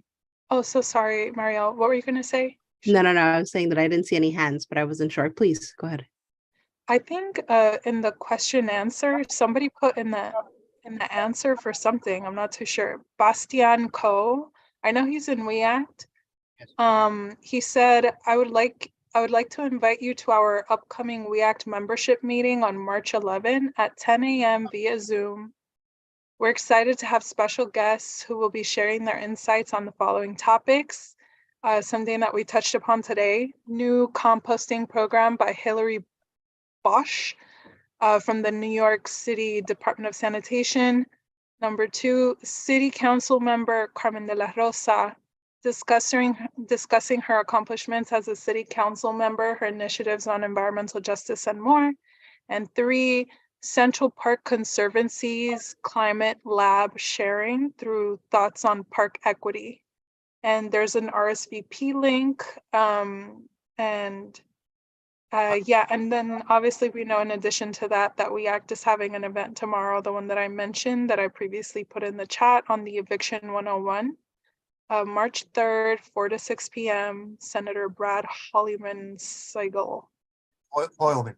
Oh, so sorry, Marielle. What were you going to say? No. I was saying that I didn't see any hands, but I wasn't sure. Please go ahead. I think in the question answer, somebody put in the answer for something. I'm not too sure. Bastian Ko. I know he's in WeAct. He said, I would like to invite you to our upcoming WeAct membership meeting on March 11 at 10 a.m. via Zoom. We're excited to have special guests who will be sharing their insights on the following topics. Something that we touched upon today, new composting program by Hillary Bosch from the New York City Department of Sanitation. Number 2, City Council member Carmen de la Rosa discussing her accomplishments as a City Council member, her initiatives on environmental justice and more. And 3, Central Park Conservancy's Climate Lab sharing through thoughts on park equity. And there's an RSVP link. Yeah, and then obviously we know in addition to that WeAct is having an event tomorrow, the one that I mentioned that I previously put in the chat on the Eviction 101. March 3rd, 4 to 6 p.m. Senator Brad Hollyman Seigel. Hoylman.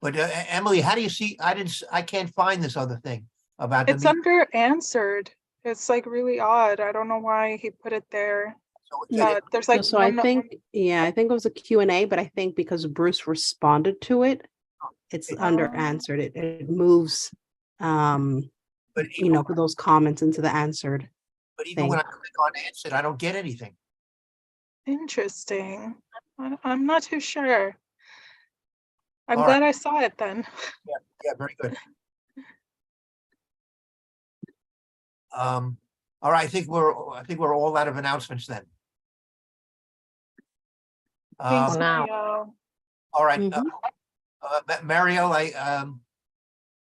But Emily, how do you see? I can't find this other thing about the It's under answered. It's like really odd. I don't know why he put it there. There's like So I think I think it was a Q&A, but I think because Bruce responded to it, it's under answered. It moves but you know, those comments into the answered. But even when I click on answered, I don't get anything. Interesting. I'm not too sure. I'm All glad I saw it then. Yeah, very good. All right, I think we're all out of announcements then. Thanks, For now. Mario. All right, Mhm. Mario,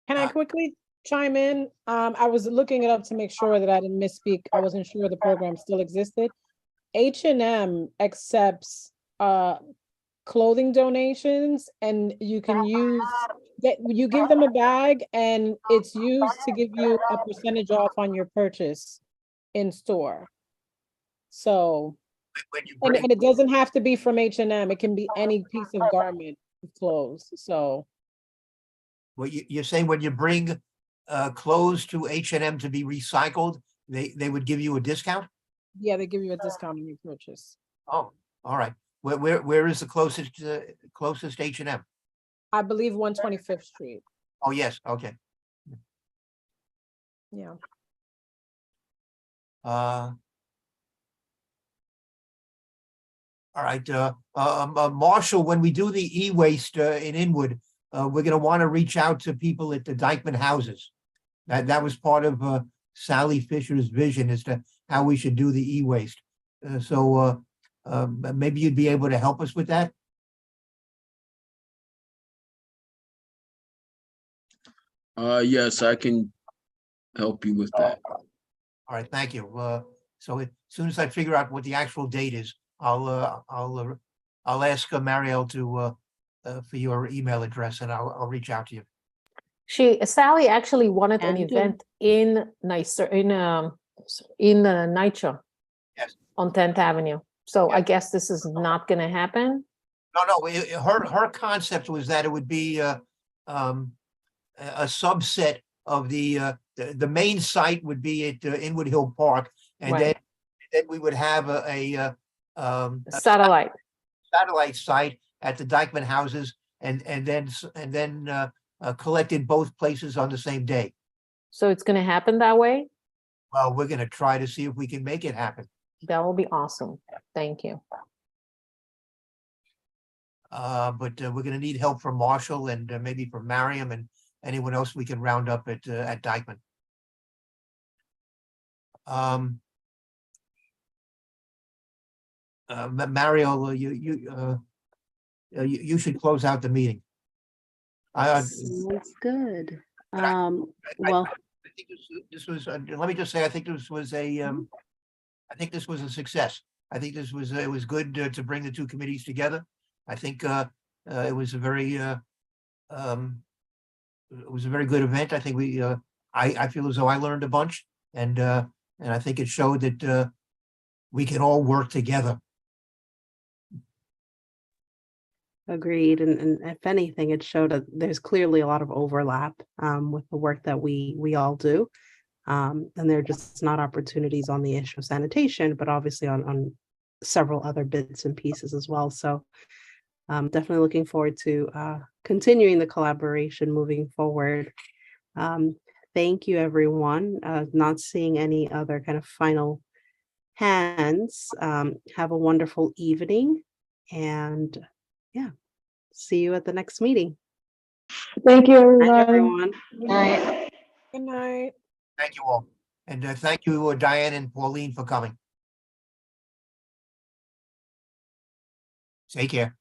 Can I quickly chime in? I was looking it up to make sure that I didn't misspeak. I wasn't sure the program still existed. H&M accepts clothing donations, and you can you give them a bag and it's used to give you a percentage off on your purchase in store. So, when you and, bring, and it doesn't have to be from H&M. It can be any piece of garment of clothes. So you're saying when you bring clothes to H&M to be recycled, they would give you a discount? yeah, they give you a discount on your purchase. Oh, all right. Where is the closest H&M? I believe 125th Street. Oh, yes, okay. Yeah. All right, Marshall, when we do the e-waste in Inwood, we're gonna want to reach out to people at the Dykeman houses. That was part of Sally Fisher's vision as to how we should do the e-waste. So maybe you'd be able to help us with that? Yes, I can help you with that. All right, thank you. So as soon as I figure out what the actual date is, I'll ask Mariel to for your email address, and I'll reach out to you. Sally actually wanted an Can do. event in Nitro. Yes. On 10th Avenue. So I guess this is not gonna happen. No, her concept was that it would be a subset of the main site would be at Inwood Hill Park, and Right. then we would have a Satellite. satellite site at the Dykeman houses, and then collect in both places on the same day. So it's gonna happen that way? Well, we're gonna try to see if we can make it happen. That will be awesome. Thank you. But we're gonna need help from Marshall and maybe from Mariam and anyone else we can round up at Dykeman. Mario, you should close out the meeting. Sounds good. Well, I think this was, let me just say, I think this was I think this was a success. I think this was, it was good to bring the two committees together. I think it was a very good event. I think I feel as though I learned a bunch, and I think it showed that we can all work together. agreed. And if anything, it showed that there's clearly a lot of overlap with the work that we all do. And there are just not opportunities on the issue of sanitation, but obviously on several other bits and pieces as well. So definitely looking forward to continuing the collaboration moving forward. Thank you, everyone. Not seeing any other kind of final hands. Have a wonderful evening, and yeah, see you at the next meeting. Thank you, Night, everyone. everyone. Good night. Thank you all. And thank you, Diane and Pauline, for coming. Take care.